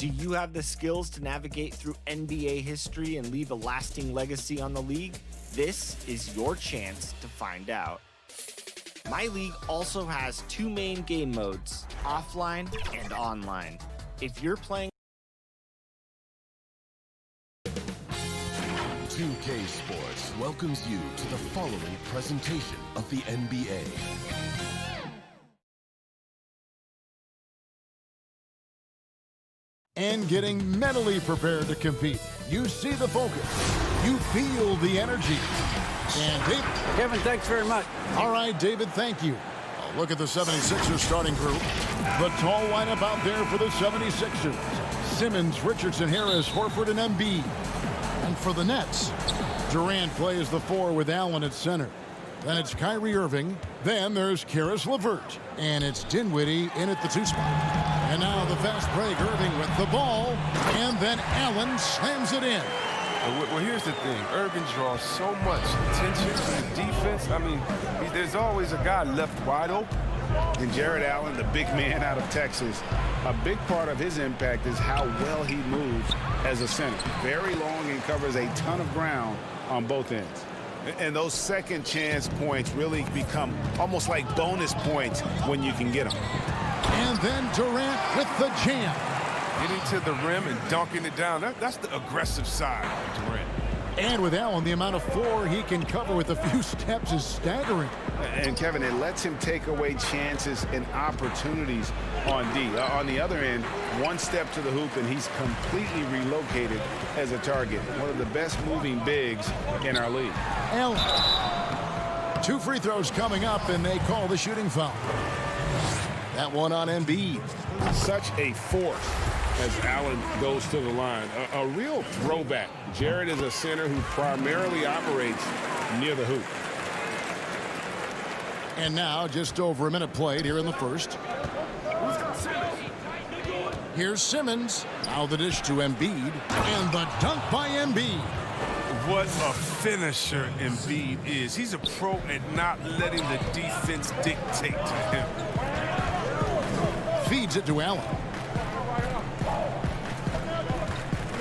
Do you have the skills to navigate through NBA history and leave a lasting legacy on the league? This is your chance to find out. My league also has two main game modes, offline and online. If you're playing 2K Sports welcomes you to the following presentation of the NBA. And getting mentally prepared to compete. You see the focus. You feel the energy. And David. Kevin, thanks very much. All right, David, thank you. A look at the 76ers starting group. The tall lineup out there for the 76ers. Simmons, Richardson, Harris, Horford, and Embiid. And for the Nets, Durant plays the 4 with Allen at center. Then it's Kyrie Irving. Then there's Karis LeVert. And it's Dinwiddie in at the 2 spot. And now the fast break, Irving with the ball. And then Allen slams it in. Well, here's the thing. Irving draws so much attention to the defense. I mean, there's always a guy left wide open. And Jared Allen, the big man out of Texas, a big part of his impact is how well he moves as a center. Very long and covers a ton of ground on both ends. And those second chance points really become almost like bonus points when you can get them. And then Durant with the jam. Getting to the rim and dunking it down. That's the aggressive side of Durant. And with Allen, the amount of floor he can cover with a few steps is staggering. And Kevin, it lets him take away chances and opportunities on D. On the other end, one step to the hoop and he's completely relocated as a target. One of the best moving bigs in our league. Allen. 2 free throws coming up, and they call the shooting foul. That one on Embiid. Such a force as Allen goes to the line. A real throwback. Jared is a center who primarily operates near the hoop. And now just over a minute played here in the first. Here's Simmons. Now the dish to Embiid. And the dunk by Embiid. What a finisher Embiid is. He's a pro at not letting the defense dictate to him. Feeds it to Allen.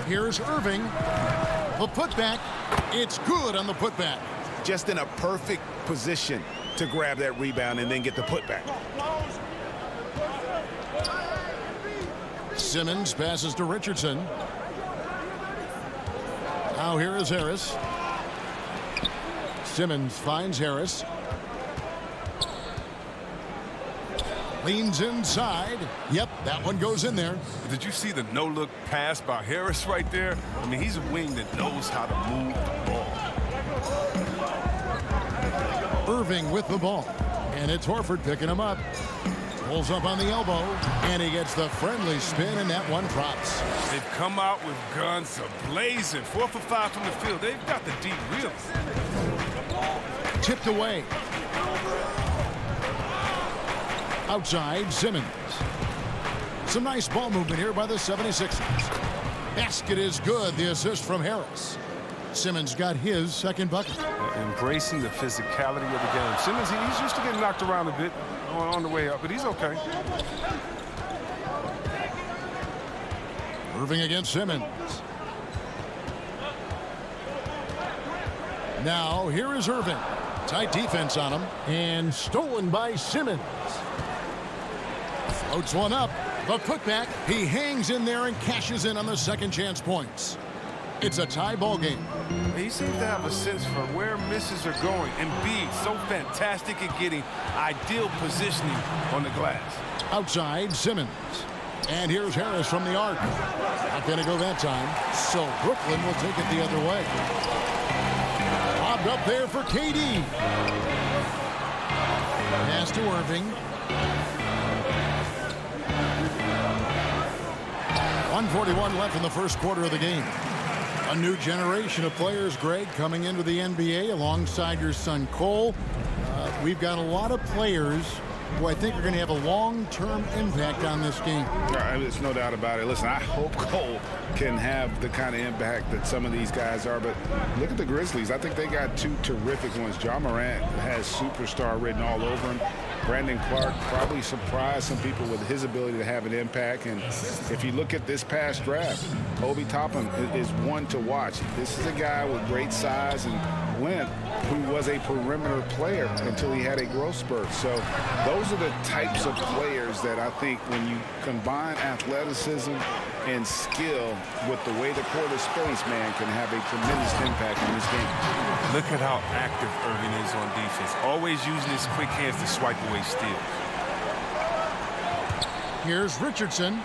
Here's Irving. The putback. It's good on the putback. Just in a perfect position to grab that rebound and then get the putback. Simmons passes to Richardson. Now here is Harris. Simmons finds Harris. Leans inside. Yep, that one goes in there. Did you see the no-look pass by Harris right there? I mean, he's a wing that knows how to move the ball. Irving with the ball. And it's Horford picking him up. Pulls up on the elbow. And he gets the friendly spin, and that one drops. They've come out with guns blazing. 4 for 5 from the field. They've got the deep wheels. Tipped away. Outside, Simmons. Some nice ball movement here by the 76ers. Basket is good. The assist from Harris. Simmons got his second bucket. Embracing the physicality of the game. Simmons, he's used to getting knocked around a bit on the way up, but he's okay. Irving against Simmons. Now, here is Irving. Tight defense on him. And stolen by Simmons. Floats one up. The putback. He hangs in there and cashes in on the second chance points. It's a tie ball game. He seems to have a sense for where misses are going. Embiid, so fantastic at getting ideal positioning on the glass. Outside, Simmons. And here's Harris from the arc. Not going to go that time. So Brooklyn will take it the other way. Lobbed up there for KD. Pass to Irving. 1:41 left in the first quarter of the game. A new generation of players, Greg, coming into the NBA alongside your son Cole. We've got a lot of players who I think are going to have a long-term impact on this game. There's no doubt about it. Listen, I hope Cole can have the kind of impact that some of these guys are, but look at the Grizzlies. I think they got two terrific ones. John Morant has superstar written all over him. Brandon Clark probably surprised some people with his ability to have an impact. And if you look at this past draft, Obi Toppin is one to watch. This is a guy with great size and length who was a perimeter player until he had a growth spurt. So those are the types of players that I think when you combine athleticism and skill with the way the court is spaced, man, can have a tremendous impact in this game. Look at how active Irving is on defense. Always using his quick hands to swipe away steals. Here's Richardson.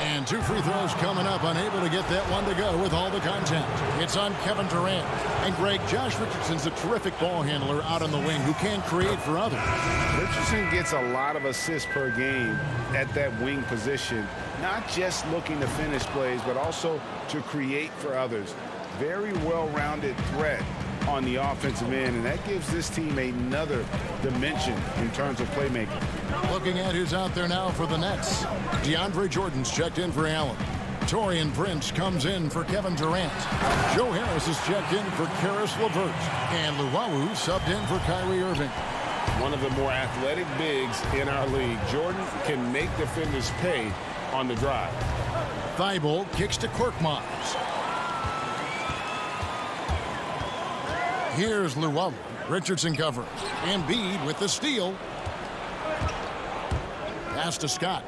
And 2 free throws coming up, unable to get that one to go with all the contact. It's on Kevin Durant. And Greg, Josh Richardson's a terrific ball handler out on the wing who can create for others. Richardson gets a lot of assists per game at that wing position, not just looking to finish plays, but also to create for others. Very well-rounded threat on the offensive end, and that gives this team another dimension in terms of playmaking. Looking at who's out there now for the Nets. DeAndre Jordan's checked in for Allen. Taurean Prince comes in for Kevin Durant. Joe Harris is checked in for Karis LeVert. And Luwawu subbed in for Kyrie Irving. One of the more athletic bigs in our league. Jordan can make defenders pay on the drive. Thibault kicks to Korkmaz. Here's Luwawu. Richardson covers. Embiid with the steal. Pass to Scott.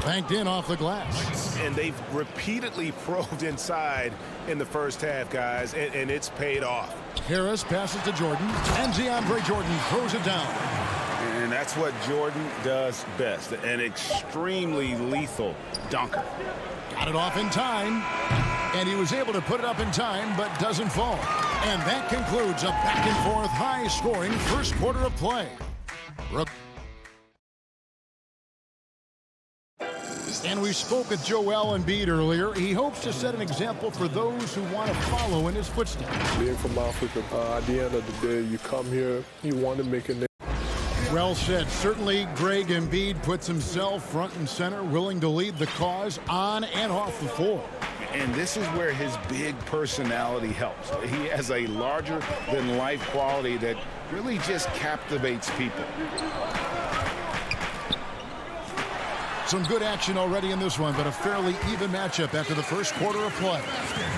Banked in off the glass. And they've repeatedly probed inside in the first half, guys, and it's paid off. Harris passes to Jordan, and DeAndre Jordan throws it down. And that's what Jordan does best, an extremely lethal dunker. Got it off in time, and he was able to put it up in time, but doesn't fall. And that concludes a back-and-forth, high-scoring first quarter of play. And we spoke with Joel Embiid earlier. He hopes to set an example for those who want to follow in his footsteps. Being from Africa, at the end of the day, you come here, you want to make a name. Well said. Certainly, Greg Embiid puts himself front and center, willing to lead the cause on and off the floor. And this is where his big personality helps. He has a larger-than-life quality that really just captivates people. Some good action already in this one, but a fairly even matchup after the first quarter of play.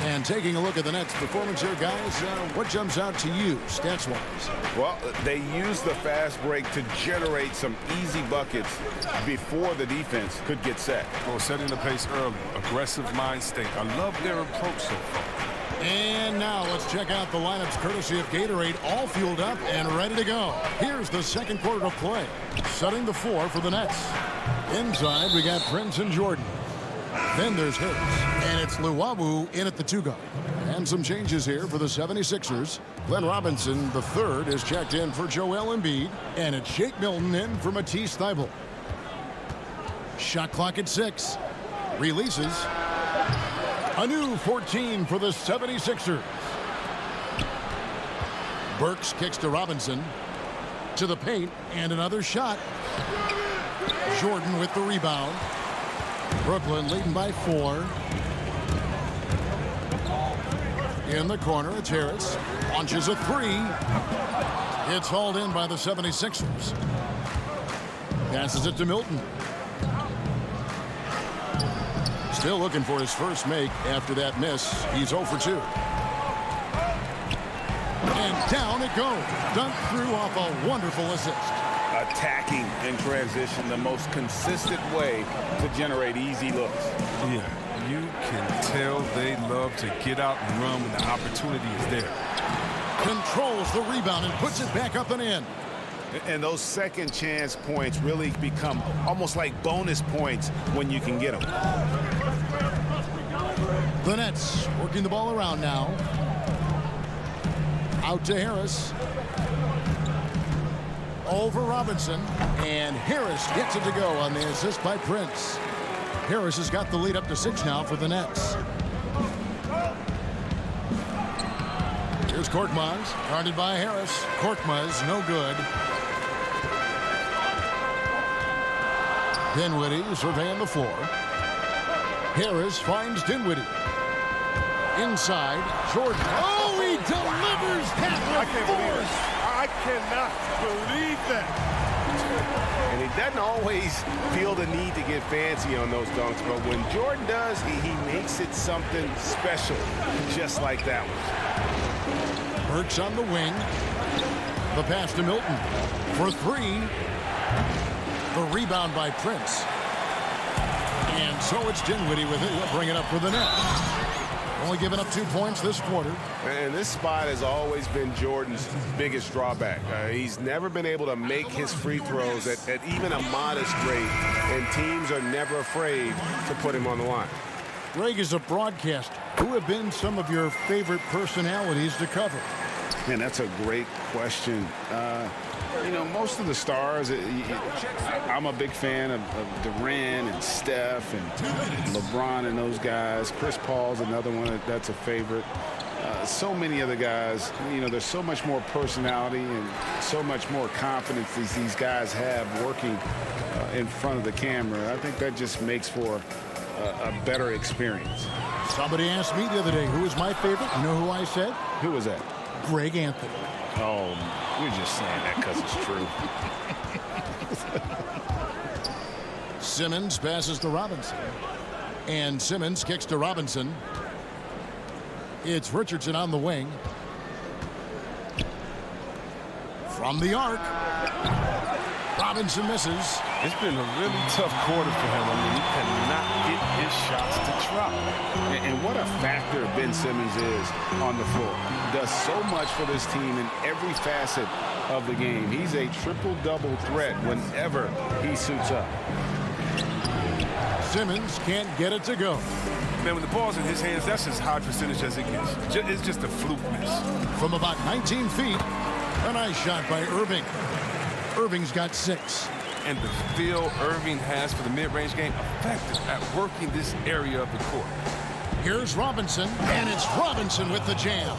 And taking a look at the Nets' performance here, guys, what jumps out to you, stats-wise? Well, they used the fast break to generate some easy buckets before the defense could get set. Well, setting the pace early, aggressive mind state. I love their approach so far. And now let's check out the lineups courtesy of Gatorade, all fueled up and ready to go. Here's the second quarter of play. Setting the floor for the Nets. Inside, we got Prince and Jordan. Then there's Harris, and it's Luwawu in at the 2-guard. And some changes here for the 76ers. Glenn Robinson, the third, is checked in for Joel Embiid, and it's Shake Milton in for Matisse Thybulle. Shot clock at 6. Releases. A new 14 for the 76ers. Burks kicks to Robinson. To the paint, and another shot. Jordan with the rebound. Brooklyn leading by 4. In the corner, it's Harris. Launches a 3. It's hauled in by the 76ers. Passes it to Milton. Still looking for his first make after that miss. He's 0 for 2. And down it goes. Dunked through off a wonderful assist. Attacking in transition, the most consistent way to generate easy looks. Yeah, you can tell they love to get out and run when the opportunity is there. Controls the rebound and puts it back up and in. And those second chance points really become almost like bonus points when you can get them. The Nets working the ball around now. Out to Harris. Over Robinson, and Harris gets it to go on the assist by Prince. Harris has got the lead up to 6 now for the Nets. Here's Korkmaz, guarded by Harris. Korkmaz, no good. Dinwiddie surveying the floor. Harris finds Dinwiddie. Inside, Jordan. Oh, he delivers that with force. I cannot believe that. And he doesn't always feel the need to get fancy on those dunks, but when Jordan does, he makes it something special, just like that one. Burks on the wing. The pass to Milton for three. The rebound by Prince. And so it's Dinwiddie with it. He'll bring it up for the net. Only giving up 2 points this quarter. And this spot has always been Jordan's biggest drawback. He's never been able to make his free throws at even a modest rate, and teams are never afraid to put him on the line. Greg, is a broadcaster, who have been some of your favorite personalities to cover? Man, that's a great question. You know, most of the stars, I'm a big fan of Durant and Steph and LeBron and those guys. Chris Paul's another one that's a favorite. So many other guys, you know, there's so much more personality and so much more confidence these guys have working in front of the camera. I think that just makes for a better experience. Somebody asked me the other day, who was my favorite? You know who I said? Who was that? Greg Anthony. Oh, you're just saying that because it's true. Simmons passes to Robinson. And Simmons kicks to Robinson. It's Richardson on the wing. From the arc. Robinson misses. It's been a really tough quarter for him. I mean, he cannot get his shots to drop. And what a factor Ben Simmons is on the floor. He does so much for this team in every facet of the game. He's a triple-double threat whenever he suits up. Simmons can't get it to go. Man, when the ball's in his hands, that's as high percentage as it gets. It's just a fluke miss. From about 19 feet, a nice shot by Irving. Irving's got 6. And the feel Irving has for the mid-range game, effective at working this area of the court. Here's Robinson, and it's Robinson with the jam.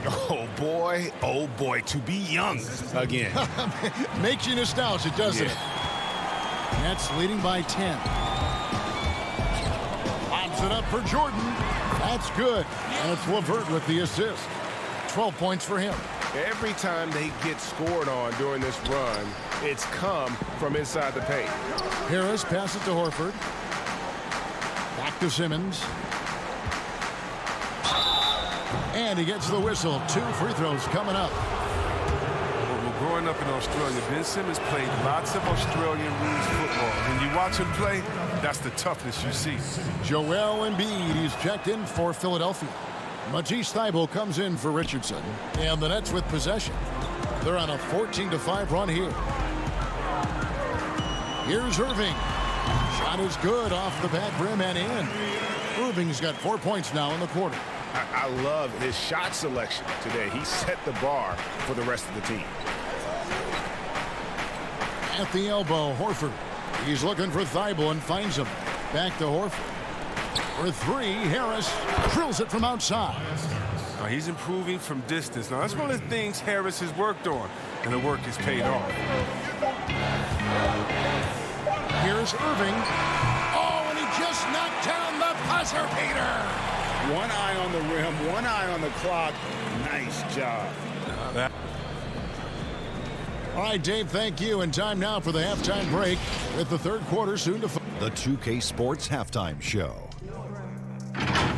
Oh boy, to be young again. Makes you nostalgic, doesn't it? Nets leading by 10. Lobs it up for Jordan. That's good. And it's LeVert with the assist. 12 points for him. Every time they get scored on during this run, it's come from inside the paint. Harris passes to Horford. Back to Simmons. And he gets the whistle. 2 free throws coming up. Well, growing up in Australia, Ben Simmons played lots of Australian rules football. When you watch him play, that's the toughness you see. Joel Embiid, he's checked in for Philadelphia. Matisse Thybulle comes in for Richardson. And the Nets with possession. They're on a 14-5 run here. Here's Irving. Shot is good off the back rim and in. Irving's got 4 points now in the quarter. I love his shot selection today. He set the bar for the rest of the team. At the elbow, Horford. He's looking for Thybulle and finds him. Back to Horford. For 3, Harris drills it from outside. Now, he's improving from distance. Now, that's one of the things Harris has worked on, and the work has paid off. Here's Irving. Oh, and he just knocked down the buzzer beater. One eye on the rim, one eye on the clock. Nice job. All right, Dave, thank you. And time now for the halftime break with the third quarter soon to follow. The 2K Sports Halftime Show.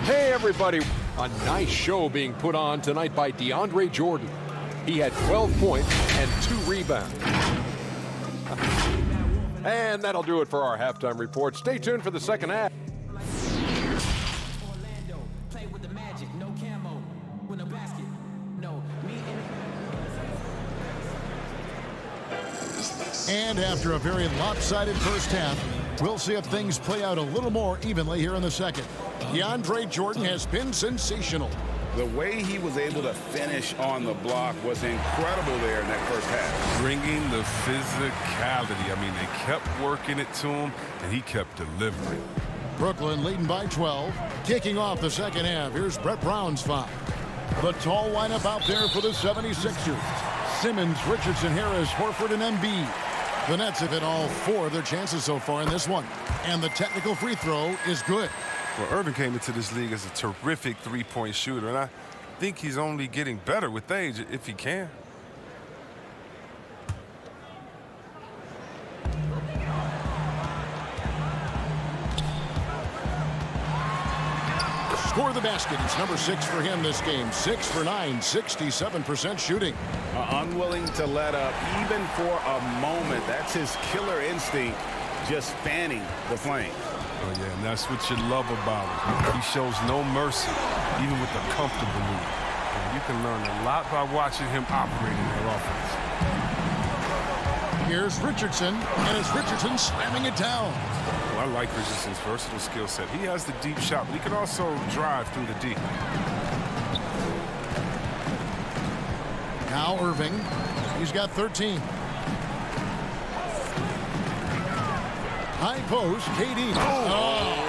Hey, everybody. A nice show being put on tonight by DeAndre Jordan. He had 12 points and 2 rebounds. And that'll do it for our halftime report. Stay tuned for the second half. And after a very lopsided first half, we'll see if things play out a little more evenly here in the second. DeAndre Jordan has been sensational. The way he was able to finish on the block was incredible there in that first half. Bringing the physicality. I mean, they kept working it to him, and he kept delivering. Brooklyn leading by 12. Kicking off the second half. Here's Brett Brown's foul. The tall lineup out there for the 76ers. Simmons, Richardson, Harris, Horford, and Embiid. The Nets have hit all 4 of their chances so far in this one. And the technical free throw is good. Well, Irving came into this league as a terrific three-point shooter, and I think he's only getting better with age if he can. Score the basket. It's number 6 for him this game. 6 for 9, 67% shooting. Unwilling to let up even for a moment. That's his killer instinct, just fanning the flame. Oh, yeah, and that's what you love about him. He shows no mercy, even with a comfortable lead. And you can learn a lot by watching him operate in their offense. Here's Richardson, and it's Richardson slamming it down. Well, I like Richardson's versatile skill set. He has the deep shot, but he can also drive through the deep. Now Irving. He's got 13. High post, KD. Oh.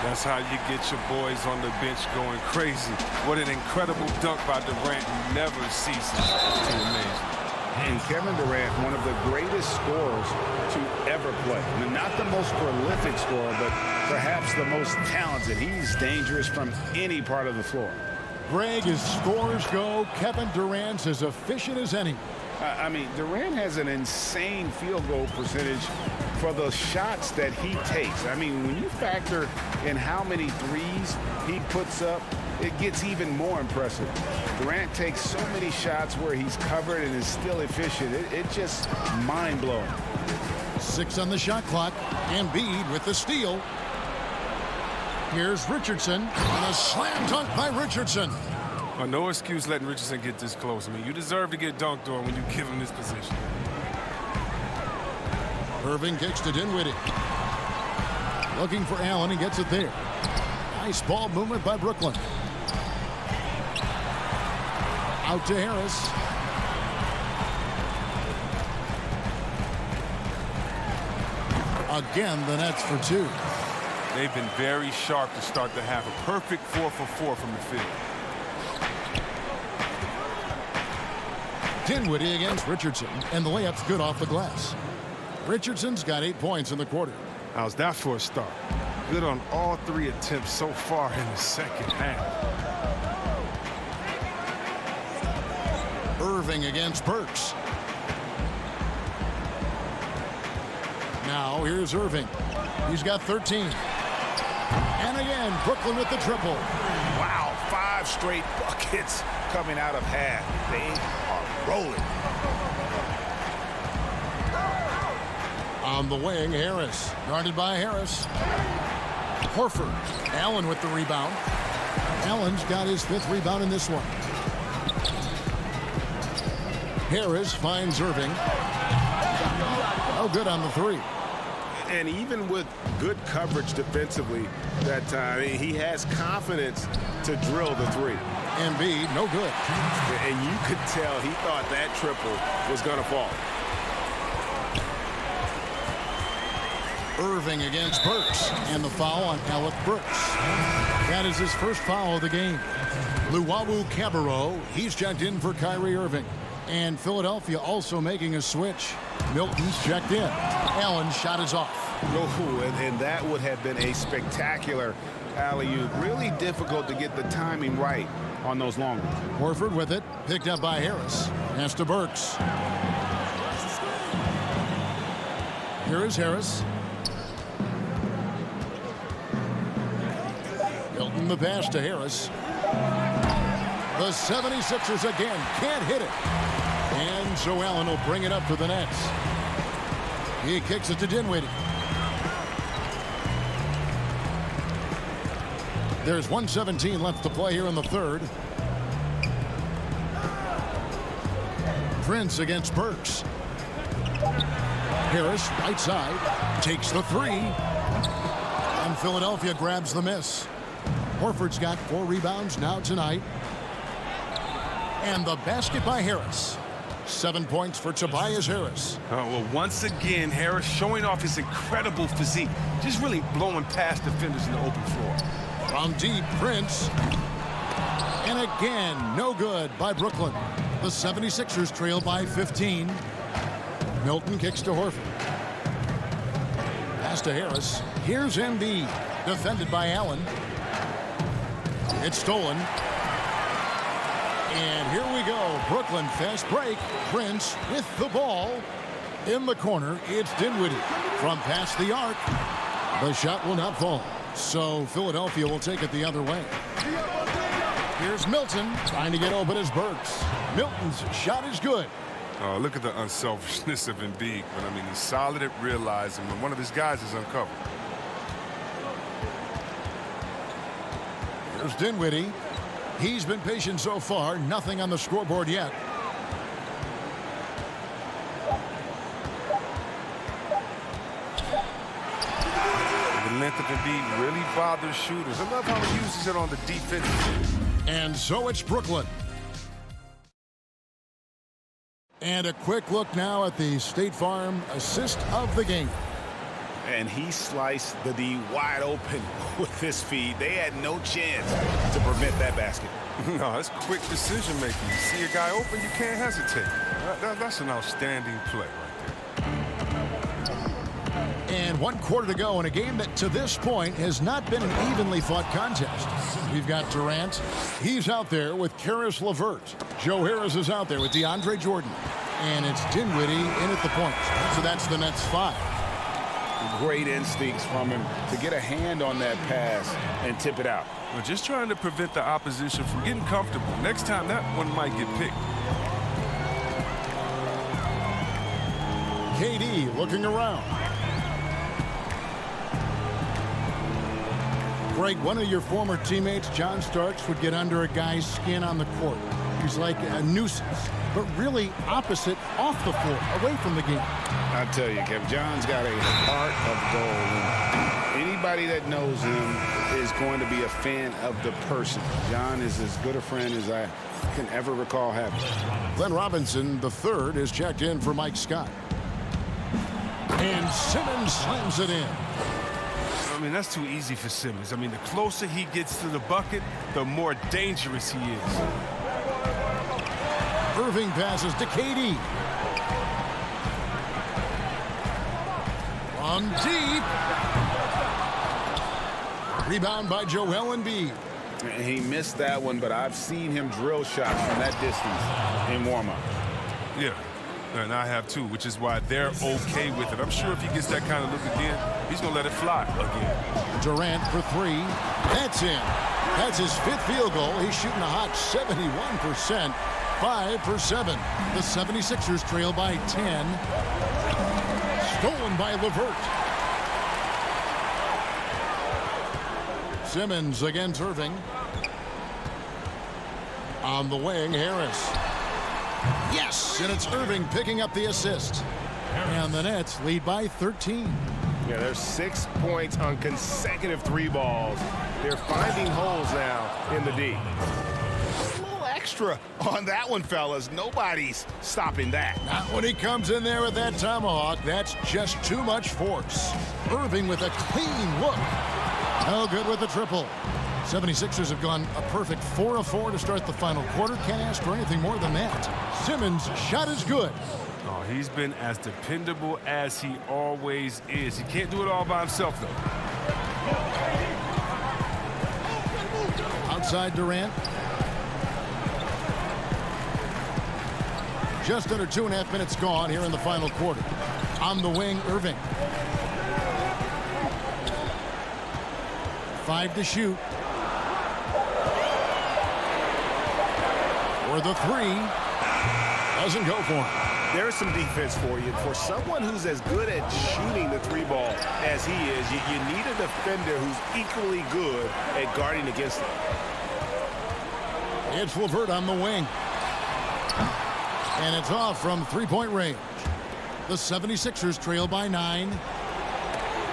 That's how you get your boys on the bench going crazy. What an incredible dunk by Durant, who never ceases to amaze me. And Kevin Durant, one of the greatest scorers to ever play. I mean, not the most prolific scorer, but perhaps the most talented. He's dangerous from any part of the floor. Greg, as scores go, Kevin Durant's as efficient as any. I mean, Durant has an insane field goal percentage for the shots that he takes. I mean, when you factor in how many threes he puts up, it gets even more impressive. Durant takes so many shots where he's covered and is still efficient. It's just mind-blowing. 6 on the shot clock. Embiid with the steal. Here's Richardson, and a slam dunk by Richardson. No excuse letting Richardson get this close. I mean, you deserve to get dunked on when you give him this position. Irving kicks to Dinwiddie. Looking for Allen, and gets it there. Nice ball movement by Brooklyn. Out to Harris. Again, the Nets for 2. They've been very sharp to start the half. A perfect 4 for 4 from the field. Dinwiddie against Richardson, and the layup's good off the glass. Richardson's got 8 points in the quarter. How's that for a start? Good on all 3 attempts so far in the second half. Irving against Burks. Now here's Irving. He's got 13. And again, Brooklyn with the triple. Wow, 5 straight buckets coming out of half. They are rolling. On the wing, Harris. Guarded by Harris. Horford. Allen with the rebound. Allen's got his 5th rebound in this one. Harris finds Irving. Oh, good on the 3. And even with good coverage defensively that time, he has confidence to drill the 3. Embiid, no good. And you could tell he thought that triple was going to fall. Irving against Burks, and the foul on Alec Burks. That is his first foul of the game. Luwawu Cabarro, he's checked in for Kyrie Irving. And Philadelphia also making a switch. Milton's checked in. Allen's shot is off. Oh, and that would have been a spectacular alley-oop. Really difficult to get the timing right on those long ones. Horford with it, picked up by Harris. Pass to Burks. Here is Harris. Milton the pass to Harris. The 76ers again can't hit it. And so Allen will bring it up for the Nets. He kicks it to Dinwiddie. There's 1:17 left to play here in the 3rd. Prince against Burks. Harris, right side, takes the 3. And Philadelphia grabs the miss. Horford's got 4 rebounds now tonight. And the basket by Harris. 7 points for Tobias Harris. Well, once again, Harris showing off his incredible physique. Just really blowing past defenders in the open floor. From deep, Prince. And again, no good by Brooklyn. The 76ers trail by 15. Milton kicks to Horford. Pass to Harris. Here's Embiid. Defended by Allen. It's stolen. And here we go. Brooklyn fast break. Prince with the ball. In the corner, it's Dinwiddie. From past the arc. The shot will not fall. So Philadelphia will take it the other way. Here's Milton trying to get open as Burks. Milton's shot is good. Oh, look at the unselfishness of Embiid. But I mean, he's solid at realizing when one of his guys is uncovered. Here's Dinwiddie. He's been patient so far. Nothing on the scoreboard yet. The length of Embiid really bothers shooters. I love how he uses it on the defensive end. And so it's Brooklyn. And a quick look now at the State Farm assist of the game. And he sliced the D wide open with his feed. They had no chance to prevent that basket. No, that's quick decision making. You see a guy open, you can't hesitate. That's an outstanding play right there. And 1 quarter to go in a game that to this point has not been an evenly fought contest. We've got Durant. He's out there with Karis LeVert. Joe Harris is out there with DeAndre Jordan. And it's Dinwiddie in at the point. So that's the Nets 5. Great instincts from him to get a hand on that pass and tip it out. We're just trying to prevent the opposition from getting comfortable. Next time, that one might get picked. KD looking around. Greg, one of your former teammates, John Starks, would get under a guy's skin on the court. He's like a nuisance, but really opposite off the floor, away from the game. I tell you, Kev, John's got a heart of gold. And anybody that knows him is going to be a fan of the person. John is as good a friend as I can ever recall having. Glenn Robinson, the third, is checked in for Mike Scott. And Simmons slams it in. I mean, that's too easy for Simmons. I mean, the closer he gets to the bucket, the more dangerous he is. Irving passes to KD. From deep. Rebound by Joel Embiid. He missed that one, but I've seen him drill shots from that distance in warm-up. Yeah, and I have too, which is why they're okay with it. I'm sure if he gets that kind of look again, he's going to let it fly again. Durant for three. That's in. That's his 5th field goal. He's shooting a hot 71%. 5 for 7. The 76ers trail by 10. Stolen by LeVert. Simmons against Irving. On the wing, Harris. Yes, and it's Irving picking up the assist. And the Nets lead by 13. Yeah, there's 6 points on consecutive 3 balls. They're finding holes now in the D. Extra on that one, fellas. Nobody's stopping that. Not when he comes in there with that tomahawk. That's just too much force. Irving with a clean look. No good with the triple. 76ers have gone a perfect 4 of 4 to start the final quarter. Can't ask for anything more than that. Simmons' shot is good. Oh, he's been as dependable as he always is. He can't do it all by himself, though. Outside Durant. Just under 2.5 minutes gone here in the final quarter. On the wing, Irving. 5 to shoot. For the 3. Doesn't go for him. There's some defense for you. For someone who's as good at shooting the 3 ball as he is, you need a defender who's equally good at guarding against it. It's LeVert on the wing. And it's off from 3-point range. The 76ers trail by 9.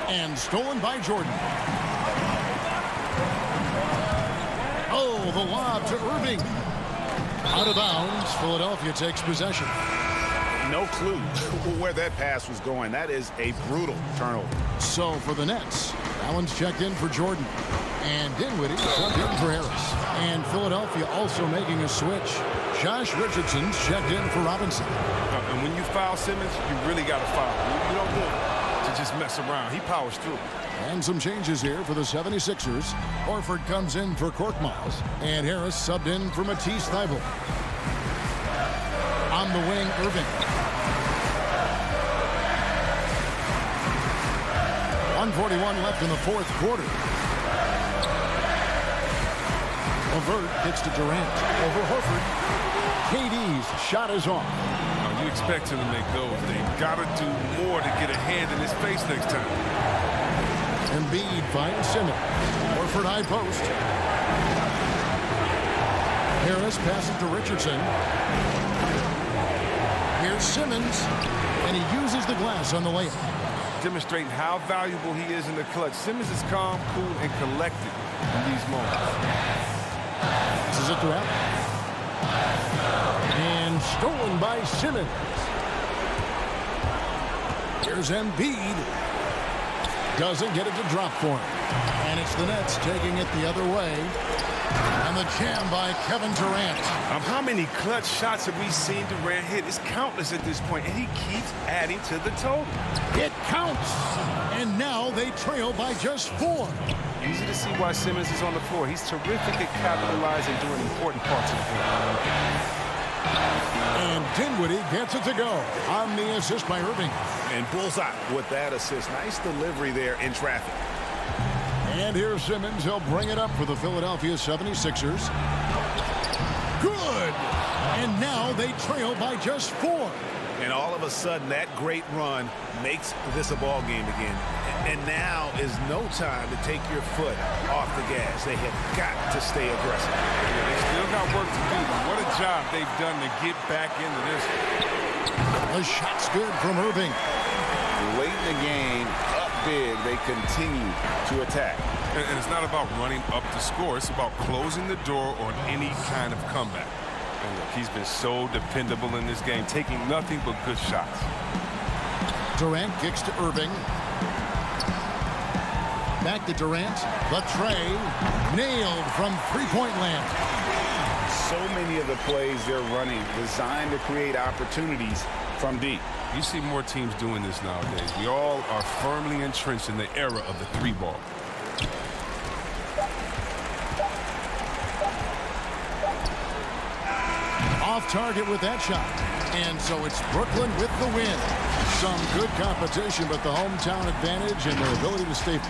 And stolen by Jordan. Oh, the lob to Irving. Out of bounds. Philadelphia takes possession. No clue where that pass was going. That is a brutal turnover. So for the Nets, Allen's checked in for Jordan. And Dinwiddie subbed in for Harris. And Philadelphia also making a switch. Josh Richardson's checked in for Robinson. And when you foul Simmons, you really got to foul. You don't do it to just mess around. He powers through. And some changes here for the 76ers. Horford comes in for Korkmaz. And Harris subbed in for Matisse Thybulle. On the wing, Irving. 1:41 left in the fourth quarter. LeVert kicks to Durant. Over Horford. KD's shot is off. Now, you expect him to make those. They've got to do more to get a hand in his face next time. Embiid finds Simmons. Horford high post. Harris passes to Richardson. Here's Simmons. And he uses the glass on the layup. Demonstrating how valuable he is in the clutch. Simmons is calm, cool, and collected in these moments. This is it to Allen. And stolen by Simmons. Here's Embiid. Doesn't get it to drop for him. And it's the Nets taking it the other way. And the jam by Kevin Durant. How many clutch shots have we seen Durant hit? It's countless at this point, and he keeps adding to the total. It counts. And now they trail by just 4. Easy to see why Simmons is on the floor. He's terrific at capitalizing during important parts of the game. And Dinwiddie gets it to go on the assist by Irving. And bullseye with that assist. Nice delivery there in traffic. And here's Simmons. He'll bring it up for the Philadelphia 76ers. Good. And now they trail by just 4. And all of a sudden, that great run makes this a ball game again. And now is no time to take your foot off the gas. They have got to stay aggressive. They still got work to do. What a job they've done to get back into this. The shot's good from Irving. Late in the game, up big, they continue to attack. And it's not about running up the score. It's about closing the door on any kind of comeback. And look, he's been so dependable in this game, taking nothing but good shots. Durant kicks to Irving. Back to Durant. The tray nailed from three-point land. So many of the plays they're running designed to create opportunities from deep. You see more teams doing this nowadays. We all are firmly entrenched in the era of the 3-ball. Off target with that shot. And so it's Brooklyn with the win. Some good competition, but the hometown advantage and their ability to stay.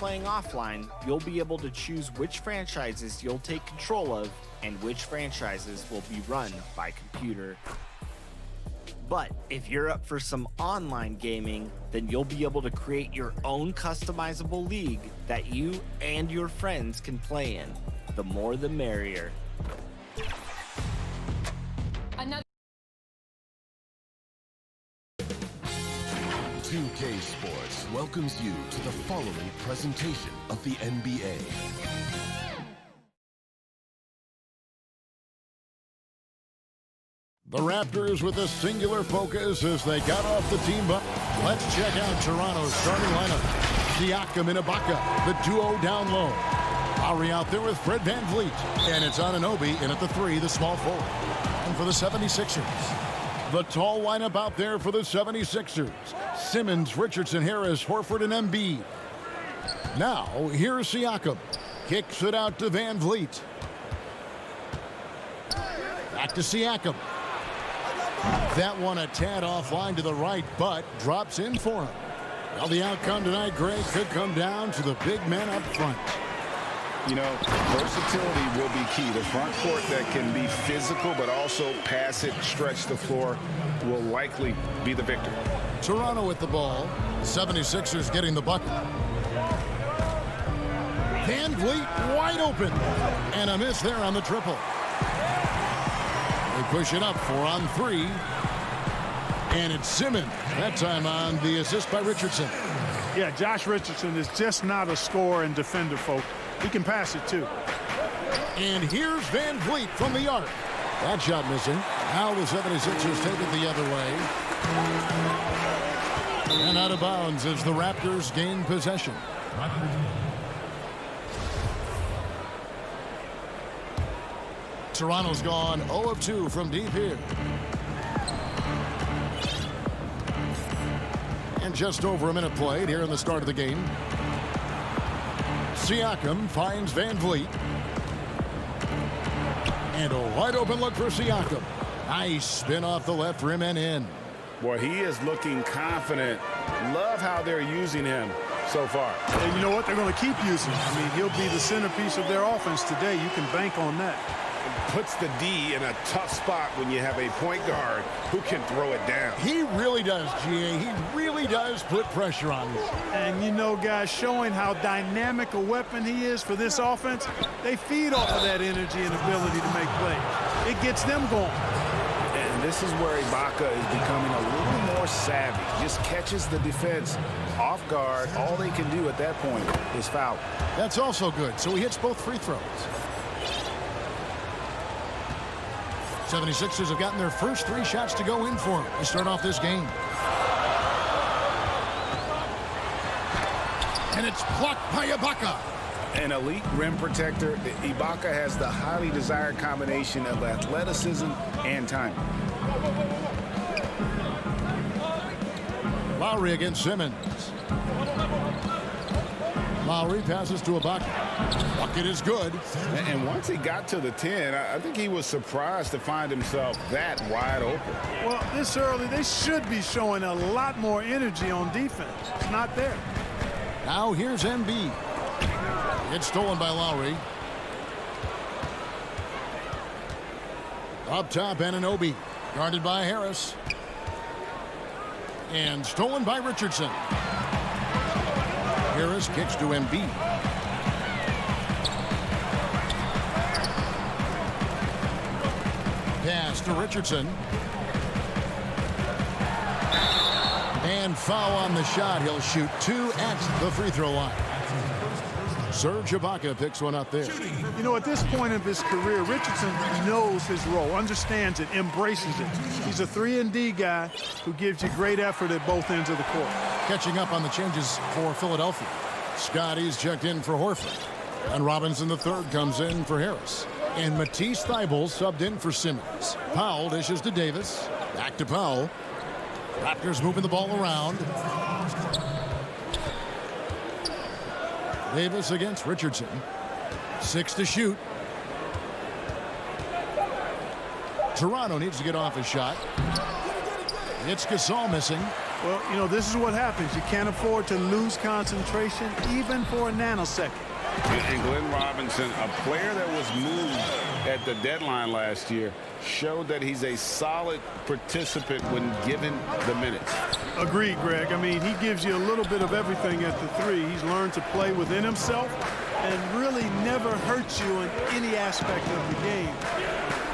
playing offline, you'll be able to choose which franchises you'll take control of and which franchises will be run by computer. But if you're up for some online gaming, then you'll be able to create your own customizable league that you and your friends can play in. The more the merrier. 2K Sports welcomes you to the following presentation of the NBA. The Raptors with a singular focus as they got off the team bus. Let's check out Toronto's starting lineup. Siakam and Ibaka, the duo down low. Lowry out there with Fred VanVleet. And it's Anunoby in at the 3, the small forward. And for the 76ers, the tall lineup out there for the 76ers. Simmons, Richardson, Harris, Horford, and Embiid. Now, here's Siakam. Kicks it out to VanVleet. Back to Siakam. That one a tad offline to the right, but drops in for him. Well, the outcome tonight, Greg, could come down to the big man up front. You know, versatility will be key. The front court that can be physical but also pass it, stretch the floor will likely be the victor. Toronto with the ball. 76ers getting the bucket. VanVleet wide open. And a miss there on the triple. They push it up 4 on 3. And it's Simmons. That time on the assist by Richardson. Yeah, Josh Richardson is just not a scorer and defender, folks. He can pass it, too. And here's VanVleet from the arc. That shot missing. Now the 76ers take it the other way. And out of bounds as the Raptors gain possession. Toronto's gone 0 of 2 from deep here. And just over a minute played here in the start of the game. Siakam finds VanVleet. And a wide open look for Siakam. Nice spin off the left rim and in. Boy, he is looking confident. Love how they're using him so far. And you know what? They're going to keep using him. I mean, he'll be the centerpiece of their offense today. You can bank on that. Puts the D in a tough spot when you have a point guard who can throw it down. He really does, GA. He really does put pressure on him. And, you know, guys, showing how dynamic a weapon he is for this offense, they feed off of that energy and ability to make plays. It gets them going. And this is where Ibaka is becoming a little more savvy. Just catches the defense off guard. All they can do at that point is foul. That's also good. So he hits both free throws. 76ers have gotten their first 3 shots to go in for him to start off this game. And it's blocked by Ibaka. An elite rim protector. Ibaka has the highly desired combination of athleticism and timing. Lowry against Simmons. Lowry passes to Ibaka. Bucket is good. And once he got to the 10, I think he was surprised to find himself that wide open. Well, this early, they should be showing a lot more energy on defense. It's not there. Now here's Embiid. It's stolen by Lowry. Up top, Anunoby. Guarded by Harris. And stolen by Richardson. Harris kicks to Embiid. Pass to Richardson. And foul on the shot. He'll shoot 2 at the free throw line. Serge Ibaka picks one up there. You know, at this point of his career, Richardson knows his role, understands it, embraces it. He's a 3-and-D guy who gives you great effort at both ends of the court. Catching up on the changes for Philadelphia. Scotty's checked in for Horford. And Robinson III comes in for Harris. And Matisse Thybulle subbed in for Simmons. Powell dishes to Davis. Back to Powell. Raptors moving the ball around. Davis against Richardson. 6 to shoot. Toronto needs to get off a shot. It's Gasol missing. Well, you know, this is what happens. You can't afford to lose concentration even for a nanosecond. And Glenn Robinson, a player that was moved at the deadline last year, showed that he's a solid participant when given the minutes. Agreed, Greg. I mean, he gives you a little bit of everything at the three. He's learned to play within himself and really never hurts you in any aspect of the game.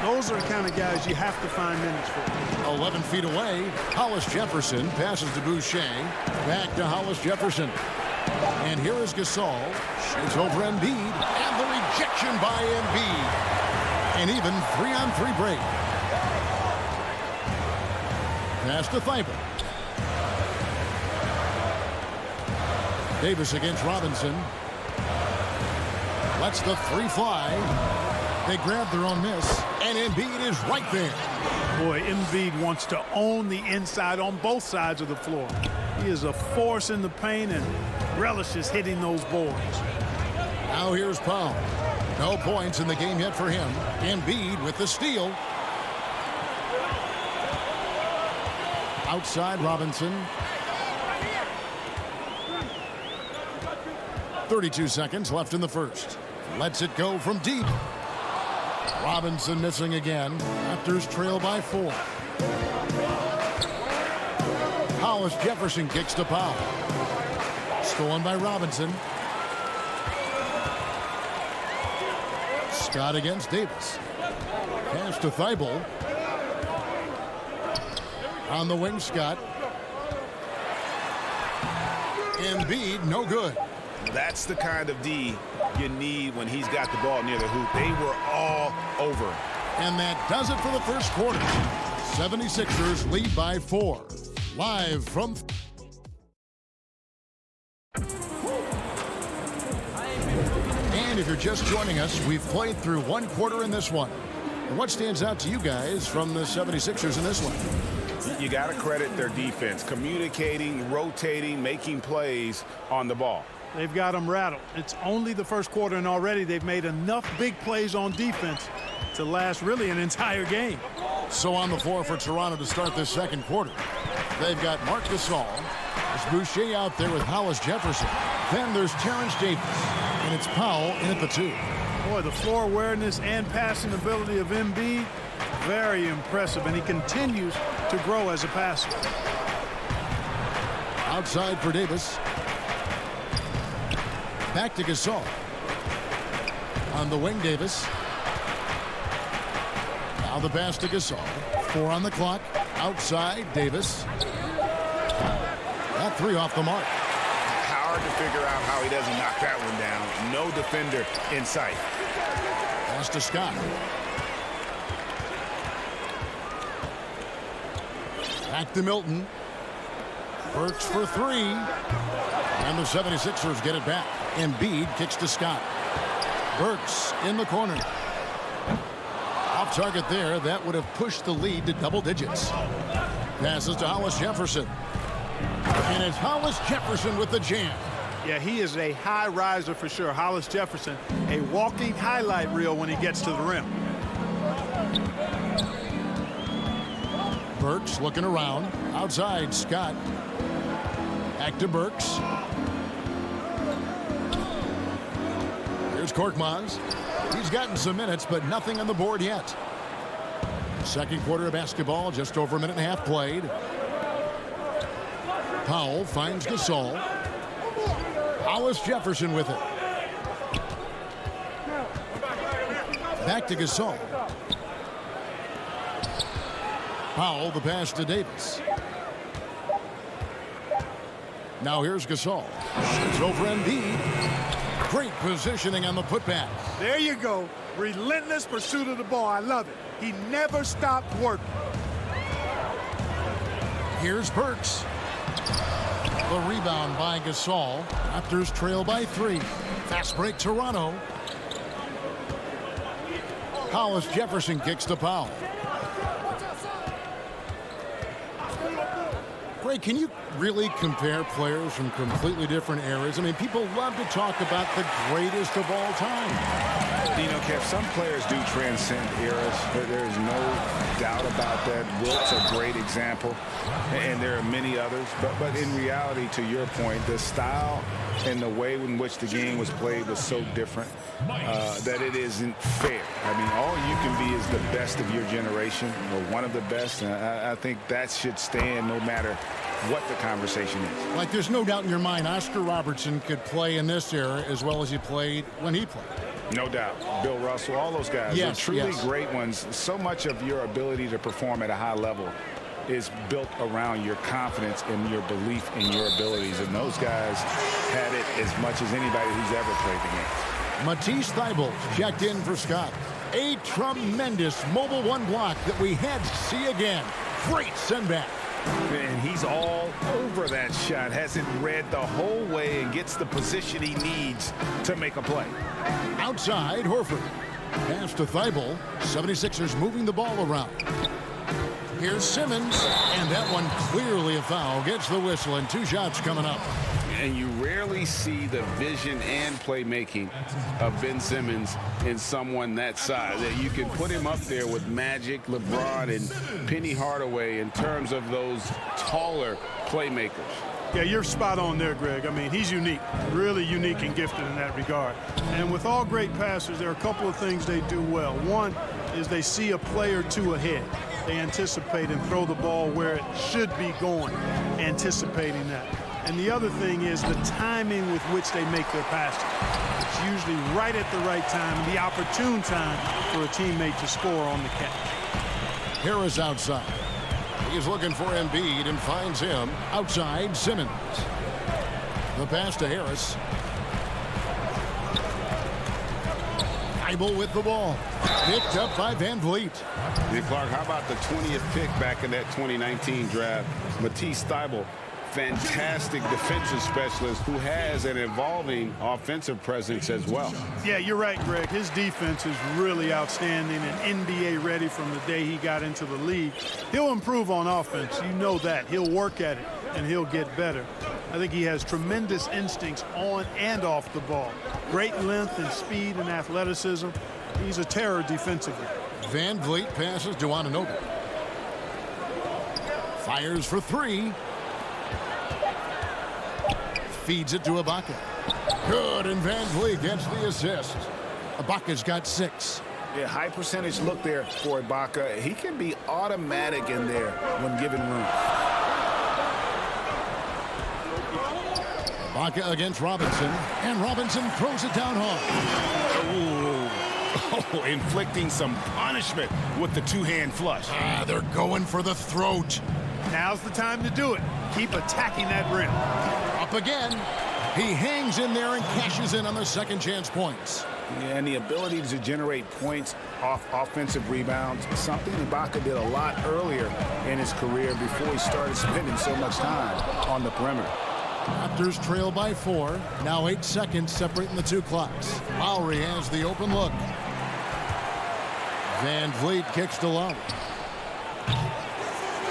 Those are the kind of guys you have to find minutes for. 11 feet away, Hollis Jefferson passes to Boucher. Back to Hollis Jefferson. And here is Gasol. Shoots over Embiid. And the rejection by Embiid. An even 3-on-3 break. Pass to Thibault. Davis against Robinson. Lets the three fly. They grab their own miss. And Embiid is right there. Boy, Embiid wants to own the inside on both sides of the floor. He is a force in the paint and relishes hitting those boards. Now here's Powell. No points in the game yet for him. Embiid with the steal. Outside Robinson. 32 seconds left in the first. Lets it go from deep. Robinson missing again. Raptors trail by 4. Hollis Jefferson kicks to Powell. Stolen by Robinson. Scott against Davis. Pass to Thibault. On the wing, Scott. Embiid, no good. That's the kind of D you need when he's got the ball near the hoop. They were all over. And that does it for the first quarter. 76ers lead by 4. Live from... And if you're just joining us, we've played through one quarter in this one. And what stands out to you guys from the 76ers in this one? You got to credit their defense. Communicating, rotating, making plays on the ball. They've got them rattled. It's only the first quarter, and already they've made enough big plays on defense to last really an entire game. So on the floor for Toronto to start this second quarter, they've got Marc Gasol. There's Boucher out there with Hollis Jefferson. Then there's Terrence Davis, and it's Powell in at the 2. Boy, the floor awareness and passing ability of Embiid, very impressive, and he continues to grow as a passer. Outside for Davis. Back to Gasol. On the wing, Davis. Now the pass to Gasol. 4 on the clock. Outside, Davis. That 3 off the mark. Hard to figure out how he doesn't knock that one down. No defender in sight. Pass to Scott. Back to Milton. Burks for 3. And the 76ers get it back. Embiid kicks to Scott. Burks in the corner. Off target there. That would have pushed the lead to double digits. Passes to Hollis Jefferson. And it's Hollis Jefferson with the jam. Yeah, he is a high riser for sure. Hollis Jefferson, a walking highlight reel when he gets to the rim. Burks looking around. Outside, Scott. Back to Burks. Here's Korkmaz. He's gotten some minutes, but nothing on the board yet. Second quarter of basketball, just over a minute and a half played. Powell finds Gasol. Hollis Jefferson with it. Back to Gasol. Powell, the pass to Davis. Now here's Gasol. Shoots over Embiid. Great positioning on the putback. There you go. Relentless pursuit of the ball. I love it. He never stopped working. Here's Burks. The rebound by Gasol. Raptors trail by 3. Fast break Toronto. Hollis Jefferson kicks to Powell. Greg, can you really compare players from completely different eras? I mean, people love to talk about the greatest of all time. You know, Kev, some players do transcend eras. There's no doubt about that. Wilt's a great example, and there are many others. But in reality, to your point, the style and the way in which the game was played was so different that it isn't fair. I mean, all you can be is the best of your generation, or one of the best. And I think that should stand no matter what the conversation is. Like, there's no doubt in your mind Oscar Robertson could play in this era as well as he played when he played. No doubt. Bill Russell, all those guys are truly great ones. So much of your ability to perform at a high level is built around your confidence and your belief in your abilities. And those guys had it as much as anybody who's ever played the game. Matisse Thybulle checked in for Scott. A tremendous mobile one block that we had to see again. Great send back. And he's all over that shot. Has it read the whole way and gets the position he needs to make a play. Outside, Horford. Pass to Thybulle. 76ers moving the ball around. Here's Simmons. And that one clearly a foul. Gets the whistle and 2 shots coming up. And you rarely see the vision and playmaking of Ben Simmons in someone that size. That you can put him up there with Magic, LeBron, and Penny Hardaway in terms of those taller playmakers. Yeah, you're spot on there, Greg. I mean, he's unique, really unique and gifted in that regard. And with all great passers, there are a couple of things they do well. One is they see a play or two ahead. They anticipate and throw the ball where it should be going, anticipating that. And the other thing is the timing with which they make their passes. It's usually right at the right time, the opportune time for a teammate to score on the catch. Harris outside. He's looking for Embiid and finds him outside. Simmons. The pass to Harris. Thybulle with the ball. Picked up by Van Vliet. And Clark, how about the 20th pick back in that 2019 draft? Matisse Thybulle. Fantastic defensive specialist who has an evolving offensive presence as well. Yeah, you're right, Greg. His defense is really outstanding and NBA ready from the day he got into the league. He'll improve on offense. You know that. He'll work at it, and he'll get better. I think he has tremendous instincts on and off the ball. Great length and speed and athleticism. He's a terror defensively. Van Vliet passes to Anunoby. Fires for 3. Feeds it to Ibaka. Good, and Van Vliet gets the assist. Ibaka's got 6. Yeah, high percentage look there for Ibaka. He can be automatic in there when given room. Ibaka against Robinson, and Robinson throws it down hard. Oh, inflicting some punishment with the two-hand flush. They're going for the throat. Now's the time to do it. Keep attacking that rim. Up again. He hangs in there and cashes in on the second chance points. Yeah, and the ability to generate points off offensive rebounds, something Ibaka did a lot earlier in his career before he started spending so much time on the perimeter. Raptors trail by 4. Now 8 seconds separating the 2 clocks. Lowry has the open look. Van Vliet kicks to Lowry.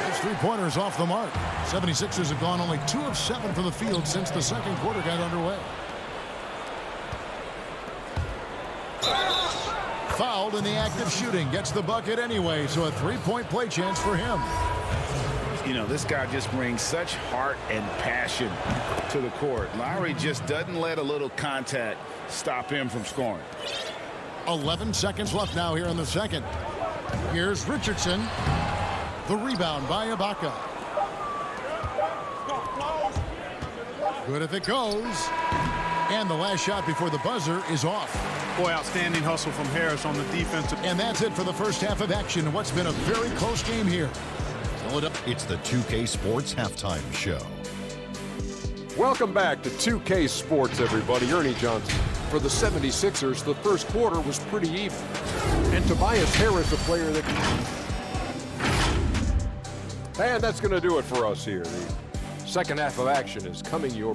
His 3-pointers off the mark. 76ers have gone only 2 of 7 from the field since the second quarter got underway. Fouled in the act of shooting. Gets the bucket anyway, so a 3-point play chance for him. You know, this guy just brings such heart and passion to the court. Lowry just doesn't let a little contact stop him from scoring. 11 seconds left now here in the second. Here's Richardson. The rebound by Ibaka. Good if it goes. And the last shot before the buzzer is off. Boy, outstanding hustle from Harris on the defensive. And that's it for the first half of action in what's been a very close game here. It's the 2K Sports Halftime Show. Welcome back to 2K Sports, everybody. Ernie Johnson. For the 76ers, the first quarter was pretty even. And Tobias Harris, a player that... And that's going to do it for us here. The second half of action is coming your...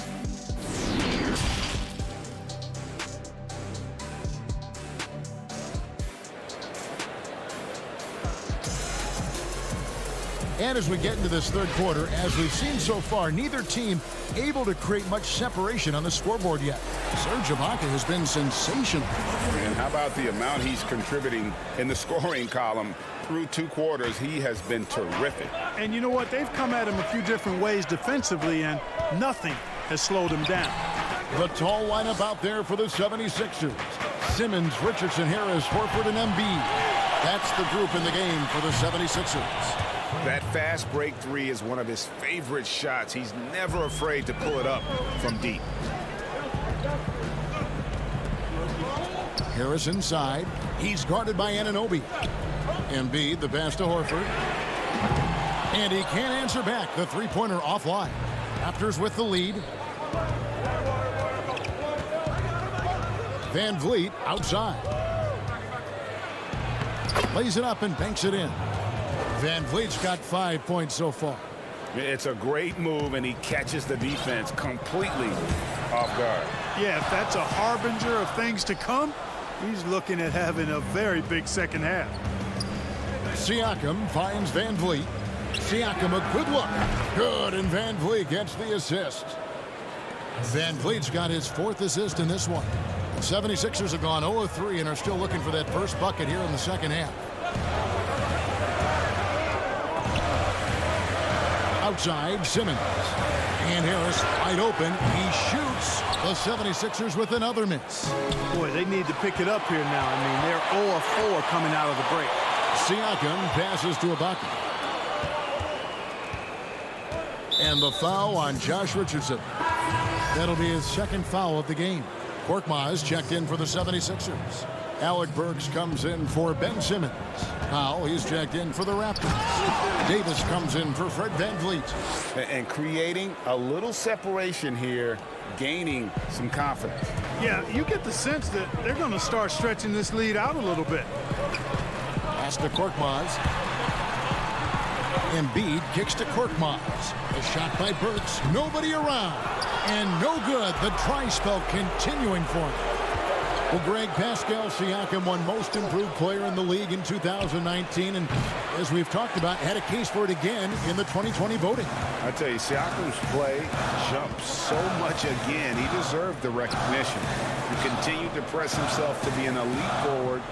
And as we get into this third quarter, as we've seen so far, neither team able to create much separation on the scoreboard yet. Serge Ibaka has been sensational. And how about the amount he's contributing in the scoring column through 2 quarters? He has been terrific. And you know what? They've come at him a few different ways defensively, and nothing has slowed him down. The tall lineup out there for the 76ers. Simmons, Richardson, Harris, Horford, and Embiid. That's the group in the game for the 76ers. That fast break 3 is one of his favorite shots. He's never afraid to pull it up from deep. Harris inside. He's guarded by Anunoby. Embiid, the pass to Horford. And he can't answer back. The three-pointer offline. Raptors with the lead. Van Vliet outside. Lays it up and banks it in. Van Vliet's got 5 points so far. It's a great move, and he catches the defense completely off guard. Yeah, if that's a harbinger of things to come, he's looking at having a very big second half. Siakam finds Van Vliet. Siakam a good look. Good, and Van Vliet gets the assist. Van Vliet's got his 4th assist in this one. The 76ers have gone 0 of 3 and are still looking for that first bucket here in the second half. Outside, Simmons. And Harris wide open. He shoots. The 76ers with another miss. Boy, they need to pick it up here now. I mean, they're 0 of 4 coming out of the break. Siakam passes to Ibaka. And the foul on Josh Richardson. That'll be his 2nd foul of the game. Korkmaz checked in for the 76ers. Alec Burks comes in for Ben Simmons. Powell, he's checked in for the Raptors. Davis comes in for Fred VanVleet. And creating a little separation here, gaining some confidence. Yeah, you get the sense that they're going to start stretching this lead out a little bit. Pass to Korkmaz. Embiid kicks to Korkmaz. A shot by Burks. Nobody around. And no good. The dry spell continuing for him. Well, Greg, Pascal Siakam won Most Improved Player in the league in 2019, and as we've talked about, had a case for it again in the 2020 voting. I tell you, Siakam's play jumped so much again. He deserved the recognition. He continued to press himself to be an elite forward,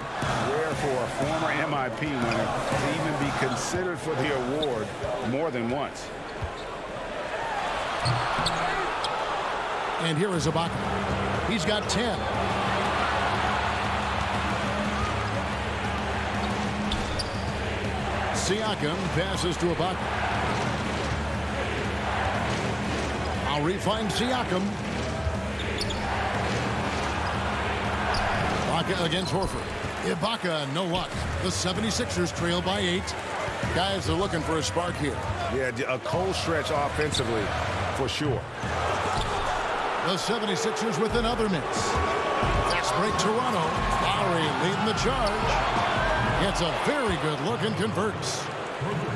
rare for a former MIP winner to even be considered for the award more than once. And here is Ibaka. He's got 10. Siakam passes to Ibaka. I'll refine Siakam. Ibaka against Horford. Ibaka, no luck. The 76ers trail by 8. Guys are looking for a spark here. Yeah, a cold stretch offensively, for sure. The 76ers with another miss. Fast break Toronto. Lowry leading the charge. Gets a very good look and converts.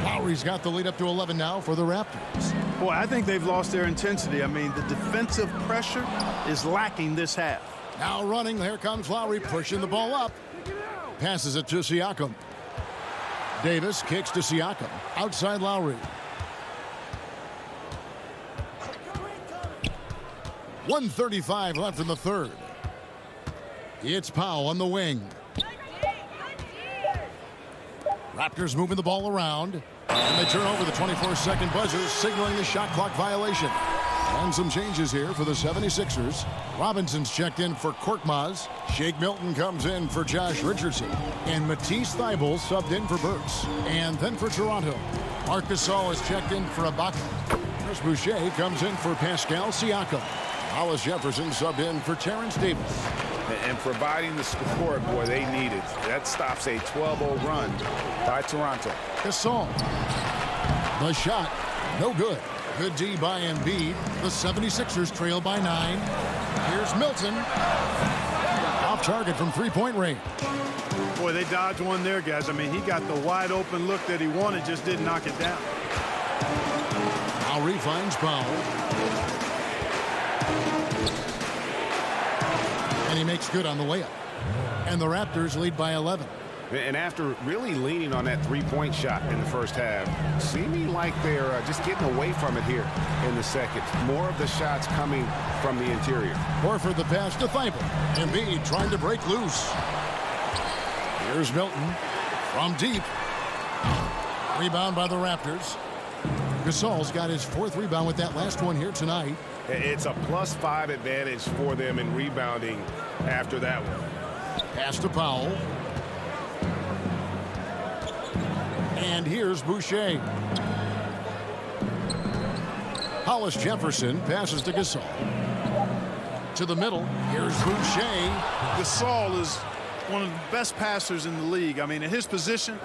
Lowry's got the lead up to 11 now for the Raptors. Boy, I think they've lost their intensity. I mean, the defensive pressure is lacking this half. Now running, here comes Lowry pushing the ball up. Passes it to Siakam. Davis kicks to Siakam. Outside Lowry. 1:35 left in the third. It's Powell on the wing. Raptors moving the ball around. And they turn over the 24-second buzzer, signaling the shot clock violation. And some changes here for the 76ers. Robinson's checked in for Korkmaz. Shake Milton comes in for Josh Richardson. And Matisse Thybulle subbed in for Burks. And then for Toronto, Marc Gasol is checked in for Ibaka. Chris Boucher comes in for Pascal Siakam. Hollis Jefferson subbed in for Terrence Davis. And providing the support, boy, they needed. That stops a 12-0 run by Toronto. Gasol. The shot, no good. Good D by Embiid. The 76ers trail by 9. Here's Milton. Off target from three-point range. Boy, they dodged one there, guys. I mean, he got the wide open look that he wanted, just didn't knock it down. Lowry finds Powell. And he makes good on the layup. And the Raptors lead by 11. And after really leaning on that three-point shot in the first half, seeming like they're just getting away from it here in the second. More of the shots coming from the interior. Horford the pass to Thibault. Embiid trying to break loose. Here's Milton from deep. Rebound by the Raptors. Gasol's got his 4th rebound with that last one here tonight. It's a +5 advantage for them in rebounding after that one. Pass to Powell. And here's Boucher. Hollis Jefferson passes to Gasol. To the middle. Here's Boucher. Gasol is one of the best passers in the league. I mean, at his position,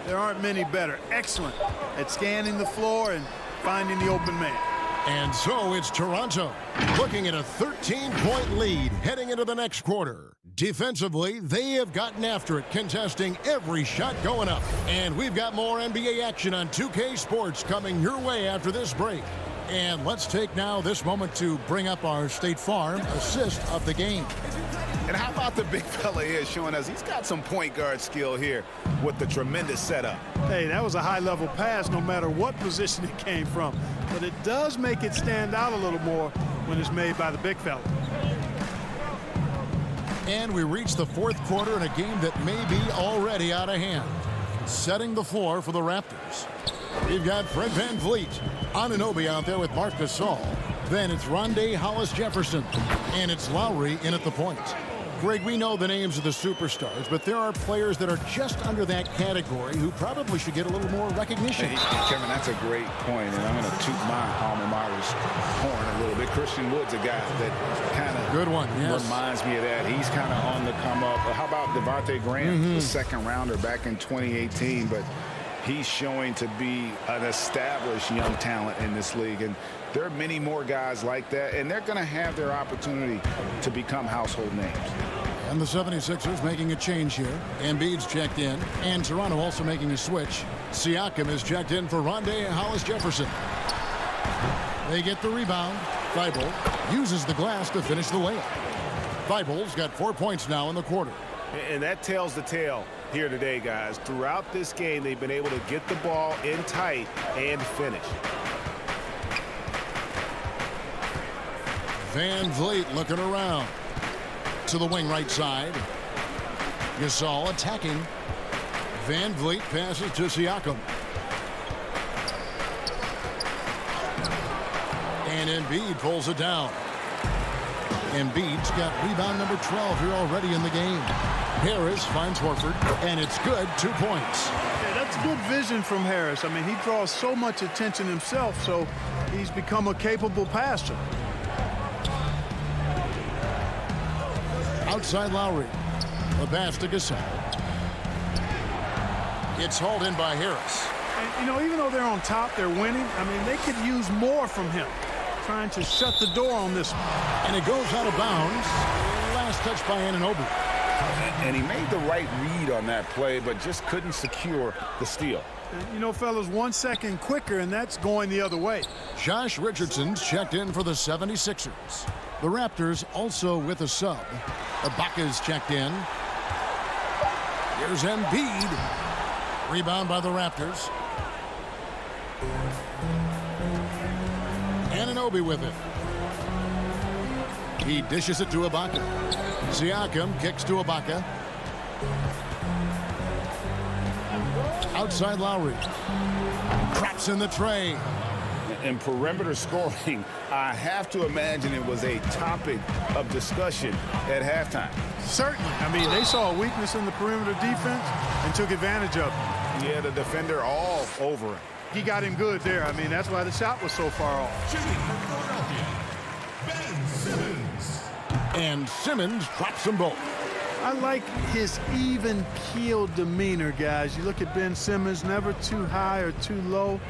there aren't many better. Excellent at scanning the floor and finding the open man. And so it's Toronto looking at a 13-point lead heading into the next quarter. Defensively, they have gotten after it, contesting every shot going up. And we've got more NBA action on 2K Sports coming your way after this break. And let's take now this moment to bring up our State Farm assist of the game. And how about the big fella here showing us he's got some point guard skill here with the tremendous setup. Hey, that was a high-level pass no matter what position it came from. But it does make it stand out a little more when it's made by the big fella. And we reach the 4th quarter in a game that may be already out of hand. Setting the floor for the Raptors. We've got Fred VanVleet, Anunoby out there with Marc Gasol. Then it's Rondé Hollis Jefferson. And it's Lowry in at the point. Greg, we know the names of the superstars, but there are players that are just under that category who probably should get a little more recognition. Hey, Kevin, that's a great point, and I'm going to toot my alma mater's horn a little bit. Christian Wood's a guy that kind of good one, yes, reminds me of that. He's kind of on the come up. How about Devontae Graham, the 2nd rounder back in 2018, but he's showing to be an established young talent in this league, and there are many more guys like that, and they're going to have their opportunity to become household names. And the 76ers making a change here. Embiid's checked in, and Toronto also making a switch. Siakam is checked in for Rondé Hollis Jefferson. They get the rebound. Thibault uses the glass to finish the layup. Thibault's got 4 points now in the quarter. And that tells the tale here today, guys. Throughout this game, they've been able to get the ball in tight and finish. VanVleet looking around. To the wing right side. Gasol attacking. VanVleet passes to Siakam. And Embiid pulls it down. Embiid's got rebound number 12 here already in the game. Harris finds Horford, and it's good, 2 points. Yeah, that's good vision from Harris. I mean, he draws so much attention himself, so he's become a capable passer. Outside Lowry. The pass to Gasol. It's hauled in by Harris. And, you know, even though they're on top, they're winning. I mean, they could use more from him. Trying to shut the door on this one. And it goes out of bounds. Last touch by Anunoby. And he made the right read on that play, but just couldn't secure the steal. And, you know, fellas, 1 second quicker, and that's going the other way. Josh Richardson's checked in for the 76ers. The Raptors also with a sub. Ibaka's checked in. Here's Embiid. Rebound by the Raptors. Anunoby with it. He dishes it to Ibaka. Siakam kicks to Ibaka. Outside Lowry. Traps in the tray. And perimeter scoring, I have to imagine it was a topic of discussion at halftime. Certainly. I mean, they saw a weakness in the perimeter defense and took advantage of it. Yeah, the defender all over him. He got him good there. I mean, that's why the shot was so far off. And Simmons drops them both. I like his even-keeled demeanor, guys. You look at Ben Simmons, never too high or too low.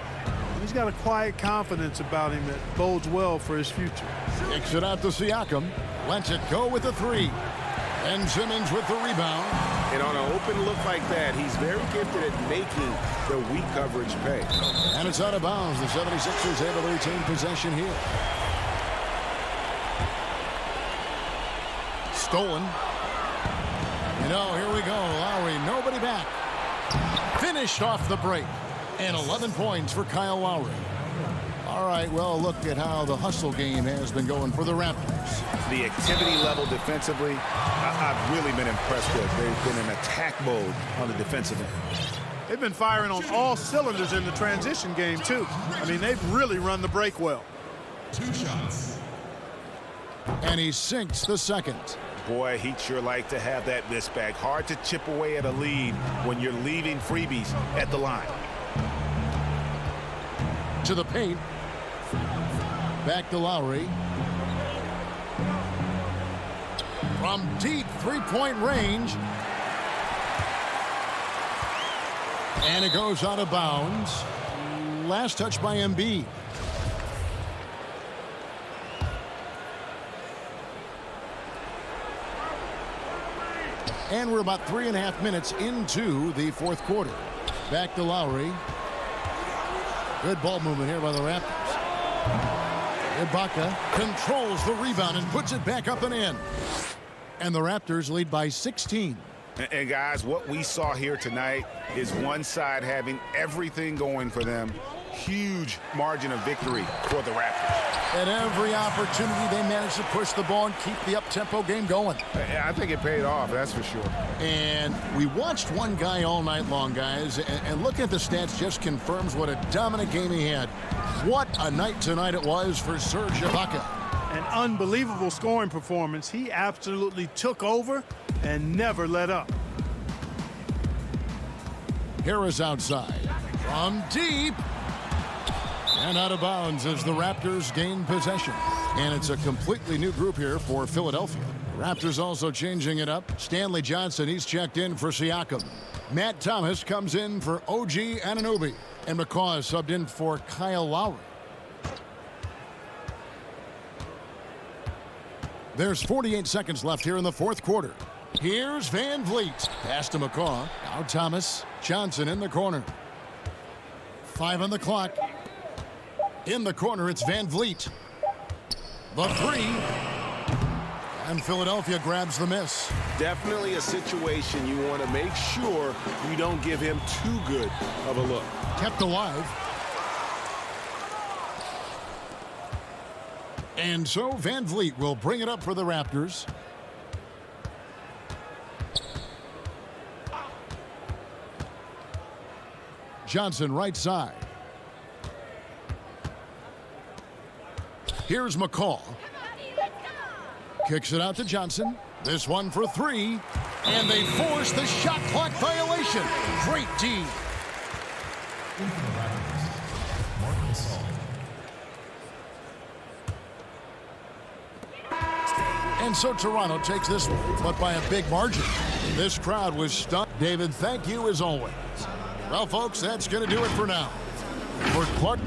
He's got a quiet confidence about him that bodes well for his future. Kicks it out to Siakam. Lets it go with the three. And Simmons with the rebound. And on an open look like that, he's very gifted at making the weak coverage pay. And it's out of bounds. The 76ers able to retain possession here. Stolen. No, here we go. Lowry, nobody back. Finished off the break. And 11 points for Kyle Lowry. All right, well, look at how the hustle game has been going for the Raptors. The activity level defensively, I've really been impressed with. They've been in attack mode on the defensive end. They've been firing on all cylinders in the transition game, too. I mean, they've really run the break well. 2 shots. And he sinks the second. Boy, he'd sure like to have that miss back. Hard to chip away at a lead when you're leaving freebies at the line. To the paint. Back to Lowry. From deep three-point range. And it goes out of bounds. Last touch by Embiid. And we're about 3.5 minutes into the fourth quarter. Back to Lowry. Good ball movement here by the Raptors. Ibaka controls the rebound and puts it back up and in. And the Raptors lead by 16. And guys, what we saw here tonight is one side having everything going for them. Huge margin of victory for the Raptors. At every opportunity, they managed to push the ball and keep the up-tempo game going. I think it paid off, that's for sure. And we watched one guy all night long, guys, and looking at the stats just confirms what a dominant game he had. What a night tonight it was for Serge Ibaka. An unbelievable scoring performance. He absolutely took over and never let up. Harris outside. From deep. And out of bounds as the Raptors gain possession. And it's a completely new group here for Philadelphia. Raptors also changing it up. Stanley Johnson, he's checked in for Siakam. Matt Thomas comes in for OG Anunoby. And McCaw is subbed in for Kyle Lowry. There's 48 seconds left here in the fourth quarter. Here's Van Vliet. Pass to McCaw. Now Thomas. Johnson in the corner. 5 on the clock. In the corner, it's Van Vliet. The three. And Philadelphia grabs the miss. Definitely a situation you want to make sure you don't give him too good of a look. Kept alive. And so Van Vliet will bring it up for the Raptors. Johnson right side. Here's McCaw. Kicks it out to Johnson. This one for 3. And they force the shot clock violation. Great D. And so Toronto takes this one, but by a big margin. This crowd was stunned. David, thank you as always. Well, folks, that's going to do it for now. For Clark.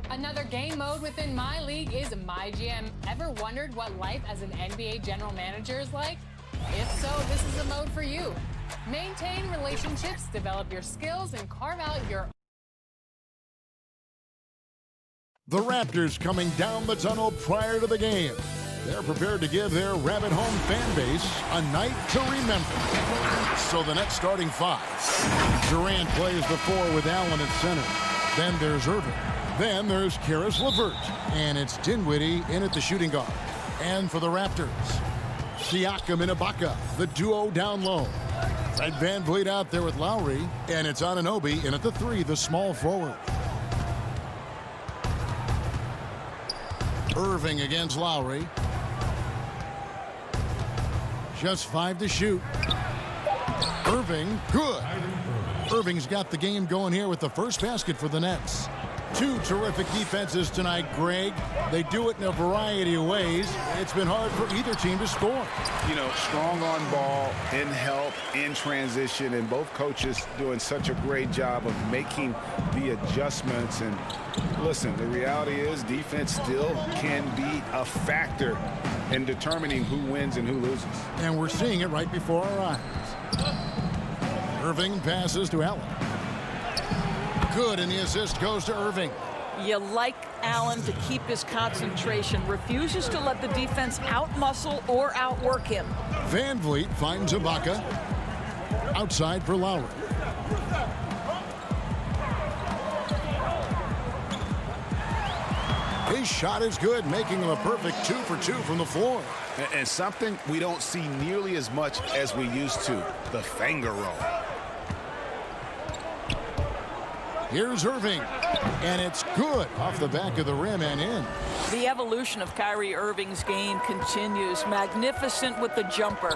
Another game mode within my league is My GM. Ever wondered what life as an NBA general manager is like? If so, this is the mode for you. Maintain relationships, develop your skills, and carve out your... The Raptors coming down the tunnel prior to the game. They're prepared to give their Rabbit Home fan base a night to remember. So the Nets starting five. Durant plays the four with Allen at center. Then there's Irving. Then there's Karis LeVert. And it's Dinwiddie in at the shooting guard. And for the Raptors, Siakam and Ibaka, the duo down low. Fred VanVleet out there with Lowry. And it's Anunoby in at the three, the small forward. Irving against Lowry. Just 5 to shoot. Irving, good. Irving's got the game going here with the first basket for the Nets. Two terrific defenses tonight, Greg. They do it in a variety of ways. It's been hard for either team to score. You know, strong on ball, in help, in transition, and both coaches doing such a great job of making the adjustments. And listen, the reality is defense still can be a factor in determining who wins and who loses. And we're seeing it right before our eyes. Irving passes to Allen. Good, and the assist goes to Irving. You like Allen to keep his concentration, refuses to let the defense outmuscle or outwork him. VanVleet finds Ibaka. Outside for Lowry. His shot is good, making him a perfect 2 for 2 from the floor. And something we don't see nearly as much as we used to, the finger roll. Here's Irving, and it's good off the back of the rim and in. The evolution of Kyrie Irving's game continues. Magnificent with the jumper.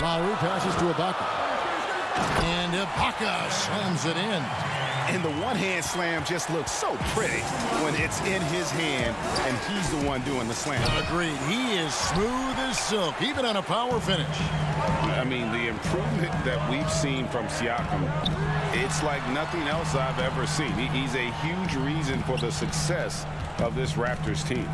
Lowry passes to Ibaka. And Ibaka slams it in. And the one-hand slam just looks so pretty when it's in his hand and he's the one doing the slam. Agreed. He is smooth as silk, even on a power finish. I mean, the improvement that we've seen from Siakam, it's like nothing else I've ever seen. He's a huge reason for the success of this Raptors team.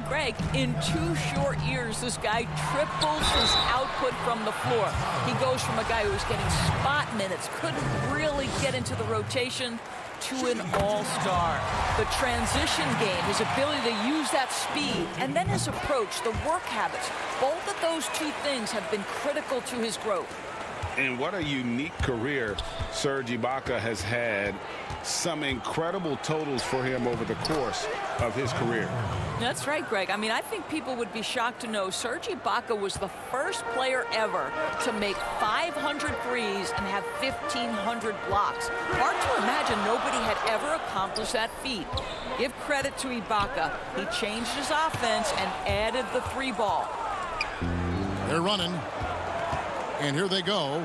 Greg, in 2 short years, this guy triples his output from the floor. He goes from a guy who was getting spot minutes, couldn't really get into the rotation, to an all-star. The transition game, his ability to use that speed, and then his approach, the work habits, both of those two things have been critical to his growth. And what a unique career Serge Ibaka has had. Some incredible totals for him over the course of his career. That's right, Greg. I mean, I think people would be shocked to know Serge Ibaka was the first player ever to make 500 threes and have 1,500 blocks. Hard to imagine nobody had ever accomplished that feat. Give credit to Ibaka. He changed his offense and added the 3-ball. They're running. And here they go.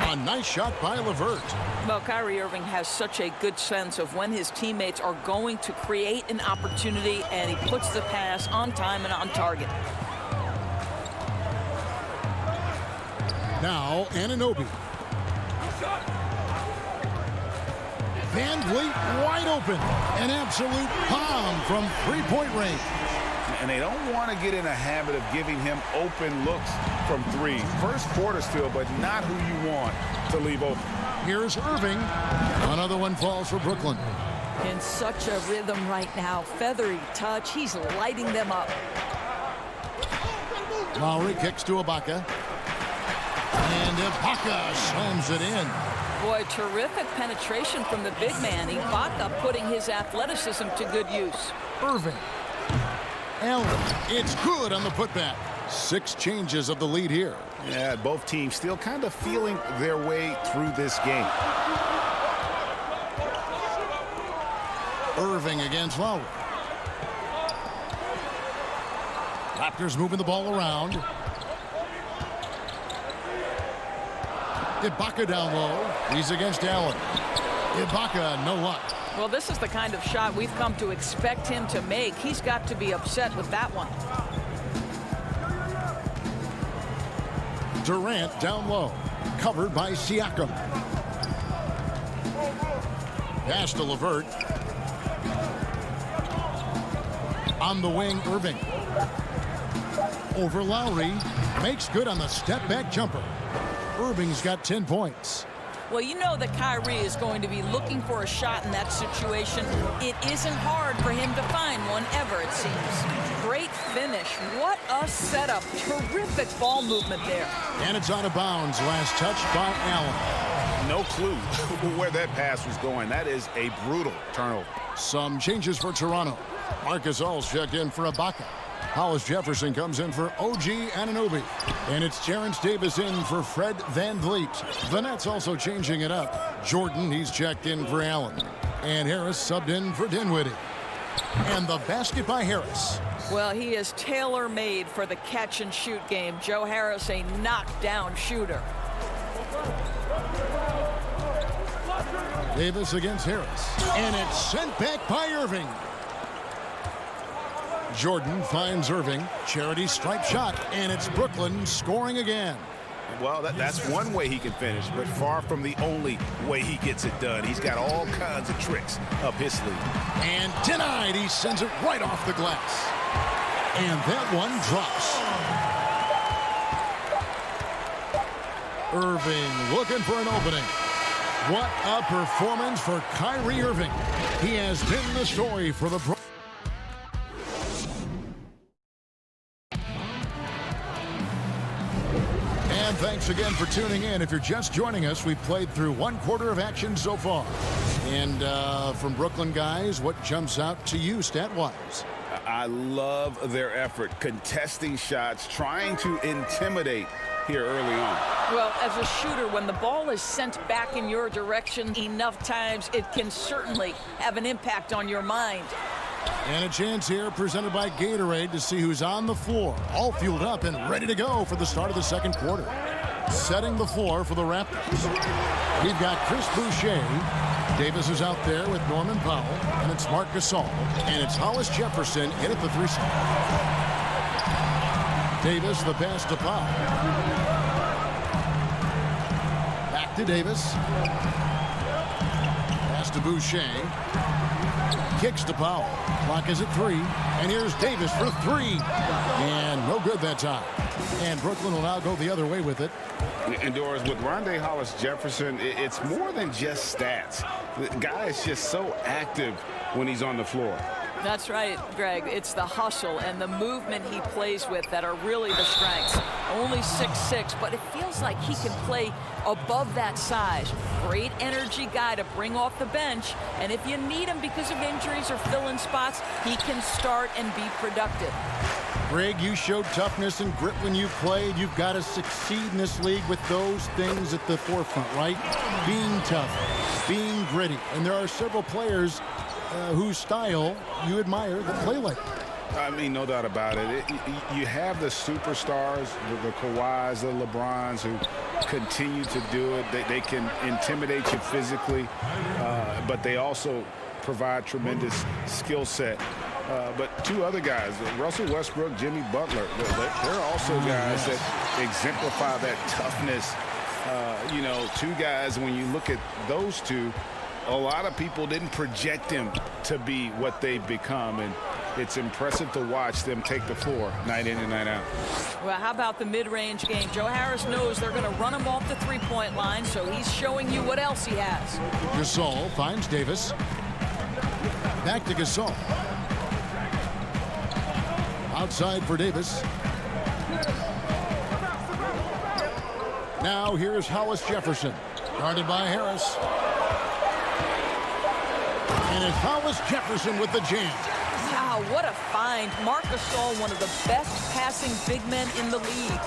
A nice shot by LeVert. Well, Kyrie Irving has such a good sense of when his teammates are going to create an opportunity, and he puts the pass on time and on target. Now, Anunoby. VanVleet wide open. An absolute bomb from three-point range. And they don't want to get in a habit of giving him open looks from three. First quarter still, but not who you want to leave open. Here's Irving. Another one falls for Brooklyn. In such a rhythm right now. Feathery touch. He's lighting them up. Lowry kicks to Ibaka. And Ibaka slams it in. Boy, terrific penetration from the big man. Ibaka putting his athleticism to good use. Irving. Allen, it's good on the putback. 6 changes of the lead here. Yeah, both teams still kind of feeling their way through this game. Irving against Lowry. Raptors moving the ball around. Ibaka down low. He's against Allen. Ibaka, no luck. Well, this is the kind of shot we've come to expect him to make. He's got to be upset with that one. Durant down low. Covered by Siakam. Pass to LeVert. On the wing, Irving. Over Lowry. Makes good on the step-back jumper. Irving's got 10 points. Well, you know that Kyrie is going to be looking for a shot in that situation. It isn't hard for him to find one ever, it seems. Great finish. What a setup. Terrific ball movement there. And it's out of bounds. Last touch by Allen. No clue where that pass was going. That is a brutal turnover. Some changes for Toronto. Marcus All's checked in for Ibaka. Hollis Jefferson comes in for OG Anunoby. And it's Terrence Davis in for Fred VanVleet. The Nets also changing it up. Jordan, he's checked in for Allen. And Harris subbed in for Dinwiddie. And the basket by Harris. Well, he is tailor-made for the catch-and-shoot game. Joe Harris, a knockdown shooter. Davis against Harris. And it's sent back by Irving. Jordan finds Irving. Charity stripe shot. And it's Brooklyn scoring again. Well, that's one way he can finish, but far from the only way he gets it done. He's got all kinds of tricks up his sleeve. And denied. He sends it right off the glass. And that one drops. Irving looking for an opening. What a performance for Kyrie Irving. He has been the story for the And thanks again for tuning in. If you're just joining us, we've played through 1/4 of action so far. And from Brooklyn guys, what jumps out to you stat-wise? I love their effort, contesting shots, trying to intimidate here early on. Well, as a shooter, when the ball is sent back in your direction enough times, it can certainly have an impact on your mind. And a chance here presented by Gatorade to see who's on the floor, all fueled up and ready to go for the start of the second quarter. Setting the floor for the Raptors. We've got Chris Boucher. Davis is out there with Norman Powell, and it's Marc Gasol, and it's Hollis Jefferson in at the 3 spot. Davis, the pass to Powell. Back to Davis. Pass to Boucher. Kicks to Powell. Clock is at 3. And here's Davis for 3. And no good that time. And Brooklyn will now go the other way with it. And Doris, with Rondé Hollis Jefferson, it's more than just stats. The guy is just so active when he's on the floor. That's right, Greg. It's the hustle and the movement he plays with that are really the strengths. Only 6'6", but it feels like he can play above that size. Great energy guy to bring off the bench. And if you need him because of injuries or fill-in spots, he can start and be productive. Greg, you showed toughness and grit when you played. You've got to succeed in this league with those things at the forefront, right? Being tough, being gritty. And there are several players whose style you admire that play like that. I mean, no doubt about it. You have the superstars, the Kawhis, the LeBrons, who continue to do it. They can intimidate you physically, but they also provide tremendous skill set. But two other guys, Russell Westbrook, Jimmy Butler, they're also guys that exemplify that toughness. You know, two guys, when you look at those two, a lot of people didn't project them to be what they've become, and it's impressive to watch them take the floor night in and night out. Well, how about the mid-range game? Joe Harris knows they're going to run him off the three-point line, so he's showing you what else he has. Gasol finds Davis. Back to Gasol. Outside for Davis. Now here's Hollis Jefferson. Guarded by Harris. And it's Hollis Jefferson with the jam. Wow, what a find. Marc Gasol, one of the best passing big men in the league.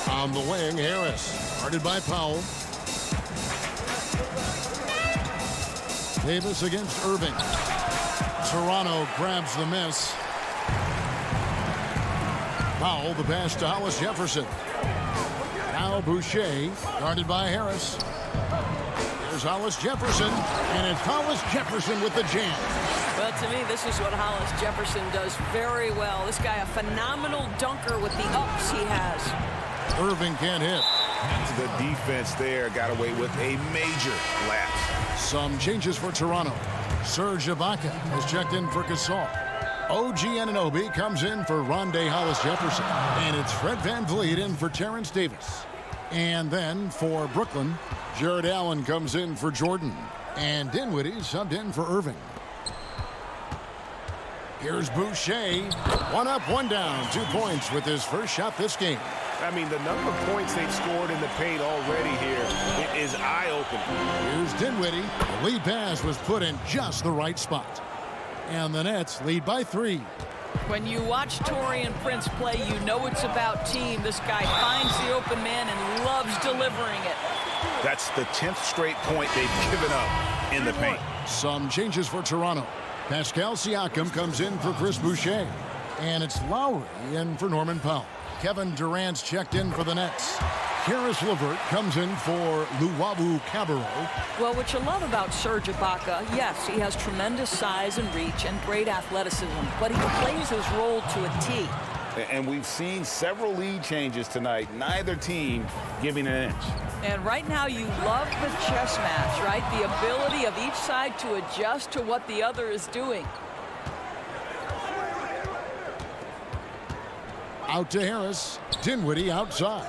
On the wing, Harris. Guarded by Powell. Davis against Irving. Toronto grabs the miss. Powell, the pass to Hollis Jefferson. Now Boucher, guarded by Harris. Here's Hollis Jefferson, and it's Hollis Jefferson with the jam. Well, to me, this is what Hollis Jefferson does very well. This guy, a phenomenal dunker with the ups he has. Irving can't hit. The defense there got away with a major lapse. Some changes for Toronto. Serge Ibaka has checked in for Gasol. OG Anunoby comes in for Rondé Hollis-Jefferson. And it's Fred VanVleet in for Terrence Davis. And then for Brooklyn, Jared Allen comes in for Jordan. And Dinwiddie subbed in for Irving. Here's Boucher. 1 up, 1 down. 2 points with his first shot this game. I mean, the number of points they've scored in the paint already here, it is eye-opening. Here's Dinwiddie. The lead pass was put in just the right spot. And the Nets lead by 3. When you watch Taurean Prince play, you know it's about team. This guy finds the open man and loves delivering it. That's the 10th straight point they've given up in the paint. Some changes for Toronto. Pascal Siakam comes in for Chris Boucher. And it's Lowry in for Norman Powell. Kevin Durant's checked in for the Nets. Karis LeVert comes in for Luwawu Cabarrot. Well, what you love about Serge Ibaka, yes, he has tremendous size and reach and great athleticism, but he plays his role to a T. And we've seen several lead changes tonight, neither team giving an inch. And right now you love the chess match, right? The ability of each side to adjust to what the other is doing. Out to Harris. Dinwiddie outside.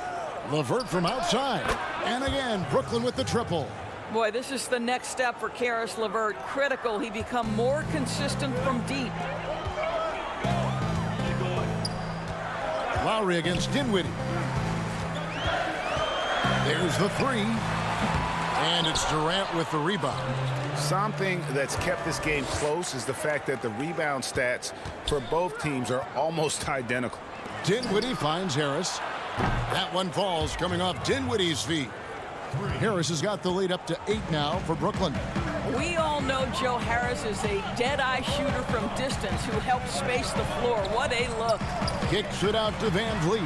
LeVert from outside. And again, Brooklyn with the triple. Boy, this is the next step for Karis LeVert. Critical. He become more consistent from deep. Lowry against Dinwiddie. There's the 3. And it's Durant with the rebound. Something that's kept this game close is the fact that the rebound stats for both teams are almost identical. Dinwiddie finds Harris. That one falls coming off Dinwiddie's feet. Harris has got the lead up to 8 now for Brooklyn. We all know Joe Harris is a dead-eye shooter from distance who helps space the floor. What a look. Kicks it out to VanVleet.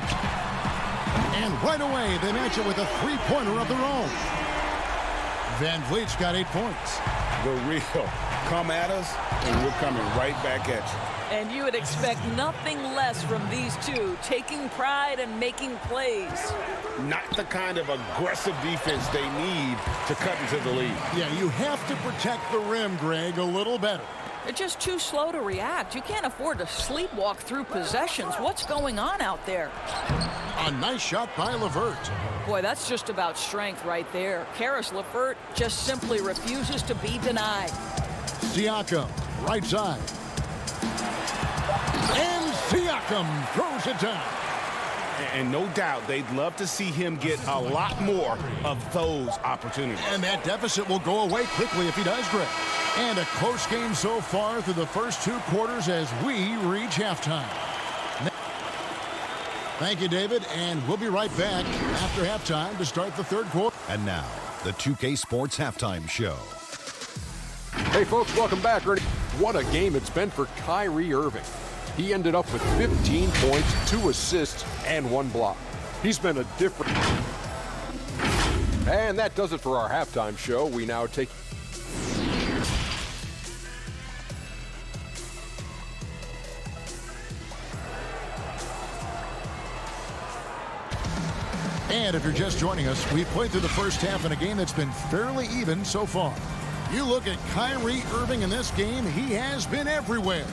And right away, they match it with a 3-pointer of their own. VanVleet's got 8 points. The real come at us, and we're coming right back at you. And you would expect nothing less from these two, taking pride and making plays. Not the kind of aggressive defense they need to cut into the lead. Yeah, you have to protect the rim, Greg, a little better. They're just too slow to react. You can't afford to sleepwalk through possessions. What's going on out there? A nice shot by LeVert. Boy, that's just about strength right there. Karis LeVert just simply refuses to be denied. Siakam, right side. And Siakam throws it down. And no doubt they'd love to see him get a lot more of those opportunities. And that deficit will go away quickly if he does, Greg. And a close game so far through the first 2 quarters as we reach halftime. Thank you, David, and we'll be right back after halftime to start the 3rd quarter. And now, the 2K Sports Halftime Show. Hey, folks, welcome back, Ernie. What a game it's been for Kyrie Irving. He ended up with 15 points, 2 assists, and 1 block. He's been a different... And that does it for our halftime show. We now take... And if you're just joining us, we've played through the first half in a game that's been fairly even so far. You look at Kyrie Irving in this game, he has been everywhere.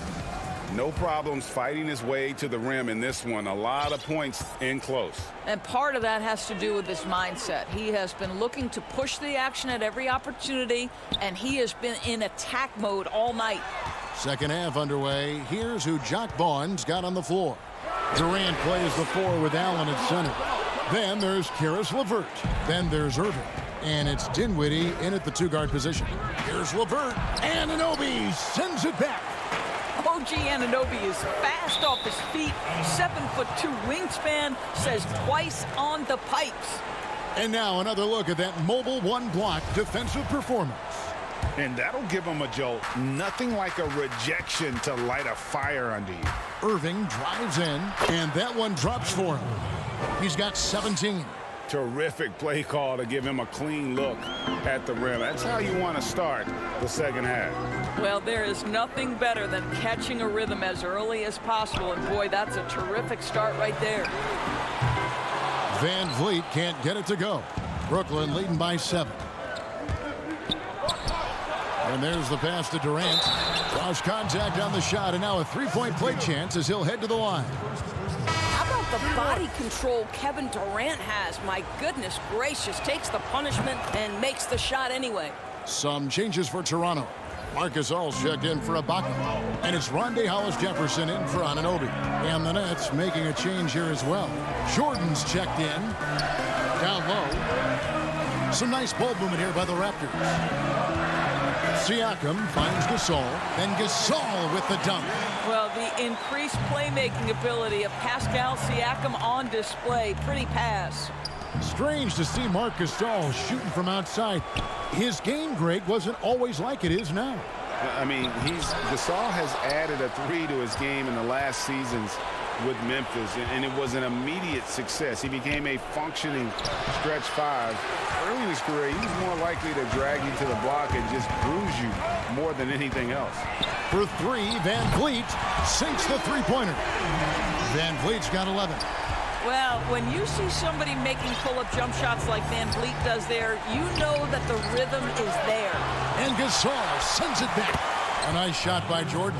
No problems fighting his way to the rim in this one. A lot of points in close. And part of that has to do with his mindset. He has been looking to push the action at every opportunity, and he has been in attack mode all night. Second half underway. Here's who Jock Vaughn's got on the floor. Durant plays the 4 with Allen at center. Then there's Karis LeVert. Then there's Irving. And it's Dinwiddie in at the 2-guard position. Here's LeVert. Anunoby sends it back. OG Anunoby is fast off his feet. 7'2" wingspan, says twice on the pipes. And now another look at that mobile 1-block defensive performance. And that'll give him a jolt. Nothing like a rejection to light a fire under you. Irving drives in, and that one drops for him. He's got 17. Terrific play call to give him a clean look at the rim. That's how you want to start the second half. Well, there is nothing better than catching a rhythm as early as possible. And boy, that's a terrific start right there. Van Vliet can't get it to go. Brooklyn leading by 7. And there's the pass to Durant. Cross contact on the shot, and now a three-point play chance as he'll head to the line. How about the body control Kevin Durant has? My goodness gracious, takes the punishment and makes the shot anyway. Some changes for Toronto. Marcus All's checked in for Ibaka. And it's Rondae Hollis-Jefferson in for Anunoby. And the Nets making a change here as well. Jordan's checked in. Down low. Some nice ball movement here by the Raptors. Siakam finds Gasol. Then Gasol with the dunk. Well, the increased playmaking ability of Pascal Siakam on display. Pretty pass. Strange to see Marc Gasol shooting from outside. His game, Greg, wasn't always like it is now. I mean, Gasol has added a 3 to his game in the last seasons with Memphis, and it was an immediate success. He became a functioning stretch 5. Early in his career, he was more likely to drag you to the block and just bruise you more than anything else. For 3, Van Vliet sinks the three-pointer. Van Vliet's got 11. Well, when you see somebody making pull-up jump shots like Van Vliet does there, you know that the rhythm is there. And Gasol sends it back. A nice shot by Jordan.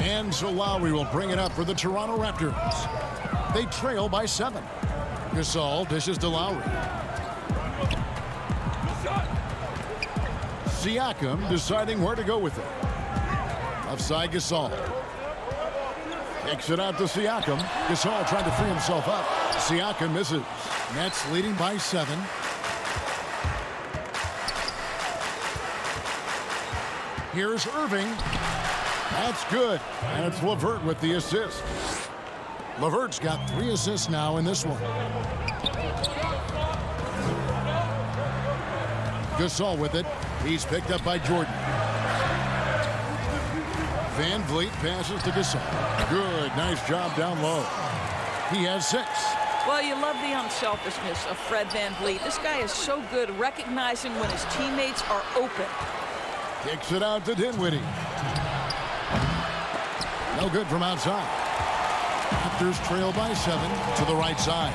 And so Lowry will bring it up for the Toronto Raptors. They trail by 7. Gasol dishes to Lowry. Siakam deciding where to go with it. Left side Gasol. Kicks it out to Siakam. Gasol trying to free himself up. Siakam misses. Nets leading by 7. Here's Irving. That's good. And it's LeVert with the assist. LeVert's got 3 assists now in this one. Gasol with it. He's picked up by Jordan. Van Vliet passes to Gasol. Good. Nice job down low. He has 6. Well, you love the unselfishness of Fred Van Vliet. This guy is so good recognizing when his teammates are open. Kicks it out to Dinwiddie. No good from outside. Raptors trail by 7 to the right side.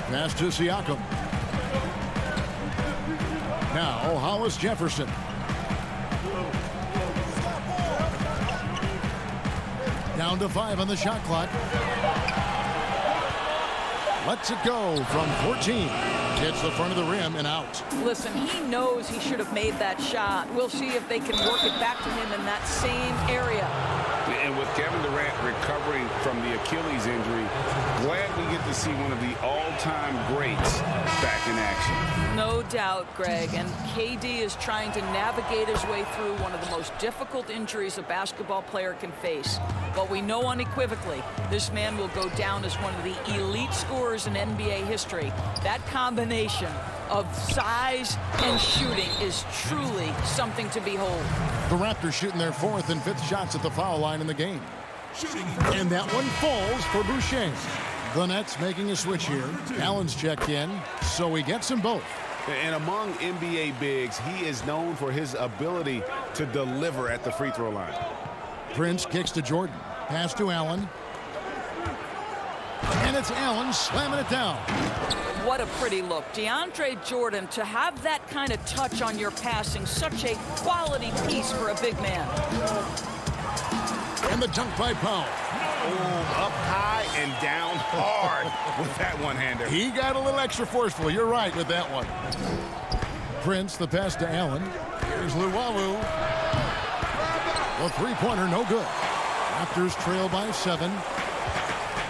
Pass to Siakam. Now Hollis-Jefferson. Down to 5 on the shot clock. Lets it go from 14. Hits the front of the rim and out. Listen, he knows he should have made that shot. We'll see if they can work it back to him in that same area. And with Kevin Durant recovering from the Achilles injury, glad we get to see one of the all-time greats back in action. No doubt, Greg. And KD is trying to navigate his way through one of the most difficult injuries a basketball player can face. But we know unequivocally this man will go down as one of the elite scorers in NBA history. That combination of size and shooting is truly something to behold. The Raptors shooting their 4th and 5th shots at the foul line in the game. And that one falls for Boucher. The Nets making a switch here. Allen's checked in, so he gets them both. And among NBA bigs, he is known for his ability to deliver at the free throw line. Prince kicks to Jordan. Pass to Allen. And it's Allen slamming it down. What a pretty look. DeAndre Jordan, to have that kind of touch on your passing, such a quality piece for a big man. And the dunk by Powell. Up high and down hard with that one-hander. He got a little extra forceful. You're right with that one. Prince, the pass to Allen. Here's Luwawu. The three-pointer, no good. Raptors trail by 7.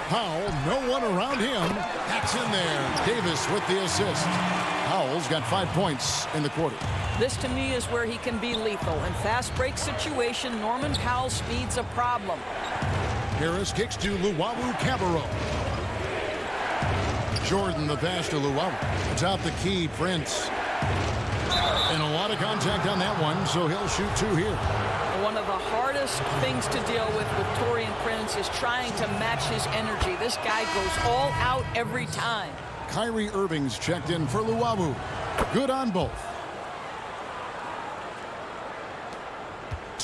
Powell, no one around him. That's in there. Davis with the assist. Powell's got 5 points in the quarter. This, to me, is where he can be lethal. In fast break situation, Norman Powell's speed's a problem. Harris kicks to Luwawu-Cabarrot. Jordan, the pass to Luwawu. It's out the key, Prince. And a lot of contact on that one, so he'll shoot 2 here. One of the hardest things to deal with Taurean Prince is trying to match his energy. This guy goes all out every time. Kyrie Irving's checked in for Luwawu. Good on both.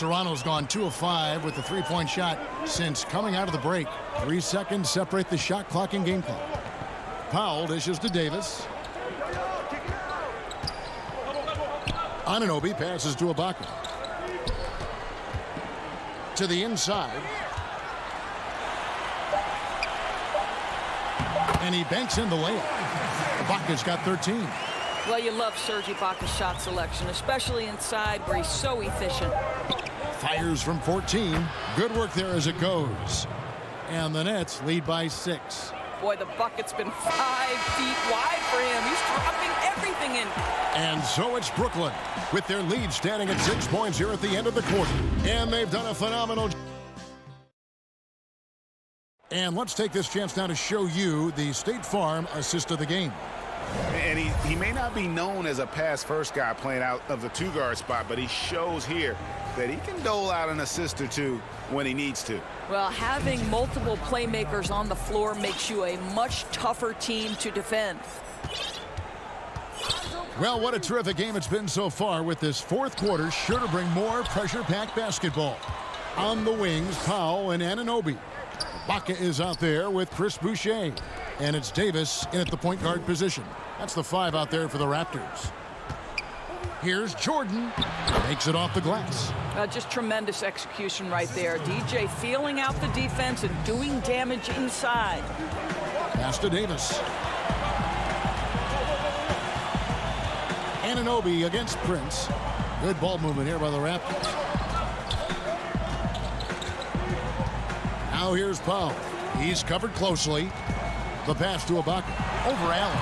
Serrano's gone 2 of 5 with the three-point shot since coming out of the break. 3 seconds separate the shot clock and game clock. Powell dishes to Davis. Anunoby passes to Ibaka. To the inside. And he banks in the layup. Ibaka's got 13. Well, you love Serge Ibaka's shot selection, especially inside where he's so efficient. Fires from 14. Good work there as it goes. And the Nets lead by 6. Boy, the bucket's been 5 feet wide for him. He's dropping everything in. And so it's Brooklyn with their lead standing at 6 points here at the end of the quarter. And they've done a phenomenal job. And let's take this chance now to show you the State Farm assist of the game. And he may not be known as a pass-first guy playing out of the two-guard spot, but he shows here that he can dole out an assist or two when he needs to. Well, having multiple playmakers on the floor makes you a much tougher team to defend. Well, what a terrific game it's been so far, with this fourth quarter sure to bring more pressure-packed basketball. On the wings, Powell and Anunoby. Ibaka is out there with Chris Boucher. And it's Davis in at the point guard position. That's the 5 out there for the Raptors. Here's Jordan. Makes it off the glass. Just tremendous execution right there. DJ feeling out the defense and doing damage inside. Pass to Davis. Anunoby against Prince. Good ball movement here by the Raptors. Now here's Powell. He's covered closely. The pass to Ibaka. Over Allen.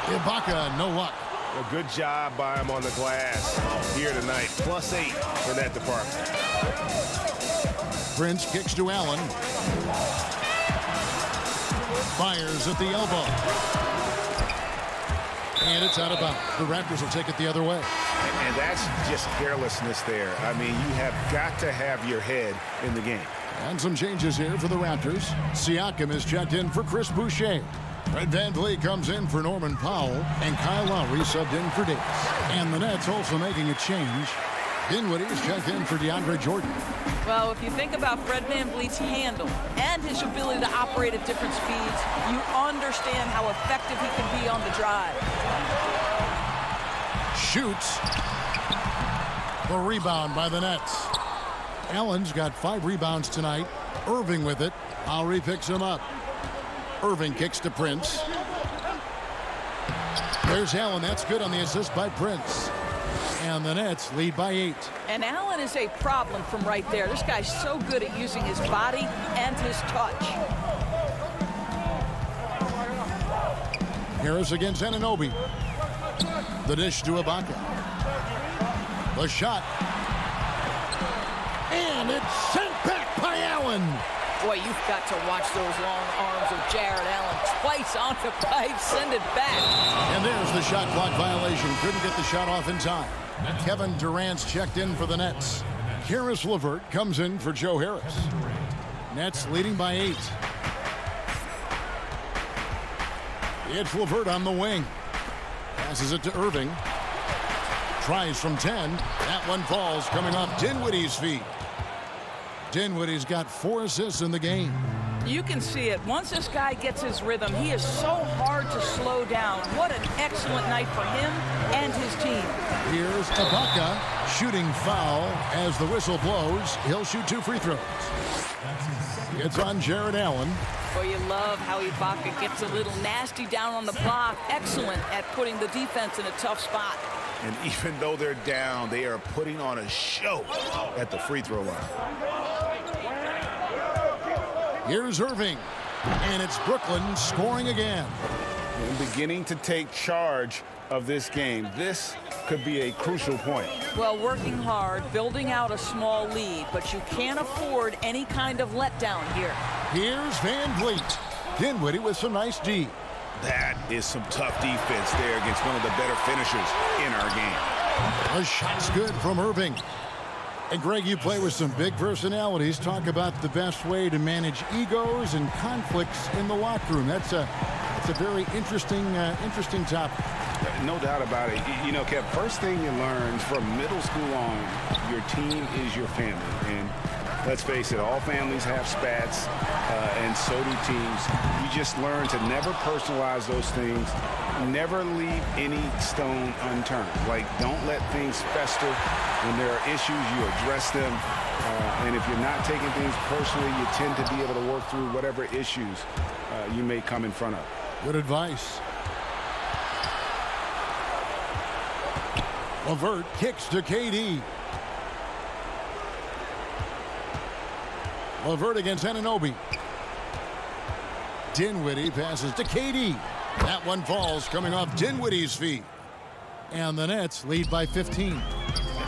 Ibaka, no luck. A good job by him on the glass here tonight. +8 for that department. Prince kicks to Allen. Fires at the elbow. And it's out of bounds. The Raptors will take it the other way. And that's just carelessness there. I mean, you have got to have your head in the game. And some changes here for the Raptors. Siakam is checked in for Chris Boucher. Fred VanVleet comes in for Norman Powell. And Kyle Lowry subbed in for Davis. And the Nets also making a change. Dinwiddie is checked in for DeAndre Jordan. Well, if you think about Fred VanVleet's handle and his ability to operate at different speeds, you understand how effective he can be on the drive. Shoots. The rebound by the Nets. Allen's got 5 rebounds tonight. Irving with it. Lowry picks him up. Irving kicks to Prince. There's Allen. That's good on the assist by Prince. And the Nets lead by 8. And Allen is a problem from right there. This guy's so good at using his body and his touch. Harris against Anunoby. The dish to Ibaka. The shot. And it's sent back by Allen. Boy, you've got to watch those long arms of Jared Allen. Twice on the pipe, send it back. And there's the shot clock violation. Couldn't get the shot off in time. Kevin Durant's checked in for the Nets. Karis LeVert comes in for Joe Harris. Nets leading by 8. It's LeVert on the wing. Passes it to Irving. Tries from 10. That one falls, coming off Dinwiddie's feet. Dinwiddie's got 4 assists in the game. You can see it. Once this guy gets his rhythm, he is so hard to slow down. What an excellent night for him and his team. Here's Ibaka shooting foul as the whistle blows. He'll shoot 2 free throws. It's on Jared Allen. Well, you love how Ibaka gets a little nasty down on the block. Excellent at putting the defense in a tough spot. And even though they're down, they are putting on a show at the free throw line. Here's Irving. And it's Brooklyn scoring again. And beginning to take charge of this game. This could be a crucial point. Well, working hard, building out a small lead, but you can't afford any kind of letdown here. Here's VanVleet. Dinwiddie with some nice D. That is some tough defense there against one of the better finishers in our game. A shot's good from Irving. And Greg, you play with some big personalities. Talk about the best way to manage egos and conflicts in the locker room. That's a very interesting topic. No doubt about it. You know, Kev, first thing you learn from middle school on, your team is your family. And let's face it, all families have spats, and so do teams. You just learn to never personalize those things. Never leave any stone unturned. Like, don't let things fester. When there are issues, you address them. And if you're not taking things personally, you tend to be able to work through whatever issues you may come in front of. Good advice. LeVert kicks to KD. LeVert against Anunoby. Dinwiddie passes to KD. That one falls, coming off Dinwiddie's feet. And the Nets lead by 15.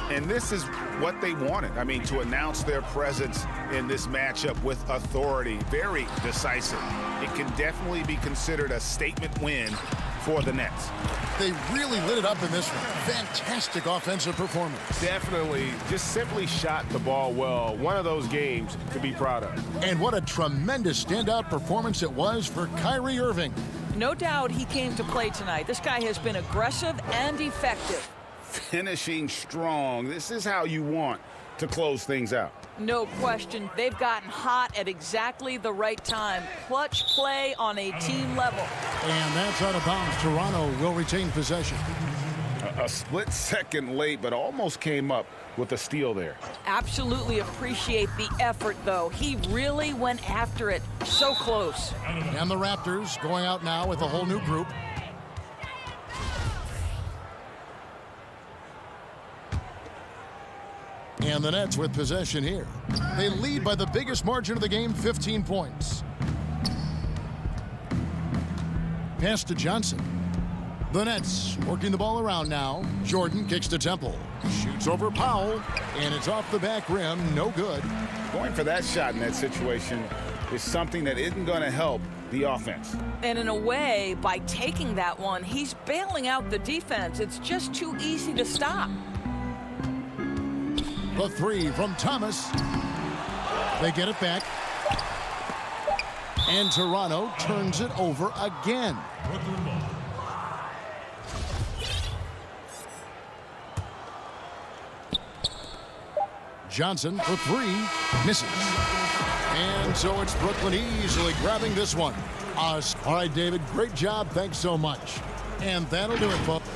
And this is what they wanted. I mean, to announce their presence in this matchup with authority. Very decisive. It can definitely be considered a statement win for the Nets. They really lit it up in this one. Fantastic offensive performance. Definitely just simply shot the ball well. One of those games to be proud of. And what a tremendous standout performance it was for Kyrie Irving. No doubt he came to play tonight. This guy has been aggressive and effective. Finishing strong. This is how you want to close things out. No question. They've gotten hot at exactly the right time. Clutch play on a team level. And that's out of bounds. Toronto will retain possession. A split second late, but almost came up with a steal there. Absolutely appreciate the effort, though. He really went after it. So close. And the Raptors going out now with a whole new group. And the Nets with possession here. They lead by the biggest margin of the game, 15 points. Pass to Johnson. The Nets working the ball around now. Jordan kicks to Temple. Shoots over Powell. And it's off the back rim. No good. Going for that shot in that situation is something that isn't going to help the offense. And in a way, by taking that one, he's bailing out the defense. It's just too easy to stop. The three from Thomas. They get it back. And Toronto turns it over again. Johnson for three. Misses. And so it's Brooklyn easily grabbing this one. All right, David, great job. Thanks so much. And that'll do it, folks.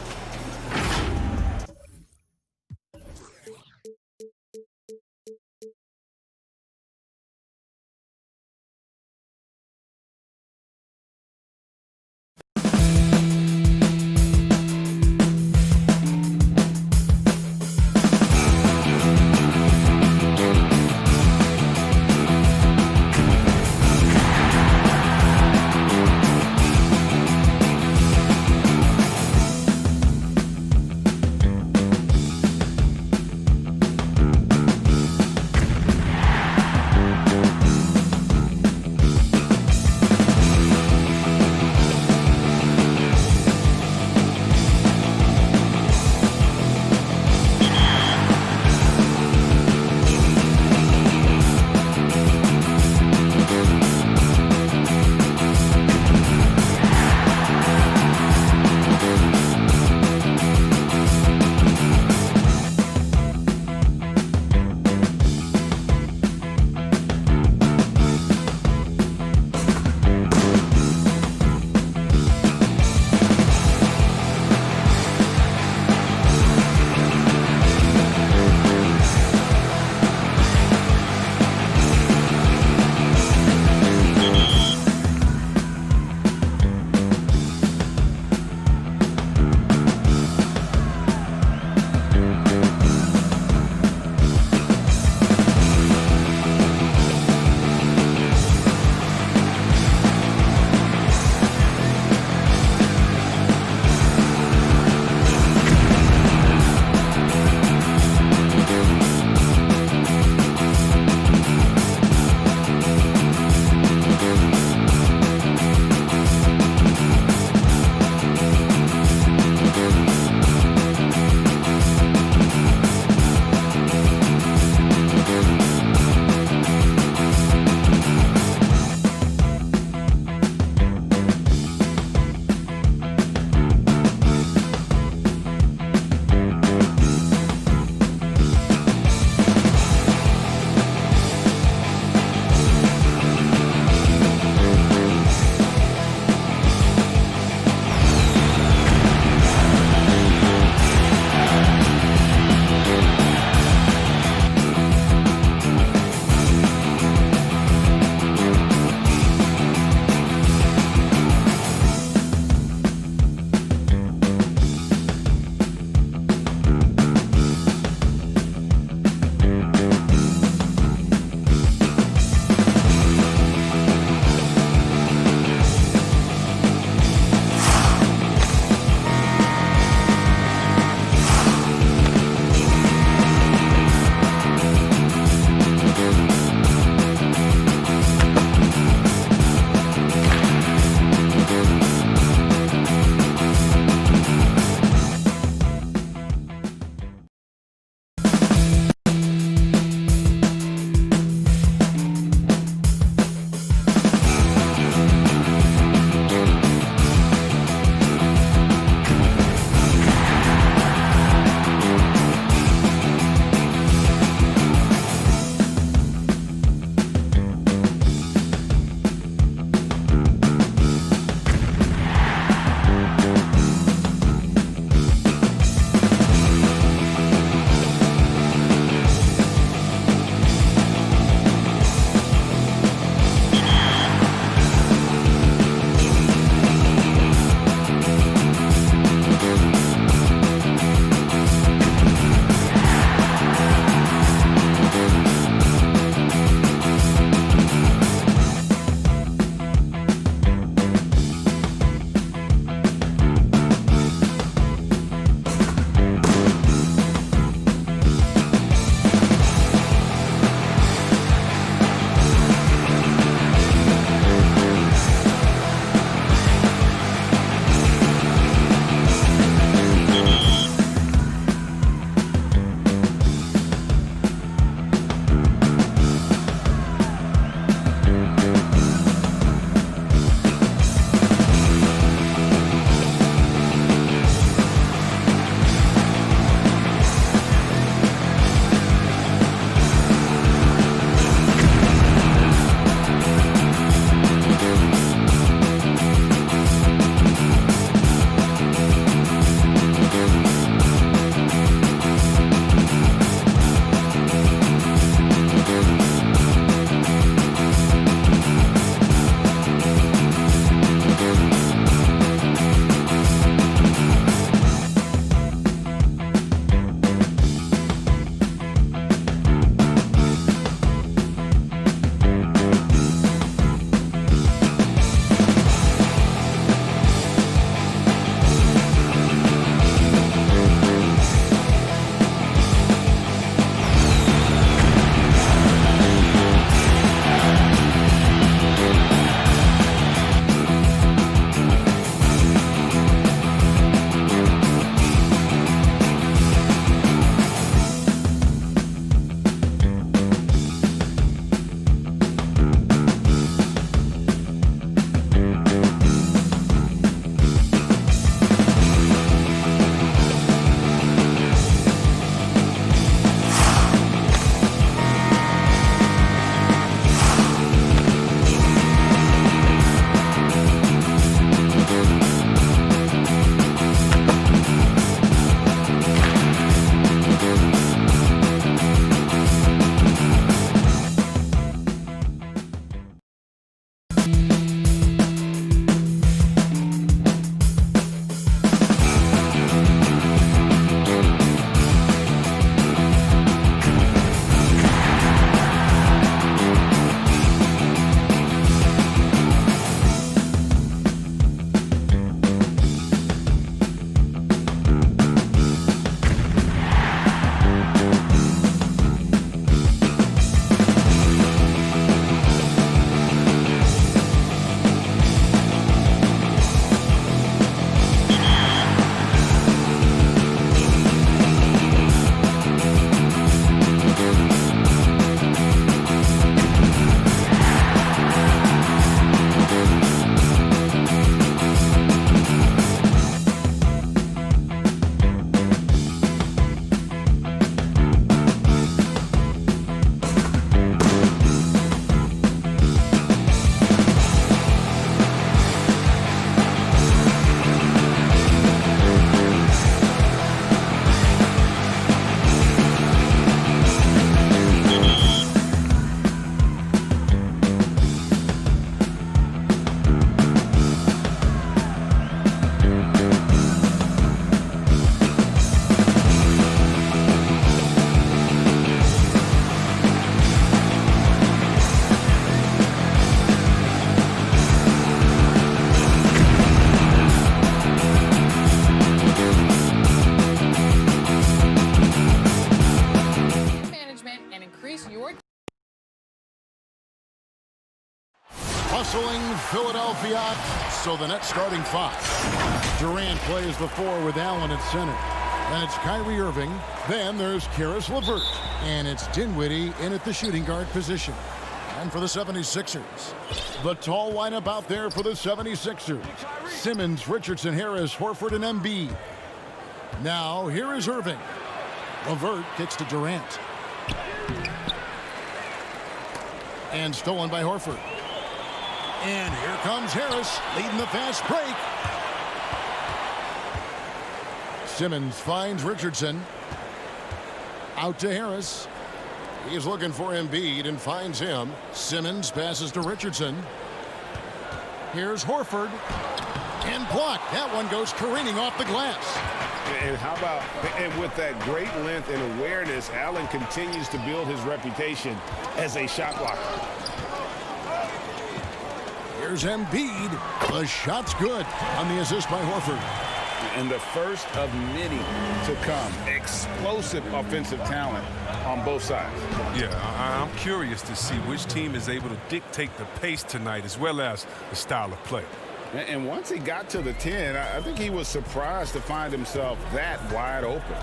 Philadelphia. So the net starting 5. Durant plays the 4 with Allen at center. That's Kyrie Irving. Then there's Karis LeVert. And it's Dinwiddie in at the shooting guard position. And for the 76ers, the tall lineup out there for the 76ers. Simmons, Richardson, Harris, Horford, and Embiid. Now, here is Irving. LeVert kicks to Durant. And stolen by Horford. And here comes Harris, leading the fast break. Simmons finds Richardson. Out to Harris. He's looking for Embiid and finds him. Simmons passes to Richardson. Here's Horford. And blocked. That one goes careening off the glass. And how about, and with that great length and awareness, Allen continues to build his reputation as a shot blocker. Here's Embiid. The shot's good on the assist by Horford. And the first of many to come. Explosive offensive talent on both sides. Yeah, I'm curious to see which team is able to dictate the pace tonight as well as the style of play. And once he got to the 10, I think he was surprised to find himself that wide open.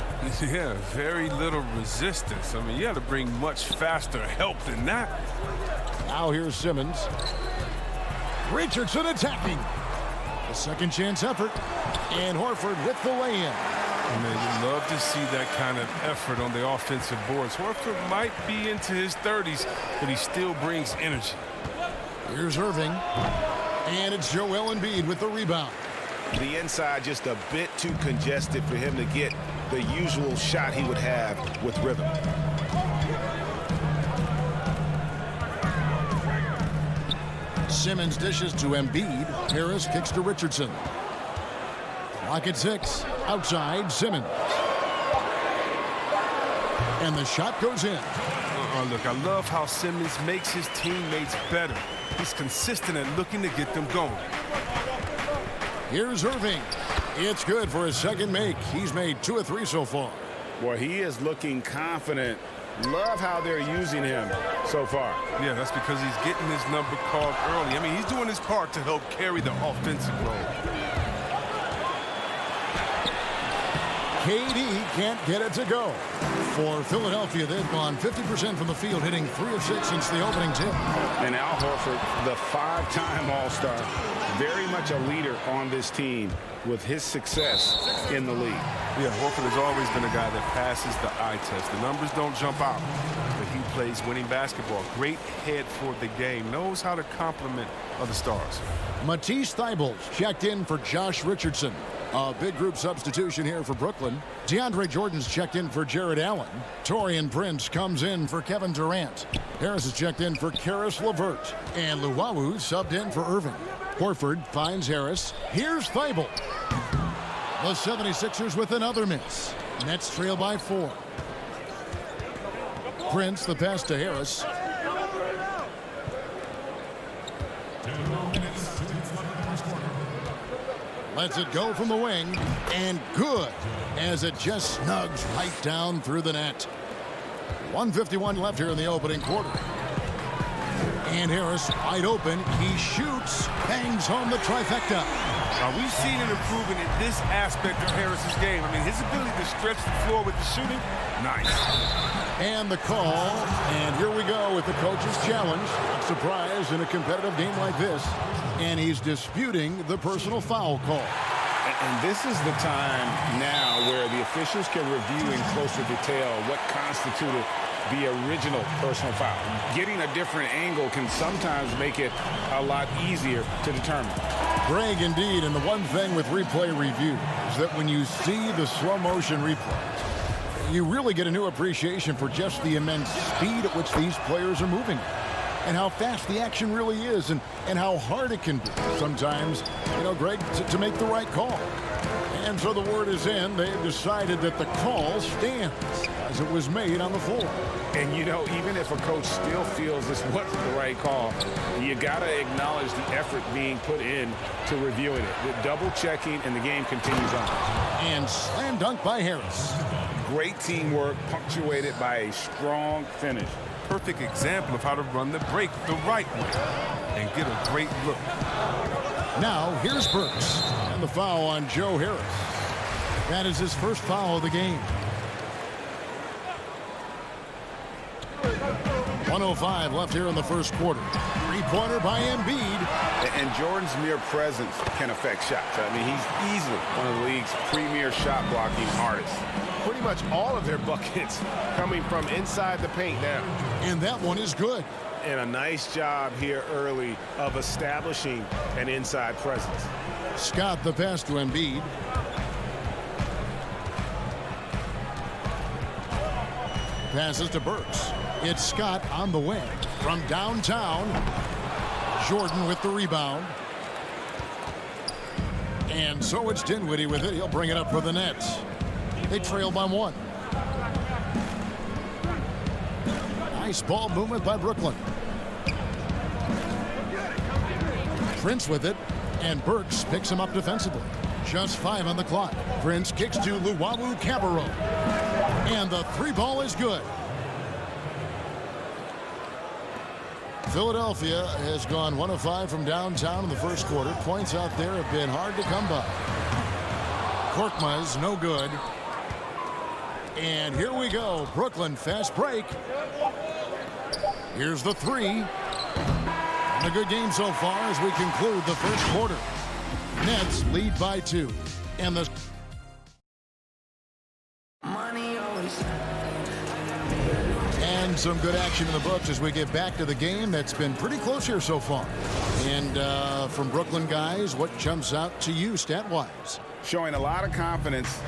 Yeah, very little resistance. I mean, you had to bring much faster help than that. Now here's Simmons. Richardson attacking. A second chance effort. And Horford with the lay-in. Man, you love to see that kind of effort on the offensive boards. Horford might be into his 30s, but he still brings energy. Here's Irving. And it's Joel Embiid with the rebound. The inside just a bit too congested for him to get the usual shot he would have with rhythm. Simmons dishes to Embiid. Harris kicks to Richardson. Clock at 6. Outside, Simmons. And the shot goes in. Look, I love how Simmons makes his teammates better. He's consistent at looking to get them going. Here's Irving. It's good for his second make. He's made 2 of 3 so far. Well, he is looking confident. Love how they're using him so far. Yeah, that's because he's getting his number called early. I mean, he's doing his part to help carry the offensive load. KD can't get it to go. For Philadelphia, they've gone 50% from the field, hitting 3 of 6 since the opening tip. And Al Horford, the 5-time All-Star, very much a leader on this team with his success in the league. Yeah, Horford has always been a guy that passes the eye test. The numbers don't jump out, but he plays winning basketball. Great head for the game. Knows how to complement other stars. Matisse Thybulle checked in for Josh Richardson. A big group substitution here for Brooklyn. DeAndre Jordan's checked in for Jared Allen. Taurean Prince comes in for Kevin Durant. Harris is checked in for Karis LeVert. And Luwawu subbed in for Irving. Horford finds Harris. Here's Thybulle. The 76ers with another miss. Nets trail by 4. Prince, the pass to Harris. Lets it go from the wing, and good, as it just snugs right down through the net. 1:51 left here in the opening quarter. And Harris wide open. He shoots, bangs home the trifecta. We've seen an improvement in this aspect of Harris's game. I mean, his ability to stretch the floor with the shooting, nice. And the call, and here we go with the coach's challenge. Not surprised in a competitive game like this. And he's disputing the personal foul call. And this is the time now where the officials can review in closer detail what constituted the original personal foul. Getting a different angle can sometimes make it a lot easier to determine. Greg, indeed, and the one thing with replay review is that when you see the slow motion replays, you really get a new appreciation for just the immense speed at which these players are moving. And how fast the action really is, and how hard it can be sometimes, Greg, to make the right call. And so the word is in. They've decided that the call stands as it was made on the floor. And, even if a coach still feels this wasn't the right call, you got to acknowledge the effort being put in to reviewing it. The double checking, and the game continues on. And slam dunk by Harris. Great teamwork, punctuated by a strong finish. perfect example of how to run the break the right way and get a great look. Now, here's Burks. And the foul on Joe Harris. That is his first foul of the game. 1:05 left here in the first quarter. Three-pointer by Embiid. And Jordan's mere presence can affect shots. I mean, he's easily one of the league's premier shot blocking artists. Pretty much all of their buckets coming from inside the paint now. And that one is good. And a nice job here early of establishing an inside presence. Scott the pass to Embiid. Passes to Burks. It's Scott on the wing. From downtown, Jordan with the rebound. And so it's Dinwiddie with it. He'll bring it up for the Nets. They trail by one. Nice ball movement by Brooklyn. Prince with it, and Burks picks him up defensively. Just 5 on the clock. Prince kicks to Luwawu-Cabarrot. And the three ball is good. Philadelphia has gone 1 of 5 from downtown in the first quarter. Points out there have been hard to come by. Korkmaz, no good. And here we go. Brooklyn, fast break. Here's the three. A good game so far as we conclude the first quarter. Nets lead by 2. And the and some good action in the books as we get back to the game that's been pretty close here so far. And from Brooklyn guys, what jumps out to you stat-wise? Showing a lot of confidence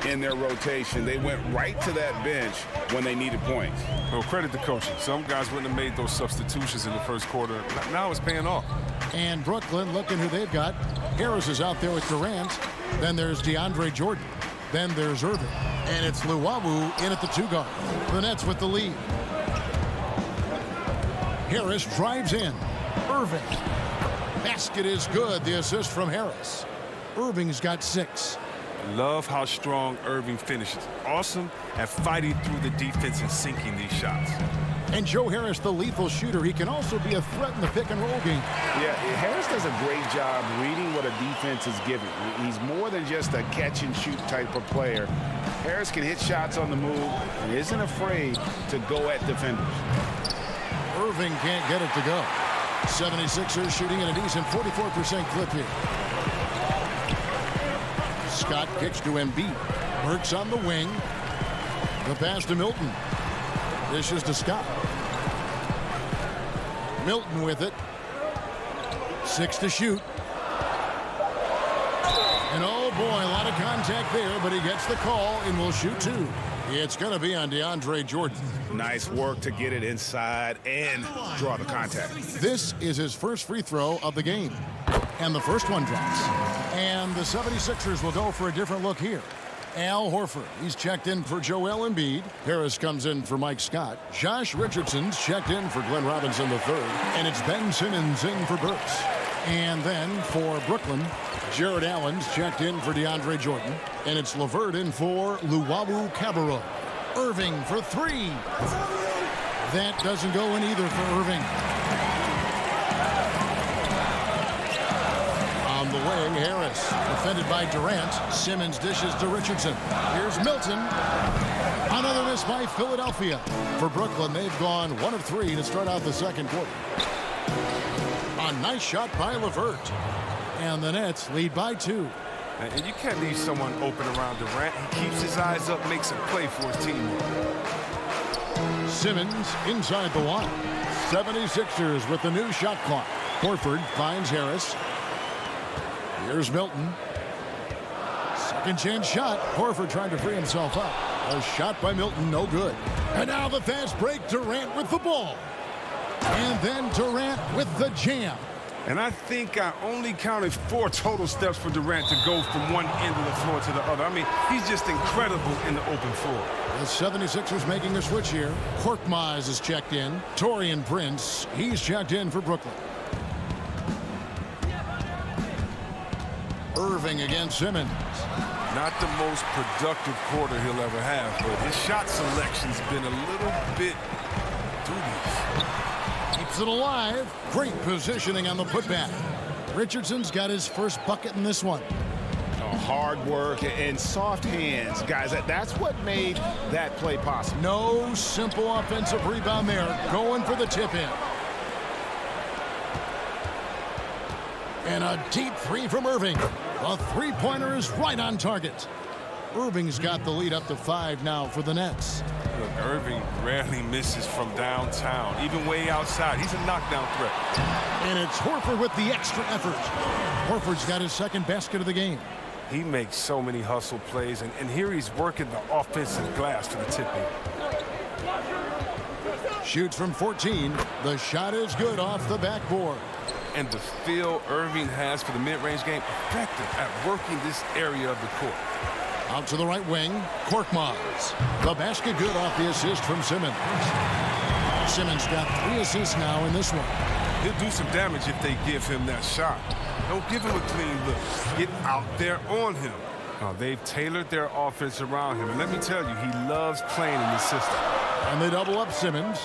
in their rotation. They went right to that bench when they needed points. Well, credit the coaching. Some guys wouldn't have made those substitutions in the first quarter. Now it's paying off. And Brooklyn, looking who they've got. Harris is out there with Durant. Then there's DeAndre Jordan. Then there's Irving. And it's Luwawu in at the 2 guard. The Nets with the lead. Harris drives in. Irving. Basket is good. The assist from Harris. Irving's got 6. Love how strong Irving finishes. Awesome at fighting through the defense and sinking these shots. And Joe Harris, the lethal shooter, he can also be a threat in the pick-and-roll game. Yeah, Harris does a great job reading what a defense is giving. He's more than just a catch-and-shoot type of player. Harris can hit shots on the move and isn't afraid to go at defenders. Irving can't get it to go. 76ers shooting at a decent 44% clip here. Scott kicks to Embiid. Burks on the wing. The pass to Milton. This is to Scott. Milton with it. 6 to shoot. And oh boy, a lot of contact there, but he gets the call and will shoot 2. It's going to be on DeAndre Jordan. Nice work to get it inside and draw the contact. This is his first free throw of the game. And the first one drops. And the 76ers will go for a different look here. Al Horford, he's checked in for Joel Embiid. Harris comes in for Mike Scott. Josh Richardson's checked in for Glenn Robinson III. And it's Ben Simmons in for Burks. And then for Brooklyn, Jared Allen's checked in for DeAndre Jordan. And it's LeVert in for Luwawu-Cabarrot. Irving for 3. That doesn't go in either for Irving. On the wing, Harris, defended by Durant. Simmons dishes to Richardson. Here's Milton. Another miss by Philadelphia. For Brooklyn, they've gone 1 of 3 to start out the second quarter. A nice shot by LeVert. And the Nets lead by 2. And you can't leave someone open around Durant. He keeps his eyes up, makes a play for his team. Simmons inside the line. 76ers with the new shot clock. Horford finds Harris. Here's Milton. Second chance shot. Horford trying to free himself up. A shot by Milton, no good. And now the fast break. Durant with the ball. And then Durant with the jam. And I think I only counted 4 total steps for Durant to go from one end of the floor to the other. I mean, he's just incredible in the open floor. The 76ers making a switch here. Korkmaz is checked in. Taurean Prince, he's checked in for Brooklyn. Irving against Simmons. Not the most productive quarter he'll ever have, but his shot selection's been a little bit do these. Keeps it alive. Great positioning on the putback. Richardson's got his first bucket in this one. Hard work and soft hands, guys. That's what made that play possible. No simple offensive rebound there. Going for the tip-in. And a deep three from Irving. The three-pointer is right on target. Irving's got the lead up to 5 now for the Nets. Look, Irving rarely misses from downtown, even way outside. He's a knockdown threat. And it's Horford with the extra effort. Horford's got his second basket of the game. He makes so many hustle plays, and here he's working the offensive glass for the tip-in. Shoots from 14. The shot is good off the backboard. And the feel Irving has for the mid-range game, effective at working this area of the court. Out to the right wing, Korkmaz. The basket good off the assist from Simmons. Simmons got 3 assists now in this one. He'll do some damage if they give him that shot. Don't give him a clean look. Get out there on him. They've tailored their offense around him. And let me tell you, he loves playing in this system. And they double up Simmons.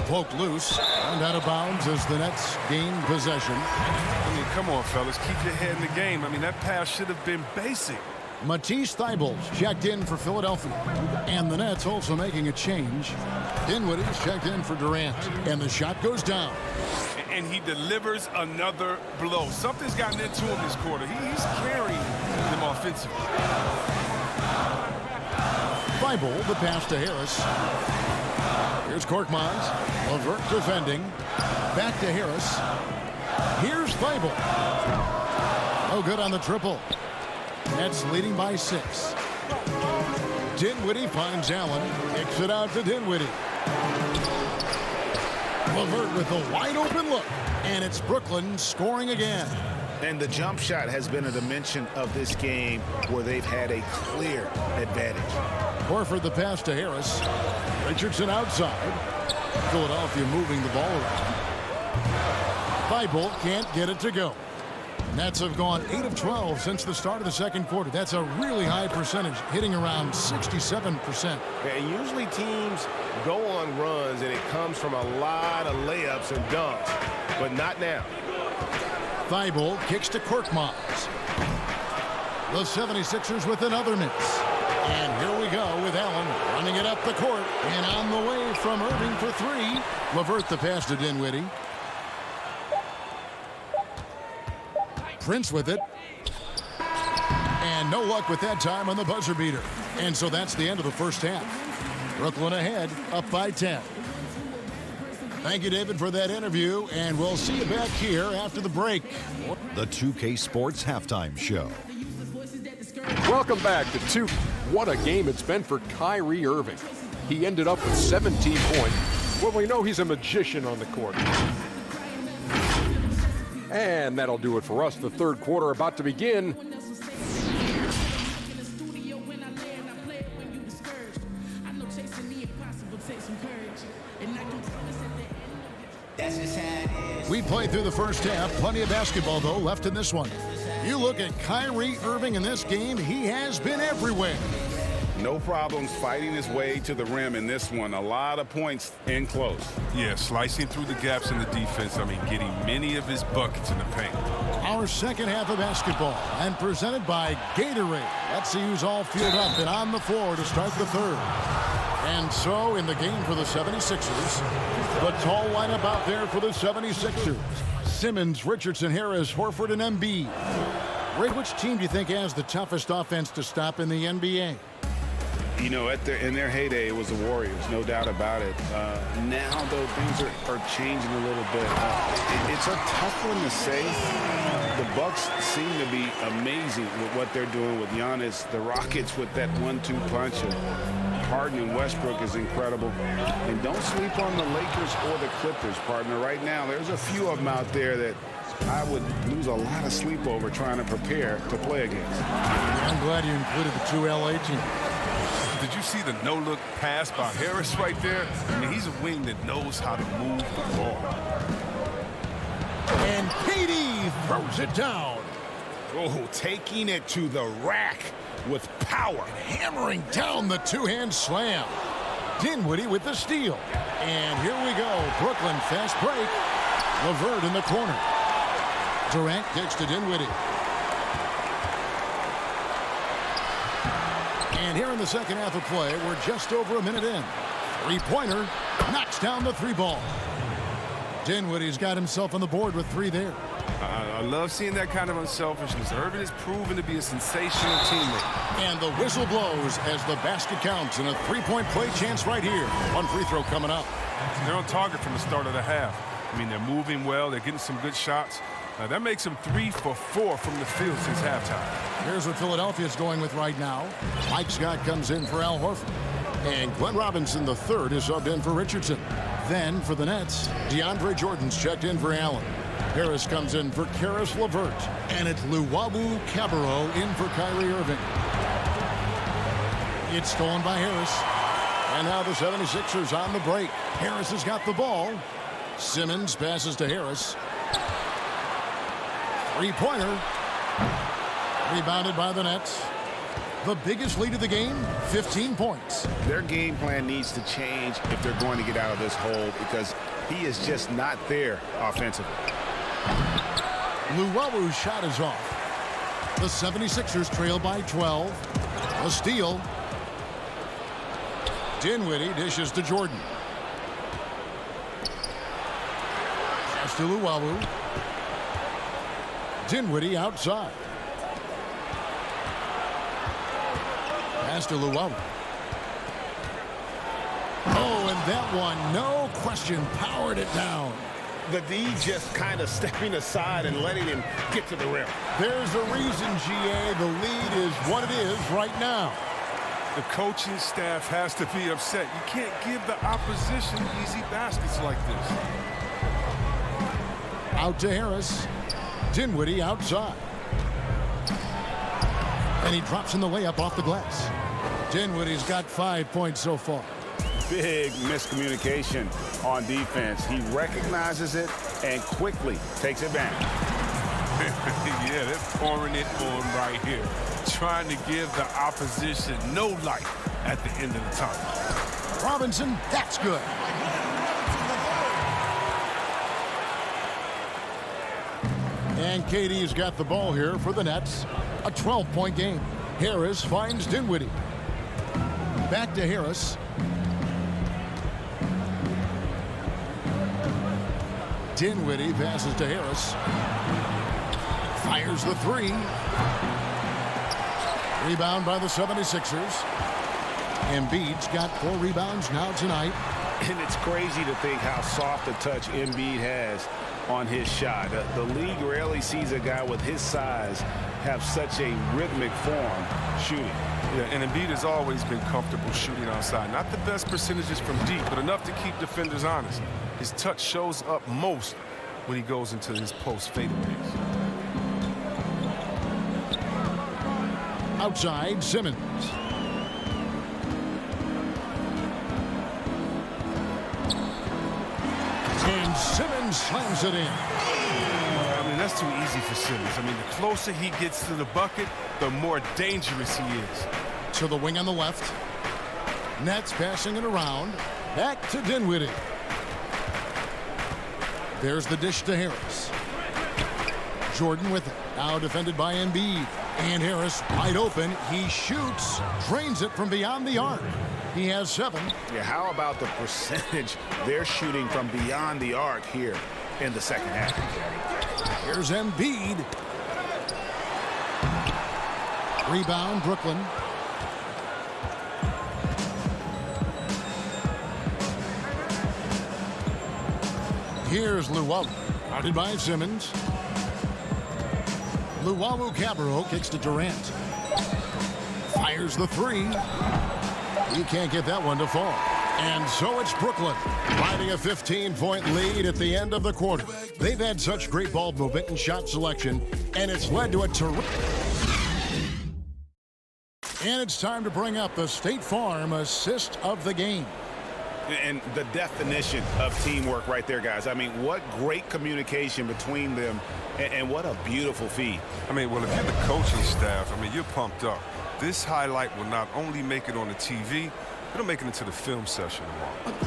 Poked loose and out of bounds as the Nets gain possession. I mean, come on, fellas. Keep your head in the game. I mean, that pass should have been basic. Matisse Thybulle's checked in for Philadelphia. And the Nets also making a change. Dinwiddie's checked in for Durant. And the shot goes down. And he delivers another blow. Something's gotten into him this quarter. He's carrying them offensively. Thibault, the pass to Harris. Here's Korkmaz. Levert defending. Back to Harris. Here's Thibault. No good on the triple. Nets leading by 6. Dinwiddie finds Allen. Kicks it out to Dinwiddie. Levert with a wide open look. And it's Brooklyn scoring again. And the jump shot has been a dimension of this game where they've had a clear advantage. Horford the pass to Harris. Richardson outside. Philadelphia moving the ball around. Thibault can't get it to go. Nets have gone 8 of 12 since the start of the second quarter. That's a really high percentage, hitting around 67%. And usually teams go on runs and it comes from a lot of layups and dunks, but not now. Thibault kicks to Korkmaz. The 76ers with another miss. And here we go with Allen running it up the court. And on the way from Irving for 3. Levert the pass to Dinwiddie. Prince with it. And no luck with that time on the buzzer beater. And so that's the end of the first half. Brooklyn ahead, up by 10. Thank you, David, for that interview, and we'll see you back here after the break. The 2K Sports Halftime Show. Welcome back to 2. What a game it's been for Kyrie Irving. He ended up with 17 points. Well, we know he's a magician on the court. And that'll do it for us. The third quarter about to begin. We played through the first half. Plenty of basketball, though, left in this one. You look at Kyrie Irving in this game, he has been everywhere. No problems fighting his way to the rim in this one. A lot of points in close. Yeah, slicing through the gaps in the defense. I mean, getting many of his buckets in the paint. Our second half of basketball, and presented by Gatorade. Let's see who's all fueled up and on the floor to start the third. And so, in the game for the 76ers, the tall lineup out there for the 76ers. Simmons, Richardson, Harris, Horford, and Embiid. Ray, which team do you think has the toughest offense to stop in the NBA? You know, in their heyday, it was the Warriors, no doubt about it. Now, though, things are changing a little bit. It's a tough one to say. The Bucks seem to be amazing with what they're doing with Giannis. The Rockets with that 1-2 punch of Harden and Westbrook is incredible. And don't sleep on the Lakers or the Clippers, partner. Right now, there's a few of them out there that I would lose a lot of sleep over trying to prepare to play against. I'm glad you included the 2 LA teams. Did you see the no-look pass by Harris right there? I mean, he's a wing that knows how to move the ball. And KD throws it down. Oh, taking it to the rack with power. Hammering down the two-hand slam. Dinwiddie with the steal. And here we go. Brooklyn fast break. LeVert in the corner. Durant kicks to Dinwiddie. And here in the second half of play, we're just over a minute in. Three-pointer knocks down the three ball. Dinwiddie's got himself on the board with 3 there. I love seeing that kind of unselfishness. Irving is proven to be a sensational teammate. And the whistle blows as the basket counts, and a three-point play chance right here. One free throw coming up. They're on target from the start of the half. I mean, they're moving well. They're getting some good shots. That makes them 3 for 4 from the field since halftime. Here's what Philadelphia's going with right now. Mike Scott comes in for Al Horford. And Glenn Robinson III is subbed in for Richardson. Then for the Nets, DeAndre Jordan's checked in for Allen. Harris comes in for Karis LeVert. And it's Luwawu Cabarrot in for Kyrie Irving. It's stolen by Harris. And now the 76ers on the break. Harris has got the ball. Simmons passes to Harris. Three-pointer. Rebounded by the Nets. The biggest lead of the game, 15 points. Their game plan needs to change if they're going to get out of this hole because he is just not there offensively. Luwawu's shot is off. The 76ers trail by 12. A steal. Dinwiddie dishes to Jordan. Pass to Luwawu. Dinwiddie outside. Pass to Luwawu. Oh, and that one, no question, powered it down. The D just kind of stepping aside and letting him get to the rim. There's a reason, GA, the lead is what it is right now. The coaching staff has to be upset. You can't give the opposition easy baskets like this. Out to Harris. Dinwiddie outside. And he drops in the layup off the glass. Dinwiddie's got 5 points so far. Big miscommunication on defense. He recognizes it and quickly takes advantage. Yeah, they're pouring it on right here. Trying to give the opposition no light at the end of the tunnel. Robinson, that's good. And KD's got the ball here for the Nets. A 12-point game. Harris finds Dinwiddie. Back to Harris. Dinwiddie passes to Harris. Fires the three. Rebound by the 76ers. Embiid's got 4 rebounds now tonight. And it's crazy to think how soft a touch Embiid has on his shot. The league rarely sees a guy with his size have such a rhythmic form shooting. Yeah, and Embiid has always been comfortable shooting outside. Not the best percentages from deep, but enough to keep defenders honest. His touch shows up most when he goes into his post fadeaways. Outside, Simmons. And Simmons slams it in. I mean, that's too easy for Simmons. I mean, the closer he gets to the bucket, the more dangerous he is. To the wing on the left. Nets passing it around. Back to Dinwiddie. There's the dish to Harris. Jordan with it. Now defended by Embiid. And Harris wide open. He shoots. Drains it from beyond the arc. He has 7. Yeah, how about the percentage they're shooting from beyond the arc here in the second half? Here's Embiid. Rebound, Brooklyn. Here's Luwawu. Guarded by Simmons. Luwawu Cabarrot kicks to Durant. Fires the three. He can't get that one to fall. And so it's Brooklyn, riding a 15-point lead at the end of the quarter. They've had such great ball movement and shot selection, and it's led to a terrific... And it's time to bring up the State Farm assist of the game. And the definition of teamwork right there, guys. I mean, what great communication between them, and what a beautiful feed. I mean, well, if you're the coaching staff, I mean, you're pumped up. This highlight will not only make it on the TV, It'll make it into the film session tomorrow.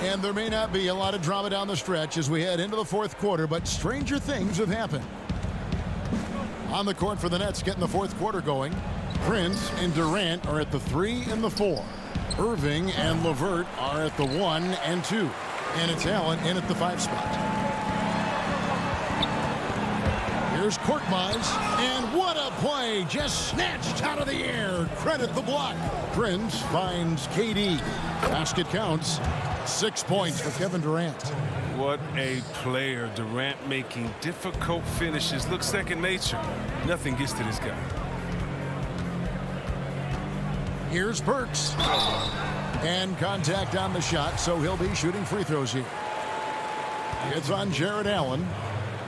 And there may not be a lot of drama down the stretch as we head into the fourth quarter, but stranger things have happened. On the court for the Nets getting the fourth quarter going. Prince and Durant are at the 3 and the 4. Irving and LeVert are at the 1 and 2. And it's Allen in at the 5 spot. Here's Korkmaz, and what a play! Just snatched out of the air. Credit the block. Prince finds KD. Basket counts. 6 points for Kevin Durant. What a player. Durant making difficult finishes look second nature. Nothing gets to this guy. Here's Burks. And contact on the shot, so he'll be shooting free throws here. It's on Jared Allen.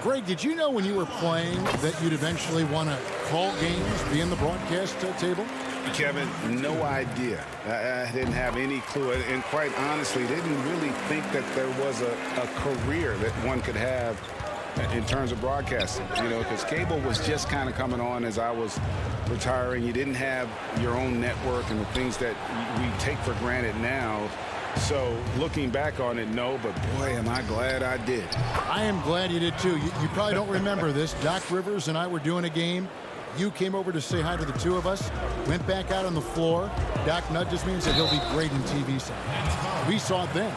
Greg, did you know when you were playing that you'd eventually want to call games, be in the broadcast table? Kevin, no idea. I didn't have any clue. And quite honestly, didn't really think that there was a career that one could have in terms of broadcasting. You know, because cable was just kind of coming on as I was retiring. You didn't have your own network and the things that we take for granted now. So looking back on it, no, but boy, am I glad I did. I am glad you did too. You probably don't remember this. Doc Rivers and I were doing a game. You came over to say hi to the two of us, went back out on the floor. Doc nudges me and said he'll be great in TV someday. We saw it then.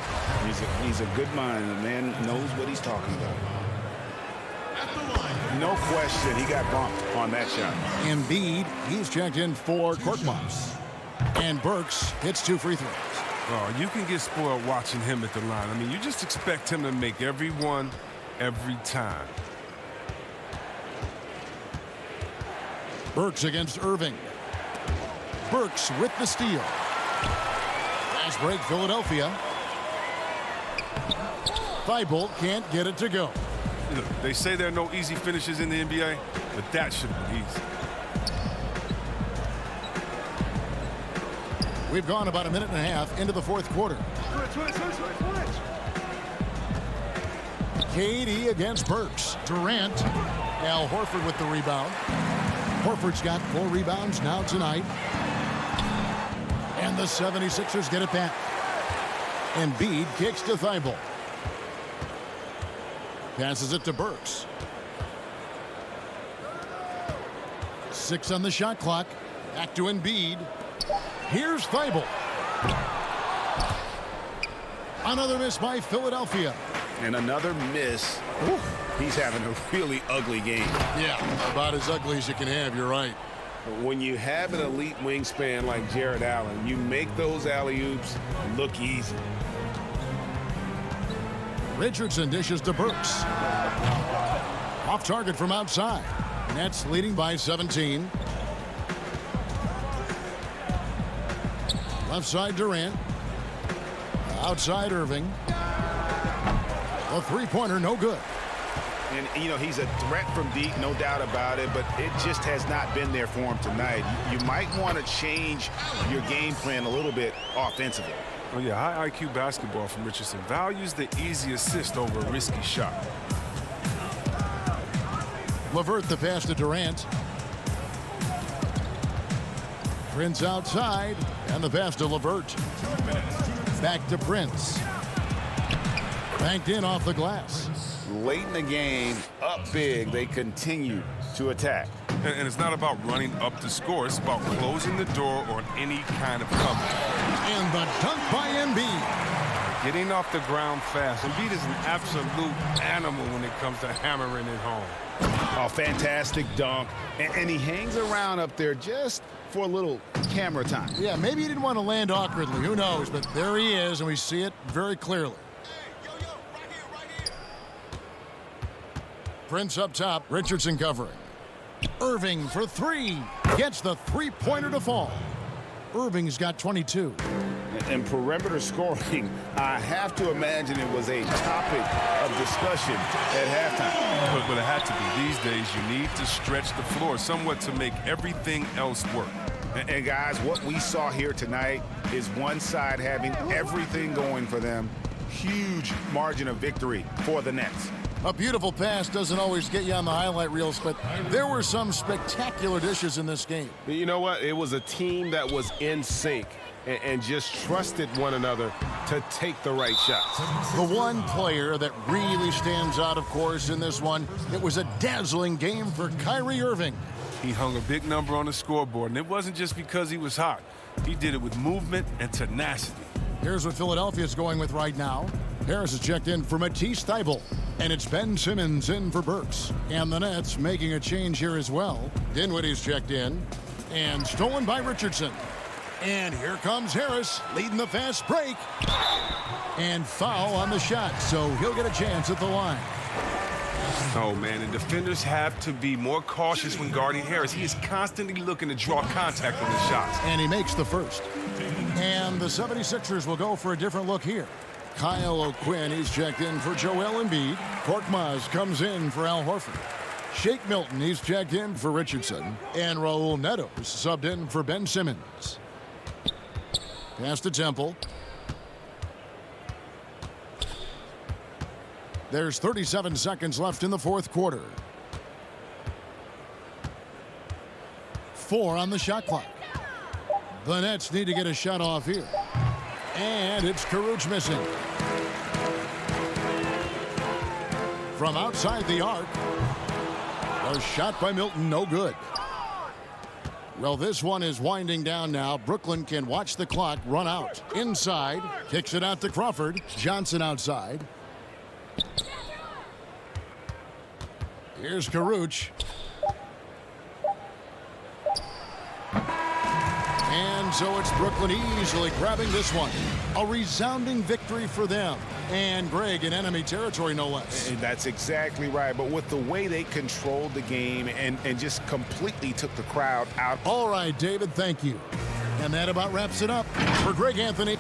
He's a good mind. The man knows what he's talking about. No question, he got bumped on that shot. Embiid, he's checked in for Korkmaz. And Burks hits 2 free throws. Oh, you can get spoiled watching him at the line. I mean, you just expect him to make every one every time. Burks against Irving. Burks with the steal. Fast break, Philadelphia. Thibault can't get it to go. Look, they say there are no easy finishes in the NBA, but that should have been easy. We've gone about a minute and a half into the fourth quarter. KD against Burks. Durant. Al Horford with the rebound. Horford's got 4 rebounds now tonight. And the 76ers get it back. Embiid kicks to Thibault. Passes it to Burks. 6 on the shot clock. Back to Embiid. Here's Thibault. Another miss by Philadelphia. And another miss. Oof. He's having a really ugly game. Yeah, about as ugly as you can have, you're right. When you have an elite wingspan like Jared Allen, you make those alley-oops look easy. Richardson dishes to Burks. Off target from outside. Nets leading by 17. Left side Durant. Outside Irving. A three-pointer, no good. And, you know, he's a threat from deep, no doubt about it, but it just has not been there for him tonight. You might want to change your game plan a little bit offensively. Oh, yeah, high IQ basketball from Richardson. Values the easy assist over a risky shot. LeVert the pass to Durant. Prince outside, and the pass to LeVert. Back to Prince. Banked in off the glass. Late in the game, up big, they continue to attack. And it's not about running up the score. It's about closing the door on any kind of comeback. And the dunk by Embiid. Getting off the ground fast. Embiid is an absolute animal when it comes to hammering it home. Oh, fantastic dunk. And he hangs around up there just for a little camera time. Yeah, maybe he didn't want to land awkwardly. Who knows? But there he is, and we see it very clearly. Prince up top. Richardson covering. Irving for 3. Gets the three-pointer to fall. Irving's got 22. And perimeter scoring, I have to imagine it was a topic of discussion at halftime. But it had to be. These days, you need to stretch the floor somewhat to make everything else work. And guys, what we saw here tonight is one side having everything going for them. Huge margin of victory for the Nets. A beautiful pass doesn't always get you on the highlight reels, but there were some spectacular dishes in this game. You know what? It was a team that was in sync and just trusted one another to take the right shots. The one player that really stands out, of course, in this one, it was a dazzling game for Kyrie Irving. He hung a big number on the scoreboard, and it wasn't just because he was hot. He did it with movement and tenacity. Here's what Philadelphia's going with right now. Harris is checked in for Matisse Thybulle, and it's Ben Simmons in for Burks. And the Nets making a change here as well. Dinwiddie's checked in, and stolen by Richardson. And here comes Harris, leading the fast break. And foul on the shot, so he'll get a chance at the line. Oh, man, and defenders have to be more cautious when guarding Harris. He is constantly looking to draw contact on his shots. And he makes the first. And the 76ers will go for a different look here. Kyle O'Quinn, he's checked in for Joel Embiid. Korkmaz comes in for Al Horford. Shake Milton, he's checked in for Richardson. And Raul Neto is subbed in for Ben Simmons. Pass to Temple. There's 37 seconds left in the fourth quarter. 4 on the shot clock. The Nets need to get a shot off here. And it's Caruch missing. From outside the arc. A shot by Milton, no good. Well, this one is winding down now. Brooklyn can watch the clock run out. Inside, kicks it out to Crawford. Johnson outside. Here's Caruch. And so it's Brooklyn easily grabbing this one. A resounding victory for them. And Greg in enemy territory, no less. And that's exactly right. But with the way they controlled the game and just completely took the crowd out. All right, David, thank you. And that about wraps it up. For Greg Anthony.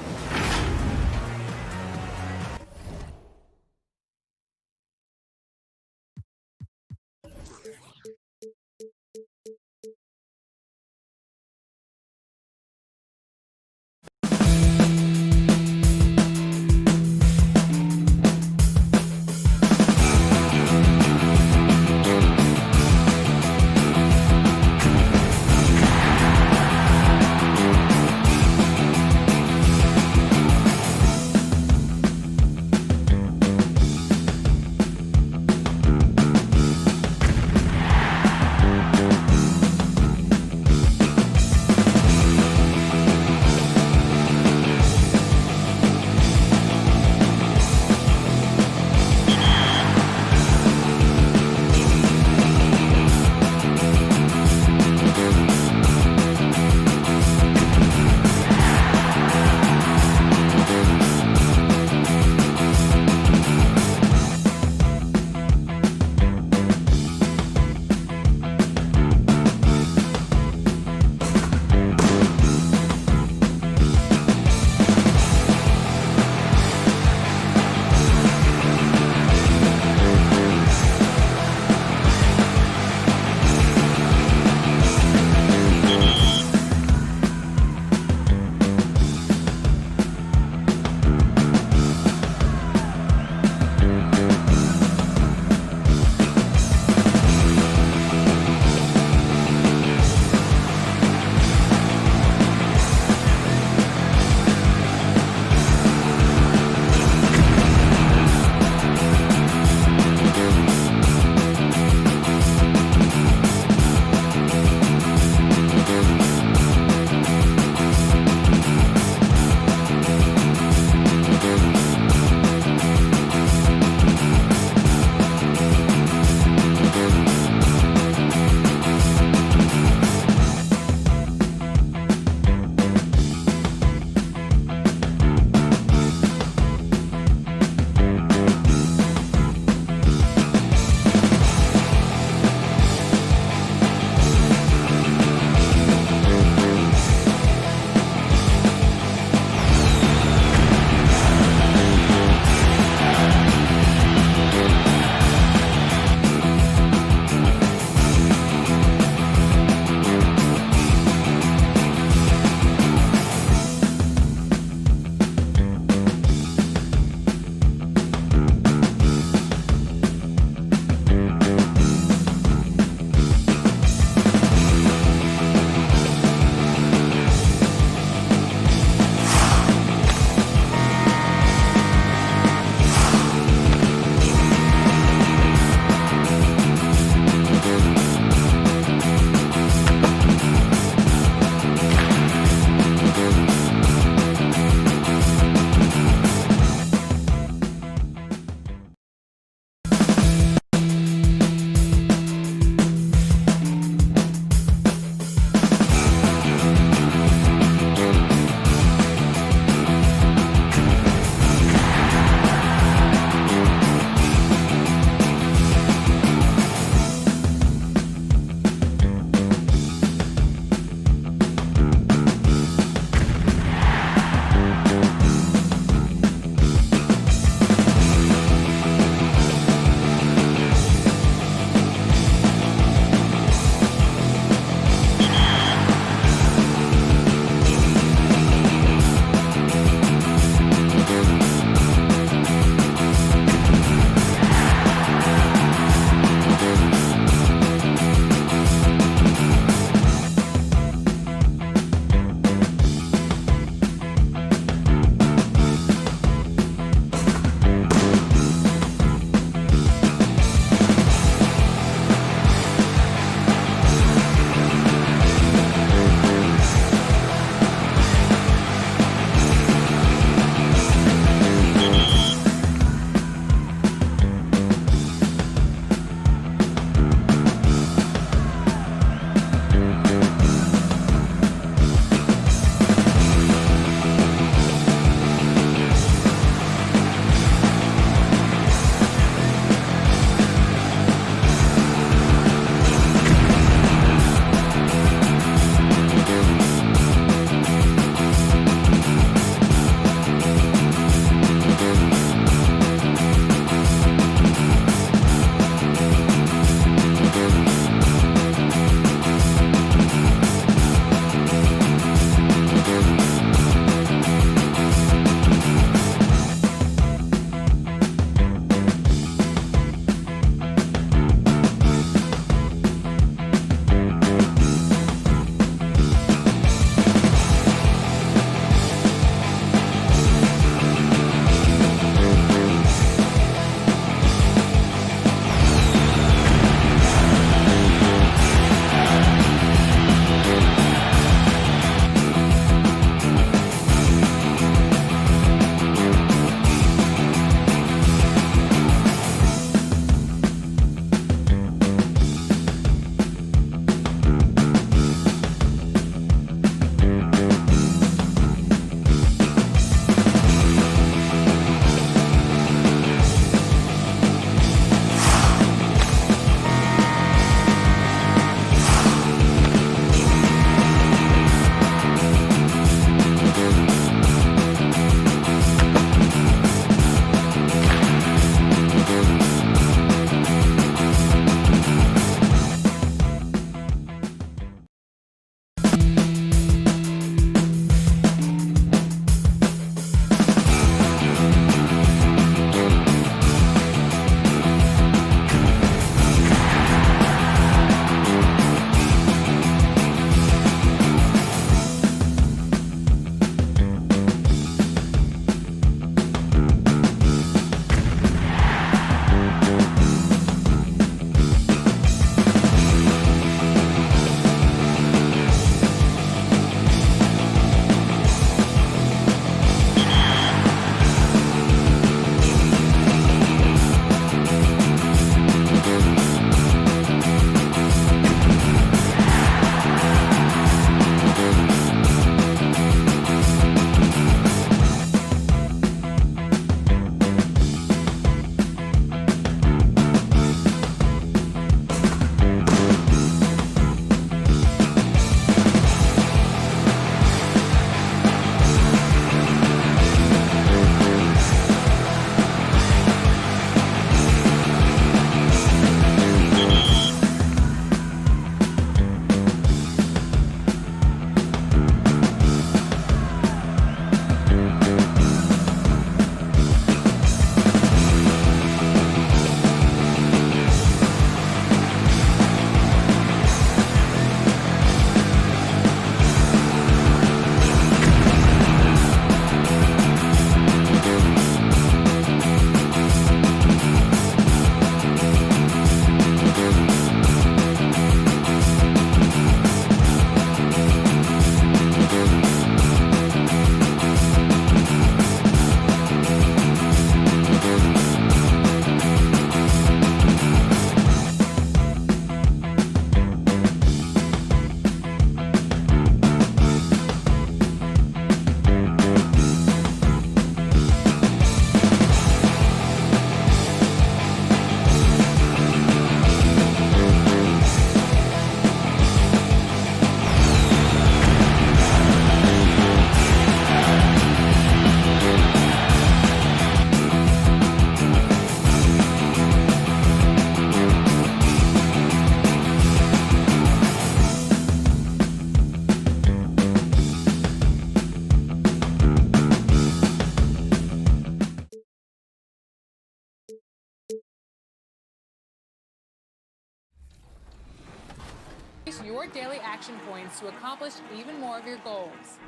unlocks your daily action points to accomplish even more of your goals.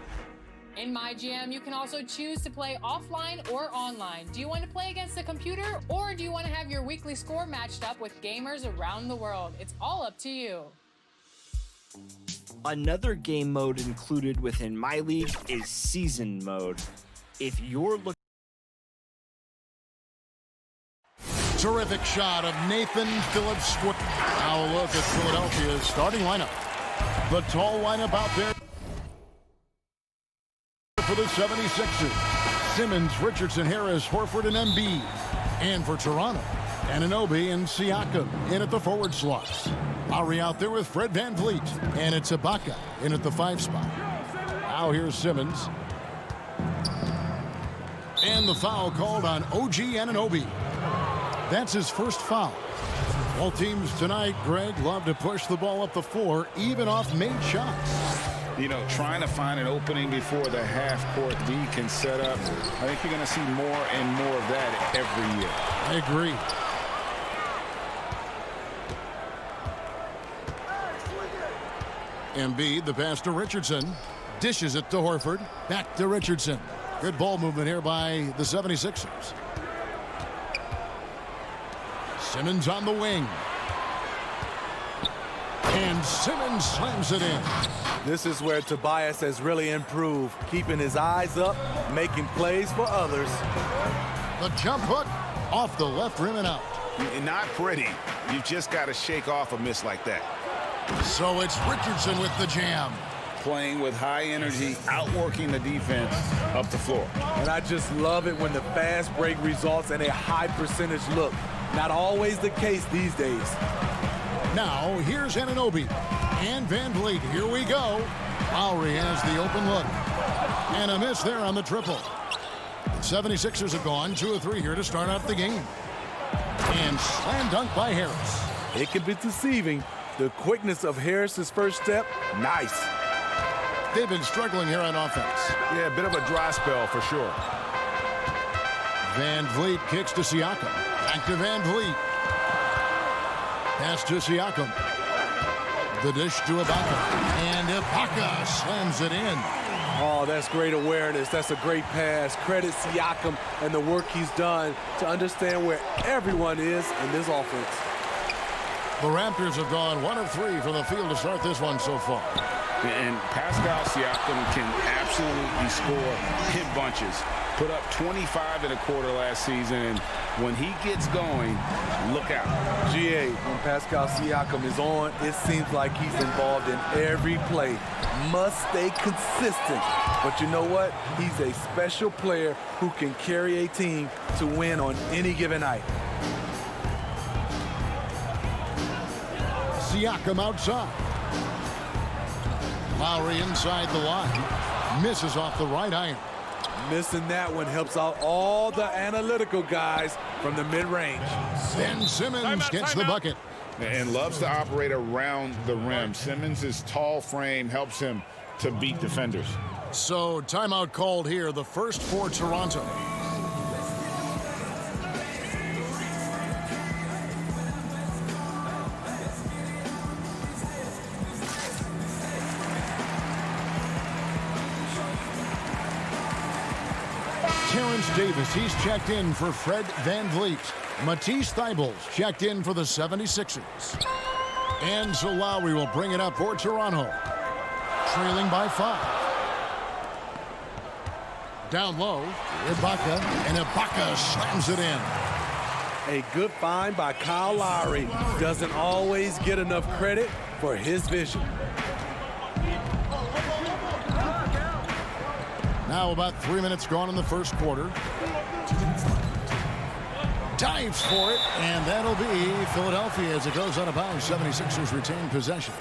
In MyGM, you can also choose to play offline or online. Do you want to play against the computer, or do you want to have your weekly score matched up with gamers around the world? It's all up to you. Another game mode included within My League is Season Mode. If you're looking... Terrific shot of Nathan Phillips. Now a look at Philadelphia's starting lineup. The tall lineup out there for the 76ers. Simmons, Richardson, Harris, Horford, and Embiid. And for Toronto, Anunoby and Siakam in at the forward slots. Lowry out there with Fred VanVleet. And it's Ibaka in at the 5 spot. Now here's Simmons. And the foul called on OG Anunoby. That's his first foul. All teams tonight, Greg, love to push the ball up the floor, even off made shots. You know, trying to find an opening before the half-court D can set up. I think you're going to see more and more of that every year. I agree. Embiid, the pass to Richardson. Dishes it to Horford. Back to Richardson. Good ball movement here by the 76ers. Simmons on the wing. And Simmons slams it in. This is where Tobias has really improved, keeping his eyes up, making plays for others. The jump hook off the left rim and out. Not pretty. You've just got to shake off a miss like that. So it's Richardson with the jam. Playing with high energy, outworking the defense up the floor. And I just love it when the fast break results in a high percentage look. Not always the case these days. Now, here's Anunoby and VanVleet. Here we go. Lowry has the open look. And a miss there on the triple. The 76ers have gone 2 of 3 here to start out the game. And slam dunk by Harris. It can be deceiving. The quickness of Harris's first step, nice. They've been struggling here on offense. Yeah, a bit of a dry spell for sure. VanVleet kicks to Siakam. Back to VanVleet. Pass to Siakam. The dish to Ibaka. And Ibaka slams it in. Oh, that's great awareness. That's a great pass. Credit Siakam and the work he's done to understand where everyone is in this offense. The Raptors have gone 1 of 3 from the field to start this one so far. And Pascal Siakam can absolutely score in bunches. Put up 25 in a quarter last season, and when he gets going, look out. GA, when Pascal Siakam is on, it seems like he's involved in every play. Must stay consistent. But you know what? He's a special player who can carry a team to win on any given night. Siakam outside. Lowry inside the line. Misses off the right iron. Missing that one helps out all the analytical guys from the mid-range. Then Simmons gets the bucket. And loves to operate around the rim. Simmons' tall frame helps him to beat defenders. So timeout called here, the first for Toronto. Terrence Davis, he's checked in for Fred VanVleet. Matisse Thybulle's checked in for the 76ers. And so Lowry will bring it up for Toronto. Trailing by 5. Down low, Ibaka, and Ibaka slams it in. A good find by Kyle Lowry. Doesn't always get enough credit for his vision. Now about 3 minutes gone in the first quarter. Dives for it, and that'll be Philadelphia as it goes out of bounds. 76ers retain possession.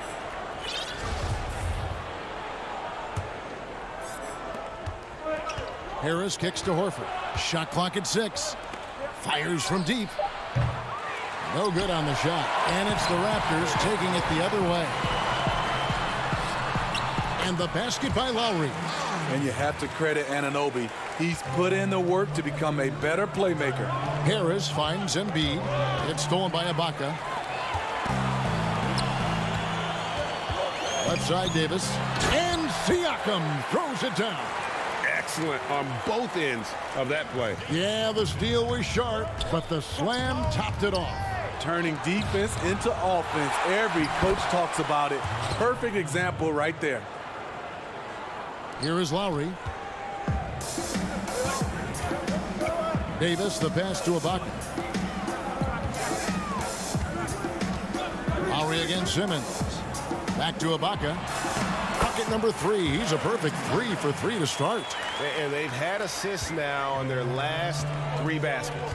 Harris kicks to Horford. Shot clock at 6. Fires from deep. No good on the shot. And it's the Raptors taking it the other way. And the basket by Lowry. And you have to credit Anunoby. He's put in the work to become a better playmaker. Harris finds Embiid. It's stolen by Ibaka. Left side, Davis. And Siakam throws it down. Excellent on both ends of that play. Yeah, the steal was sharp, but the slam topped it off. Turning defense into offense. Every coach talks about it. Perfect example right there. Here is Lowry. Davis, the pass to Ibaka. Lowry against Simmons. Back to Ibaka. Bucket number 3. He's a perfect 3 for 3 to start. And they've had assists now on their last 3 baskets.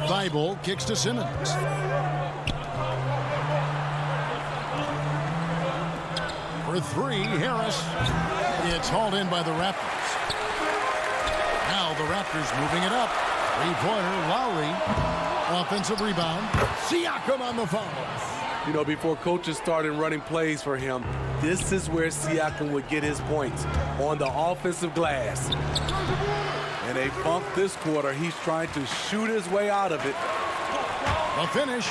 Thibault kicks to Simmons. For 3, Harris. It's hauled in by the Raptors. Now the Raptors moving it up. 3-pointer, Lowry. Offensive rebound. Siakam on the foul. You know, before coaches started running plays for him, this is where Siakam would get his points, on the offensive glass. And a funk this quarter. He's trying to shoot his way out of it. A finish.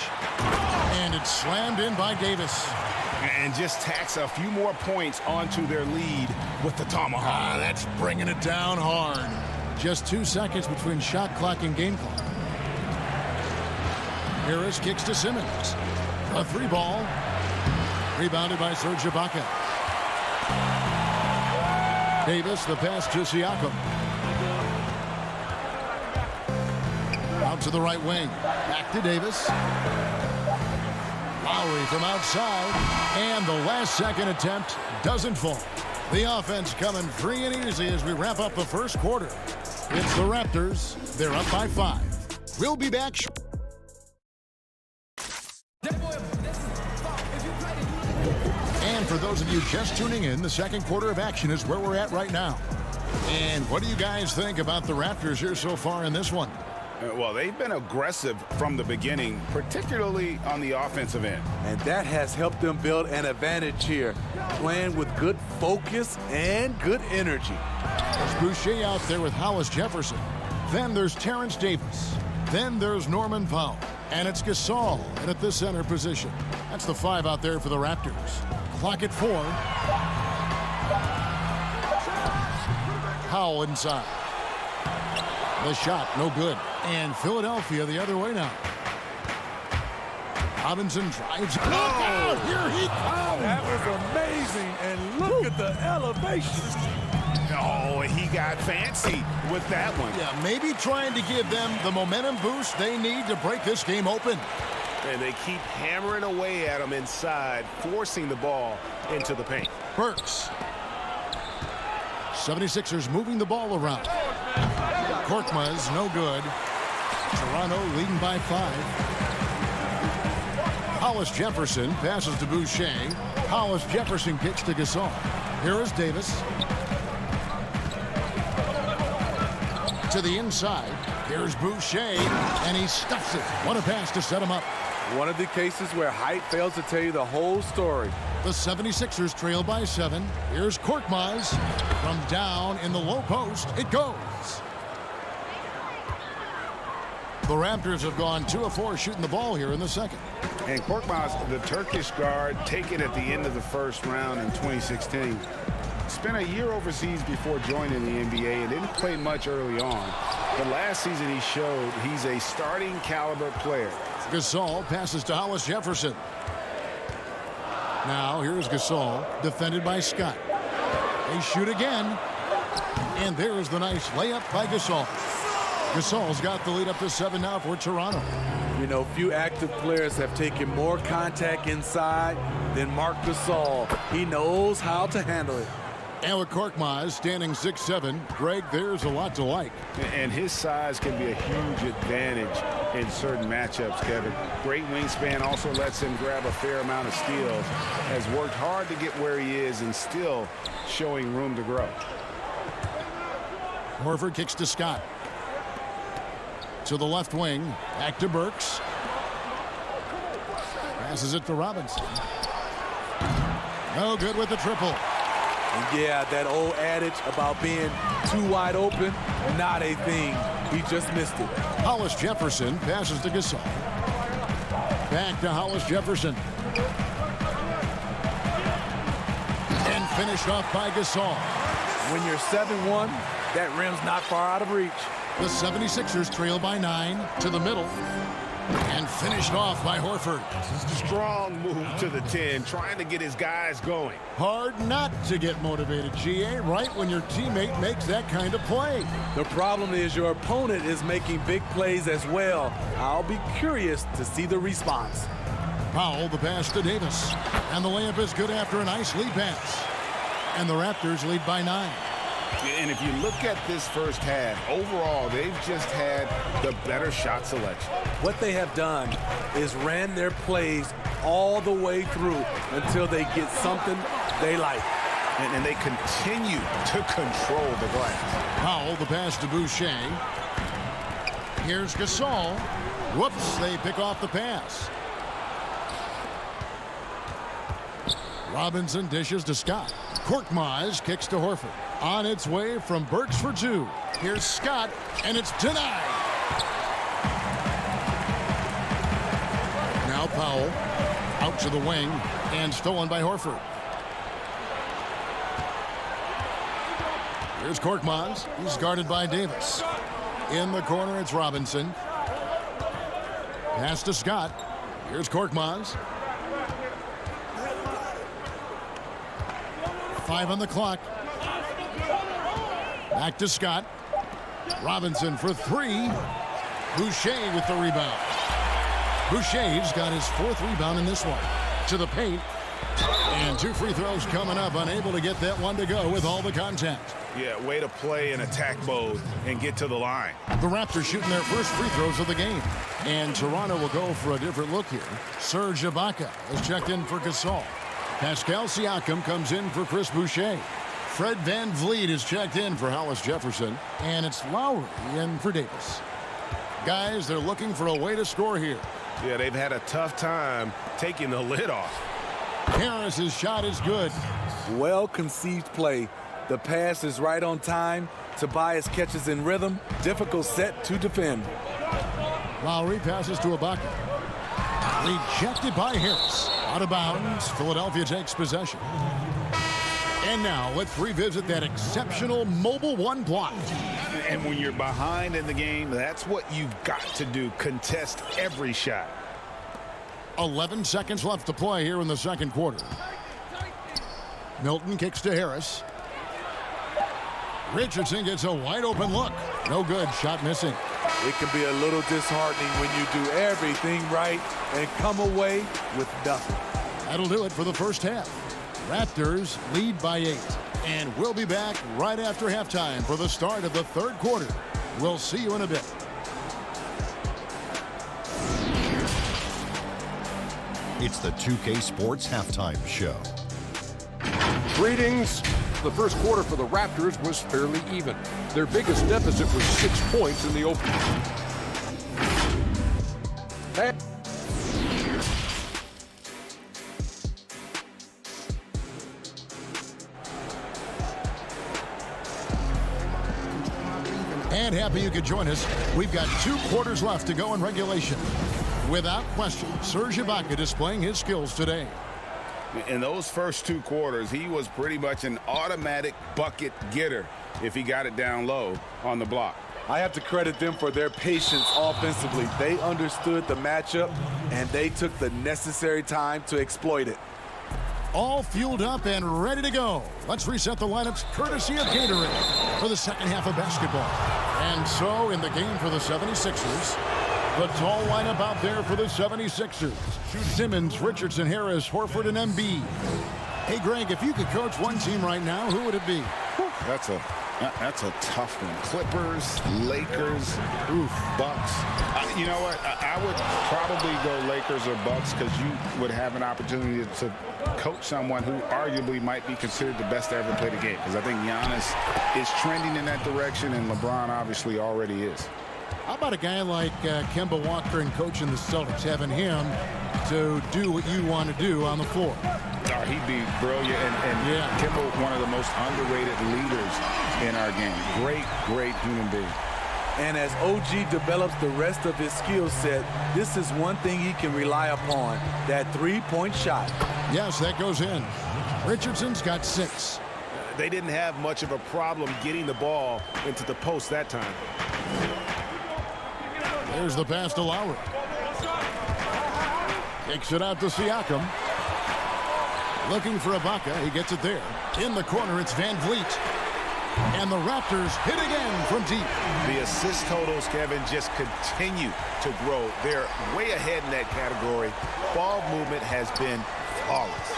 And it's slammed in by Davis. And just tacks a few more points onto their lead with the tomahawk. That's bringing it down hard. Just 2 seconds between shot clock and game clock. Harris kicks to Simmons. A 3-ball. Rebounded by Serge Ibaka. Davis, the pass to Siakam. Out to the right wing. Back to Davis. Lowry from outside. And the last second attempt doesn't fall. The offense coming free and easy as we wrap up the first quarter. It's the Raptors. They're up by 5. We'll be back shortly. And for those of you just tuning in, the second quarter of action is where we're at right now. And what do you guys think about the Raptors here so far in this one? Well, they've been aggressive from the beginning, particularly on the offensive end. And that has helped them build an advantage here, playing with good focus and good energy. There's Boucher out there with Hollis Jefferson. Then there's Terrence Davis. Then there's Norman Powell. And it's Gasol at the center position. That's the 5 out there for the Raptors. Clock at 4. Powell inside. The shot, no good. And Philadelphia the other way now. Robinson drives. Look out! Here he comes! That was amazing. And look at the elevation. Oh, he got fancy with that one. Yeah, maybe trying to give them the momentum boost they need to break this game open. And they keep hammering away at him inside, forcing the ball into the paint. Burks. 76ers moving the ball around. Korkmaz, no good. Toronto leading by 5. Hollis Jefferson passes to Boucher. Hollis Jefferson kicks to Gasol. Here is Davis. To the inside. Here's Boucher, and he stuffs it. What a pass to set him up. One of the cases where height fails to tell you the whole story. The 76ers trail by 7. Here's Korkmaz. From down in the low post, it goes. The Raptors have gone 2 of 4 shooting the ball here in the second. And Korkmaz, the Turkish guard, taken at the end of the first round in 2016. Spent a year overseas before joining the NBA and didn't play much early on. But last season he showed he's a starting caliber player. Gasol passes to Hollis Jefferson. Now here's Gasol, defended by Scott. They shoot again. And there's the nice layup by Gasol. Gasol's got the lead up to 7 now for Toronto. You know, few active players have taken more contact inside than Marc Gasol. He knows how to handle it. And with Korkmaz standing 6'7", Greg, there's a lot to like. And his size can be a huge advantage in certain matchups, Kevin. Great wingspan also lets him grab a fair amount of steals. Has worked hard to get where he is and still showing room to grow. Horford kicks to Scott. To the left wing. Back to Burks. Passes it to Robinson. No good with the triple. And yeah, that old adage about being too wide open, not a thing. He just missed it. Hollis Jefferson passes to Gasol. Back to Hollis Jefferson. finished off by Gasol. When you're 7-1, that rim's not far out of reach. The 76ers trail by 9 to the middle. And finished off by Horford. Strong move to the 10, trying to get his guys going. Hard not to get motivated, GA, right when your teammate makes that kind of play. The problem is your opponent is making big plays as well. I'll be curious to see the response. Powell, the pass to Davis. And the layup is good after a nice lead pass. And the Raptors lead by 9. And if you look at this first half, overall, they've just had the better shot selection. What they have done is ran their plays all the way through until they get something they like. And they continue to control the glass. Powell, the pass to Boucher. Here's Gasol. Whoops, they pick off the pass. Robinson dishes to Scott. Korkmaz kicks to Horford. On its way from Burks for 2. Here's Scott, and it's denied. Now Powell out to the wing and stolen by Horford. Here's Korkmaz. He's guarded by Davis. In the corner, it's Robinson. Pass to Scott. Here's Korkmaz. 5 on the clock. Back to Scott. Robinson for 3. Boucher with the rebound. Boucher's got his 4th rebound in this one. To the paint. And 2 free throws coming up. Unable to get that one to go with all the contact. Yeah, way to play in attack mode and get to the line. The Raptors shooting their first free throws of the game. And Toronto will go for a different look here. Serge Ibaka has checked in for Gasol. Pascal Siakam comes in for Chris Boucher. Fred VanVleet is checked in for Hollis Jefferson. And it's Lowry in for Davis. Guys, they're looking for a way to score here. Yeah, they've had a tough time taking the lid off. Harris's shot is good. Well-conceived play. The pass is right on time. Tobias catches in rhythm. Difficult set to defend. Lowry passes to Ibaka. Rejected by Harris. Out of bounds. Philadelphia takes possession. And now let's revisit that exceptional mobile 1 block. And when you're behind in the game, that's what you've got to do. Contest every shot. 11 seconds left to play here in the second quarter. Milton kicks to Harris. Richardson gets a wide open look. No good. Shot missing. It can be a little disheartening when you do everything right and come away with nothing. That'll do it for the first half. Raptors lead by 8. And we'll be back right after halftime for the start of the third quarter. We'll see you in a bit. It's the 2K Sports Halftime Show. Greetings. The first quarter for the Raptors was fairly even. Their biggest deficit was 6 points in the opener. And happy you could join us. We've got 2 quarters left to go in regulation. Without question, Serge Ibaka displaying his skills today. In those first 2 quarters, he was pretty much an automatic bucket getter if he got it down low on the block. I have to credit them for their patience offensively. They understood the matchup, and they took the necessary time to exploit it. All fueled up and ready to go. Let's reset the lineups courtesy of Gatorade for the second half of basketball. And so in the game for the 76ers, the tall lineup out there for the 76ers. Simmons, Richardson, Harris, Horford, and Embiid. Hey, Greg, if you could coach one team right now, who would it be? That's a tough one. Clippers, Lakers, Bucks. You know what? I would probably go Lakers or Bucks because you would have an opportunity to coach someone who arguably might be considered the best to ever play the game. Because I think Giannis is trending in that direction, and LeBron obviously already is. How about a guy like Kemba Walker and coaching the Celtics, having him to do what you want to do on the floor? Oh, he'd be brilliant, and yeah. Kemba, one of the most underrated leaders in our game. Great human being. And as OG develops the rest of his skill set, this is one thing he can rely upon, that three-point shot. Yes, that goes in. Richardson's got 6. They didn't have much of a problem getting the ball into the post that time. There's the pass to Lowry. Kicks it out to Siakam. Looking for Ibaka. He gets it there. In the corner, it's Van Vliet. And the Raptors hit again from deep. The assist totals, Kevin, just continue to grow. They're way ahead in that category. Ball movement has been flawless.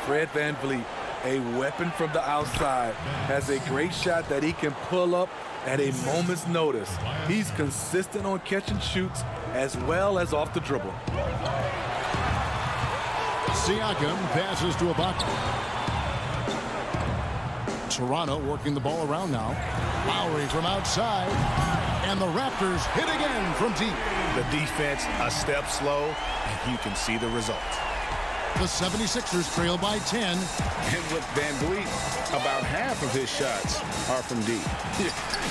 Fred Van Vliet, a weapon from the outside, has a great shot that he can pull up at a moment's notice. He's consistent on catch and shoots as well as off the dribble. Siakam passes to Ibaka. Toronto working the ball around now. Lowry from outside. And the Raptors hit again from deep. The defense a step slow, and you can see the result. The 76ers trail by 10. And with Van Vliet, about half of his shots are from deep.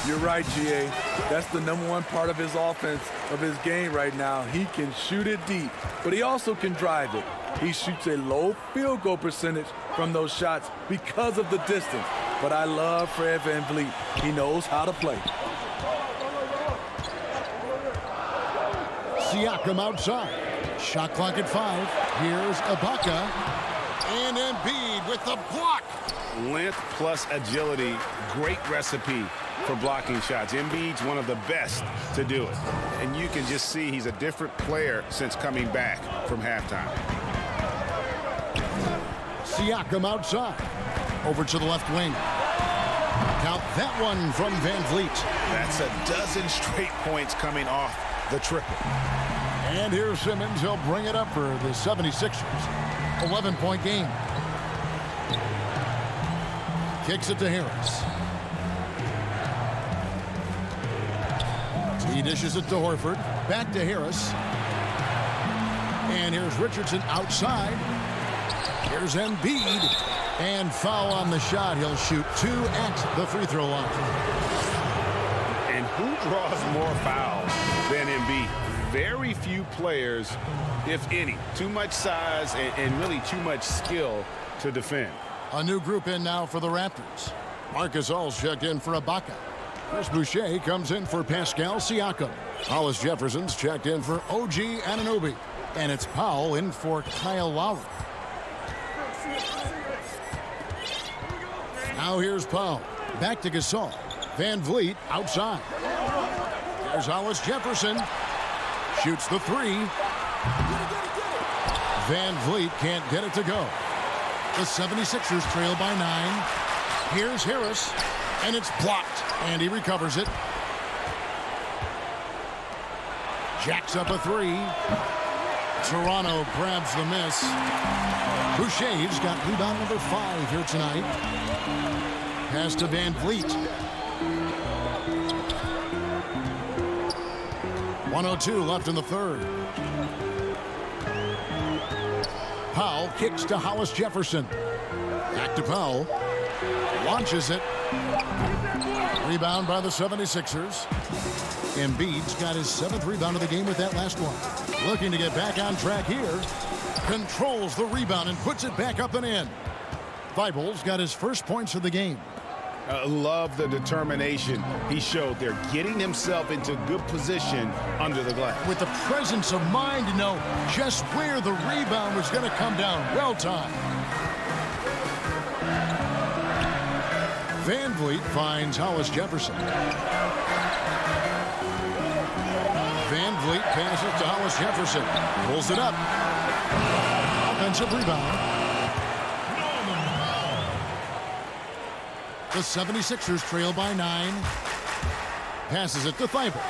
You're right, GA. That's the #1 part of his offense, of his game right now. He can shoot it deep, but he also can drive it. He shoots a low field goal percentage from those shots because of the distance. But I love Fred Van Vliet. He knows how to play. Siakam outside. Shot clock at 5. Here's Ibaka. And Embiid with the block. Length plus agility, great recipe for blocking shots. Embiid's one of the best to do it. And you can just see he's a different player since coming back from halftime. Siakam outside. Over to the left wing. Count that one from Van Vliet. That's a dozen straight points coming off the triple. And here's Simmons. He'll bring it up for the 76ers. 11-point game. Kicks it to Harris. He dishes it to Horford. Back to Harris. And here's Richardson outside. Here's Embiid. And foul on the shot. He'll shoot 2 at the free throw line. And who draws more fouls than Embiid? Very few players, if any. Too much size and really too much skill to defend. A new group in now for the Raptors. Marcus All's checked in for Ibaka. Chris Boucher comes in for Pascal Siakam. Hollis Jefferson's checked in for OG Anunoby. And it's Powell in for Kyle Lowry. Now here's Powell. Back to Gasol. Van Vliet outside. There's Hollis Jefferson. Shoots the 3. Van Vliet can't get it to go. The 76ers trail by 9. Here's Harris. And it's blocked. And he recovers it. Jacks up a 3. Toronto grabs the miss. Boucher's got rebound number 5 here tonight. Pass to Van Vliet. 1:02 left in the third. Powell kicks to Hollis Jefferson. Back to Powell. Launches it. Rebound by the 76ers. Embiid's got his 7th rebound of the game with that last one. Looking to get back on track here. Controls the rebound and puts it back up and in. Thibault's got his first points of the game. Love the determination he showed there, getting himself into good position under the glass. With the presence of mind to know just where the rebound was going to come down. Well timed. Van Vliet finds Hollis Jefferson. Van Vliet passes to Hollis Jefferson. Pulls it up. Offensive rebound. The 76ers trail by 9. Passes it to Thibault.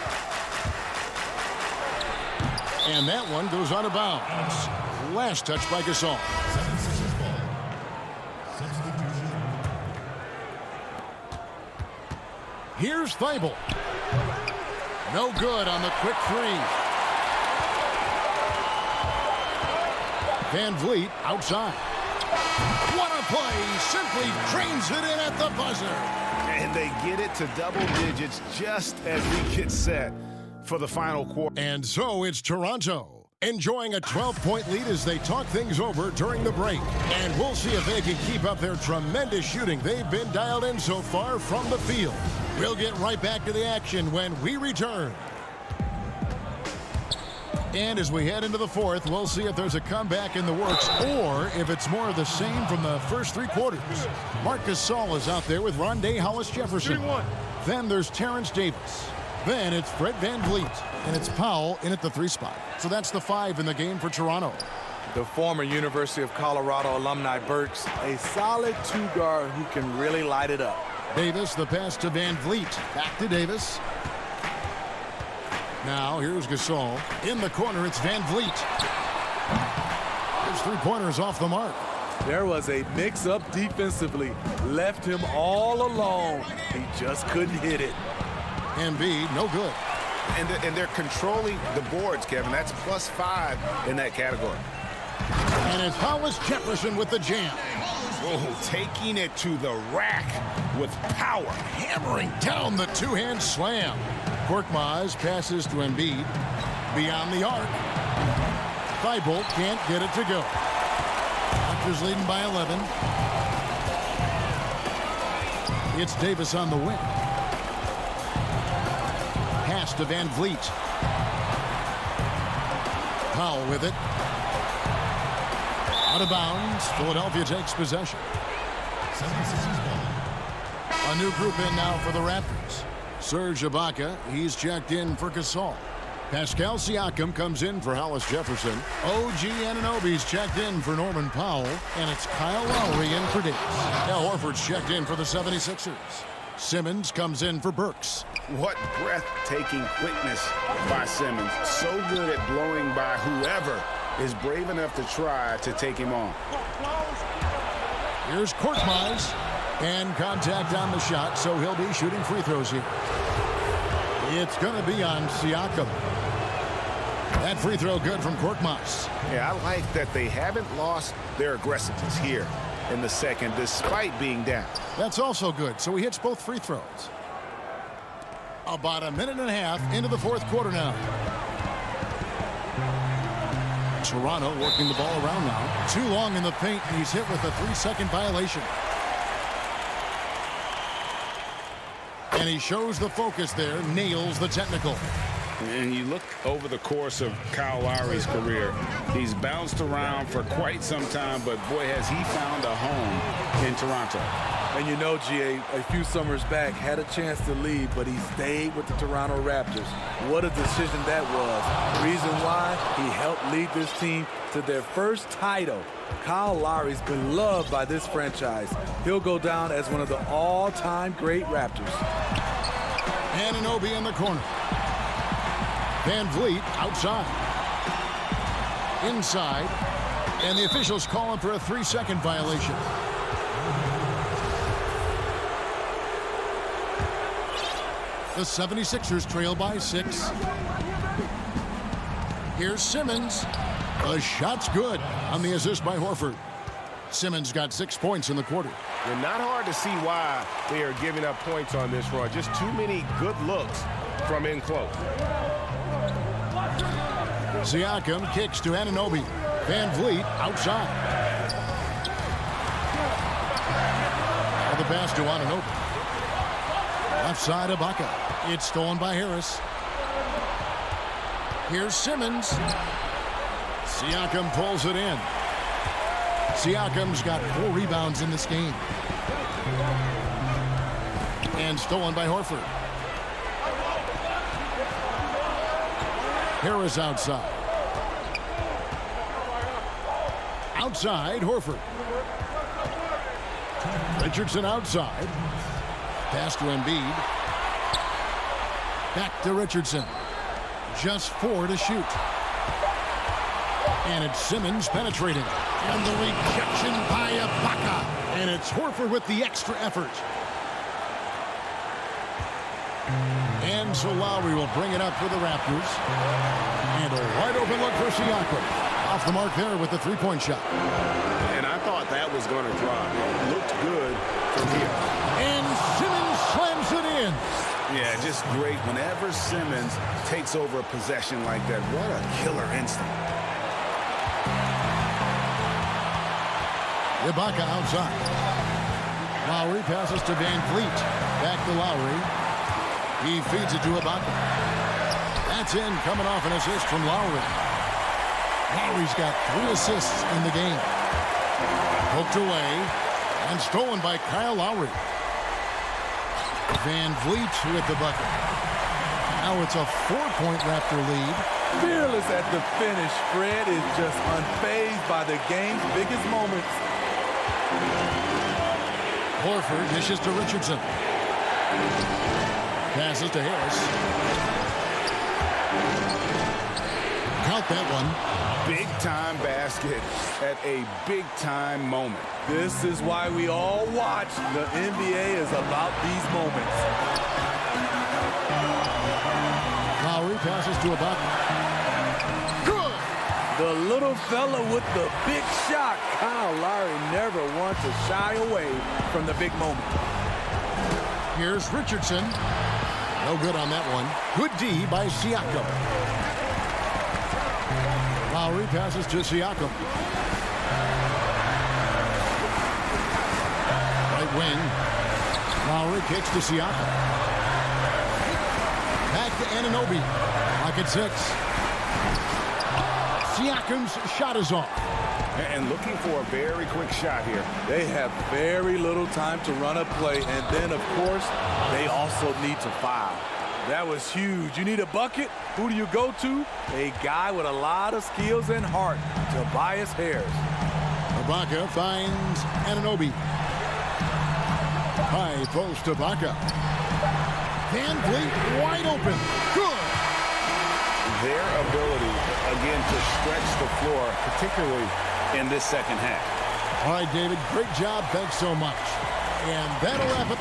And that one goes out of bounds. Last touch by Gasol. Here's Thibault. No good on the quick 3. Van Vliet outside. What a play. Simply drains it in at the buzzer. And they get it to double digits just as we get set for the final quarter. And so it's Toronto enjoying a 12-point lead as they talk things over during the break. And we'll see if they can keep up their tremendous shooting they've been dialed in so far from the field. We'll get right back to the action when we return. And as we head into the fourth, we'll see if there's a comeback in the works or if it's more of the same from the first three quarters. Marc Gasol is out there with Rondé Hollis-Jefferson. Then there's Terrence Davis. Then it's Fred VanVleet. And it's Powell in at the 3 spot. So that's the 5 in the game for Toronto. The former University of Colorado alumni Burks, a solid 2-guard who can really light it up. Davis, the pass to VanVleet. Back to Davis. Now here's Gasol. In the corner, it's VanVleet. His 3-pointers off the mark. There was a mix-up defensively. Left him all alone. He just couldn't hit it. Embiid, no good. And they're controlling the boards, Kevin. That's +5 in that category. And it's Hollis-Jefferson with the jam. Oh, taking it to the rack with power. Hammering down the 2-hand slam. Korkmaz passes to Embiid. Beyond the arc. Thibault can't get it to go. Raptors leading by 11. It's Davis on the wing. Pass to VanVleet. Powell with it. Out of bounds. Philadelphia takes possession. A new group in now for the Raptors. Serge Ibaka, he's checked in for Gasol. Pascal Siakam comes in for Hollis-Jefferson. OG Anunoby's checked in for Norman Powell. And it's Kyle Lowry in for Davis. Al Horford's checked in for the 76ers. Simmons comes in for Burks. What breathtaking quickness by Simmons. So good at blowing by whoever is brave enough to try to take him on. Here's Korkmaz. And contact on the shot, so he'll be shooting free throws here. It's going to be on Siakam. That free throw good from Korkmaz. Yeah, I like that they haven't lost their aggressiveness here in the second, despite being down. That's also good, so he hits both free throws. About a minute and a half into the fourth quarter now. Toronto working the ball around now. Too long in the paint, and he's hit with a 3-second violation. And he shows the focus there, nails the technical. And you look over the course of Kyle Lowry's career, he's bounced around for quite some time, but boy, has he found a home in Toronto. And you know, GA, a few summers back, had a chance to leave, but he stayed with the Toronto Raptors. What a decision that was. Reason why, he helped lead this team to their first title. Kyle Lowry's been loved by this franchise. He'll go down as one of the all-time great Raptors. Anunoby in the corner. VanVleet outside. Inside. And the officials calling for a 3-second violation. The 76ers trail by 6. Here's Simmons. The shot's good on the assist by Horford. Simmons got 6 points in the quarter. And not hard to see why they are giving up points on this run. Just too many good looks from in close. Siakam kicks to Anunoby. VanVleet outside. The pass to Anunoby. Left side Ibaka. It's stolen by Harris. Here's Simmons. Siakam pulls it in. Siakam's got 4 rebounds in this game. And stolen by Horford. Harris outside. Outside, Horford. Richardson outside. Pass to Embiid. Back to Richardson. Just 4 to shoot. And it's Simmons penetrating. And the rejection by Ibaka. And it's Horford with the extra effort. And so Lowry will bring it up for the Raptors. And a wide open look for Siakam. Off the mark there with the 3-point shot. And I thought that was going to drop. It looked good from here. And Simmons slams it in. Yeah, just great. Whenever Simmons takes over a possession like that, what a killer instinct. Ibaka outside. Lowry passes to Van Fleet. Back to Lowry. He feeds it to Ibaka. That's in, coming off an assist from Lowry. Lowry's got 3 assists in the game. Poked away and stolen by Kyle Lowry. Van Vliet with the bucket. Now it's a 4-point Raptor lead. Fearless at the finish. Fred is just unfazed by the game's biggest moments. Horford dishes to Richardson. Passes to Harris. Count that one. Big-time basket at a big-time moment. This is why we all watch. The NBA is about these moments. Lowry passes to Ibaka. Good! The little fella with the big shot. Kyle Lowry never wants to shy away from the big moment. Here's Richardson. No good on that one. Good D by Siakam. Lowry passes to Siakam. Right wing. Lowry kicks to Siakam. Back to Anunoby. Pocket 6. Siakam's shot is off. And looking for a very quick shot here. They have very little time to run a play, and then, of course, they also need to foul. That was huge. You need a bucket? Who do you go to? A guy with a lot of skills and heart, Tobias Harris. Ibaka finds Anunoby. High post Ibaka. Van Vliet wide open. Good. Their ability, again, to stretch the floor, particularly in this second half. All right, David, great job. Thanks so much. And that'll wrap it.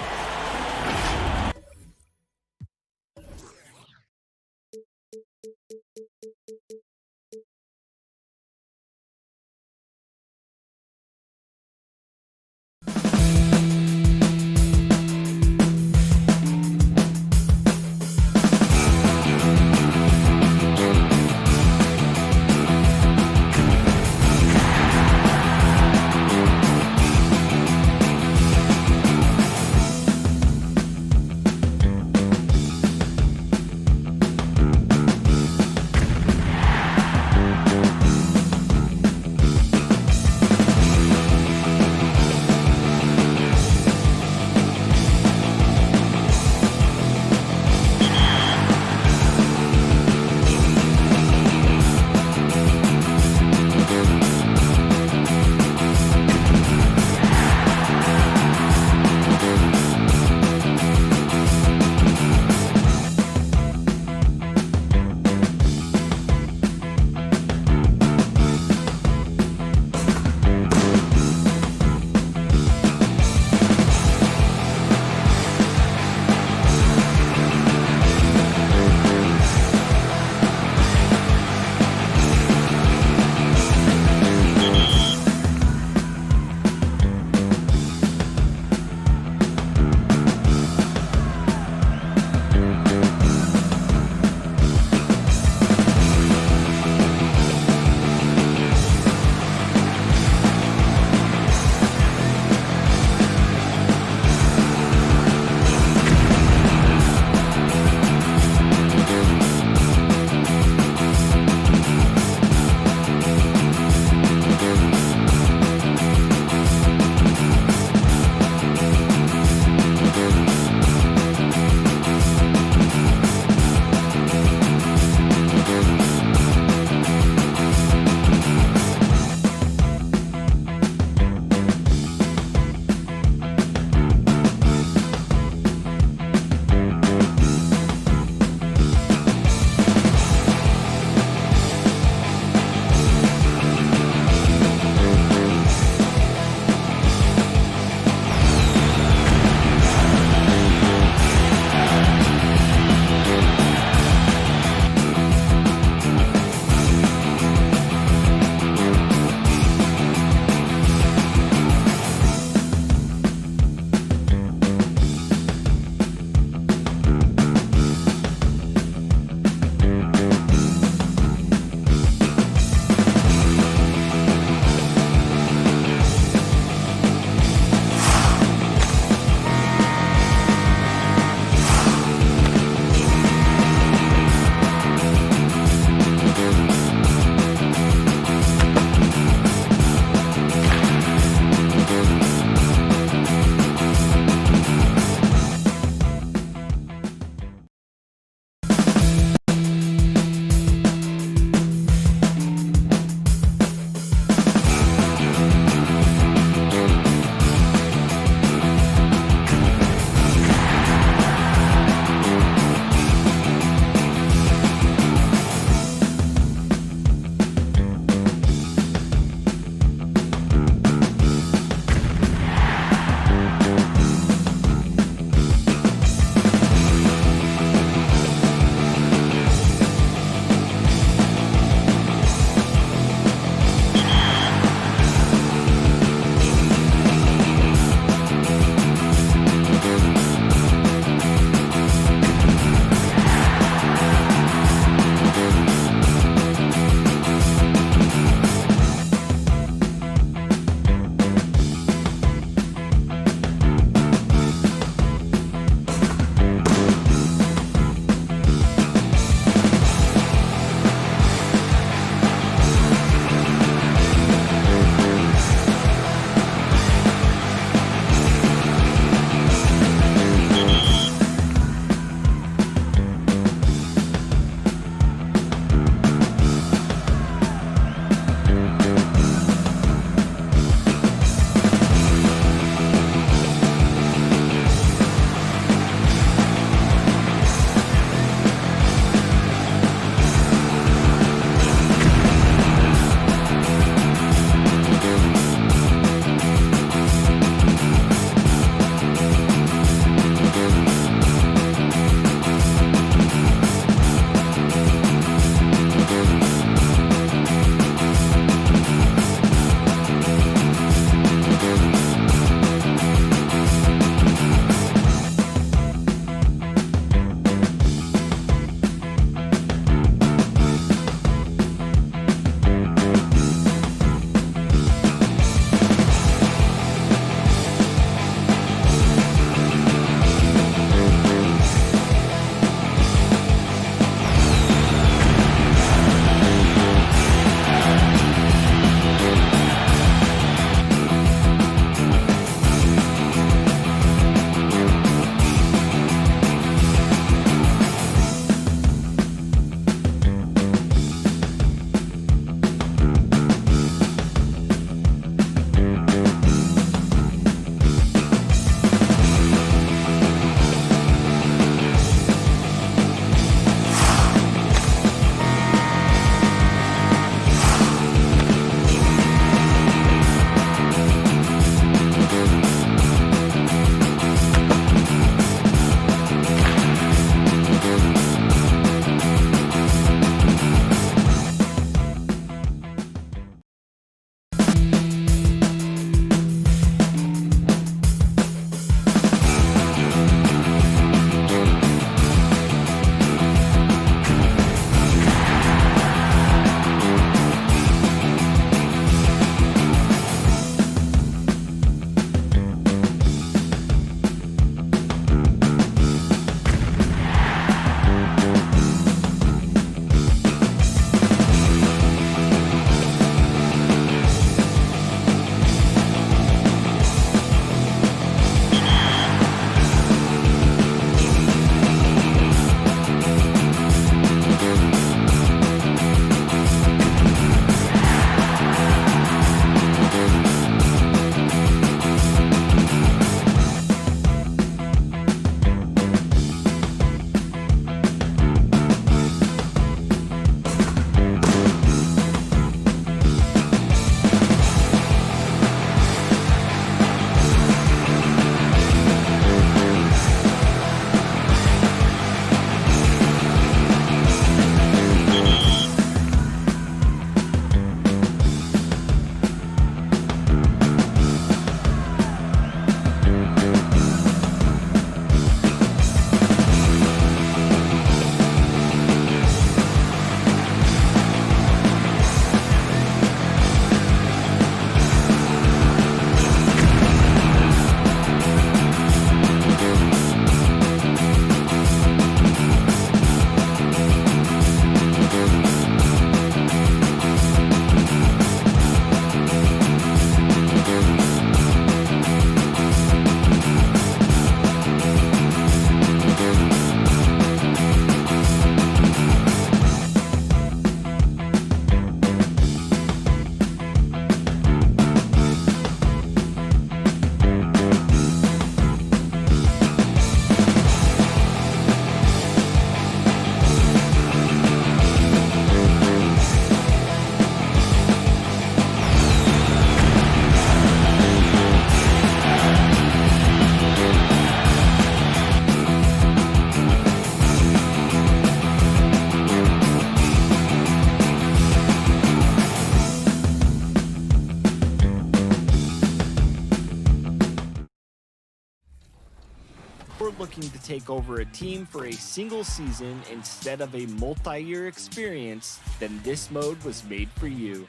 you're looking to take over a team for a single season instead of a multi-year experience, then this mode was made for you.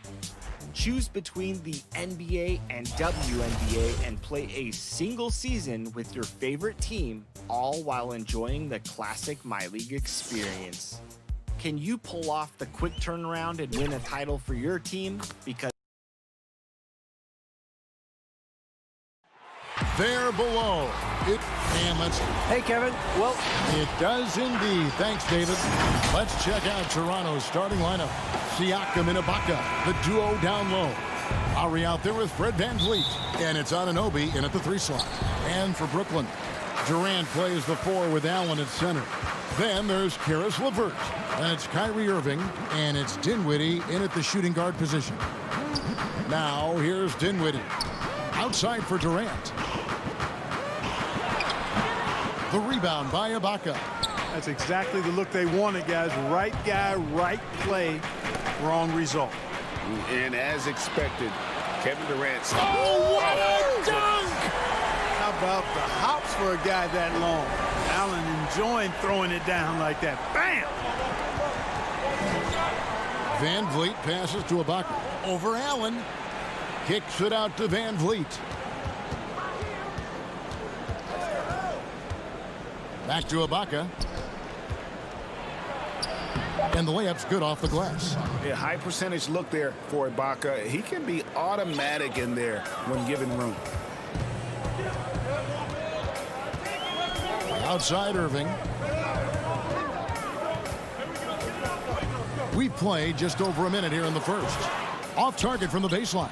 Choose between the NBA and WNBA and play a single season with your favorite team, all while enjoying the classic MyLeague experience. Can you pull off the quick turnaround and win a title for your team? Because there below. Hey, Kevin. Well, it does indeed. Thanks, David. Let's check out Toronto's starting lineup. Siakam and Ibaka, the duo down low. Lowry out there with Fred VanVleet. And it's Anunoby in at the 3 slot. And for Brooklyn, Durant plays the 4 with Allen at center. Then there's Karis LeVert. And it's Kyrie Irving. And it's Dinwiddie in at the shooting guard position. Now here's Dinwiddie. Outside for Durant. The rebound by Ibaka. That's exactly the look they wanted, guys. Right guy, right play, wrong result. And as expected, Kevin Durant. Oh, what a dunk! How about the hops for a guy that long? Allen enjoying throwing it down like that. Bam! VanVleet passes to Ibaka. Over Allen. Kicks it out to VanVleet. Back to Ibaka. And the layup's good off the glass. Yeah, high percentage look there for Ibaka. He can be automatic in there when given room. Outside Irving. We play just over a minute here in the first. Off target from the baseline.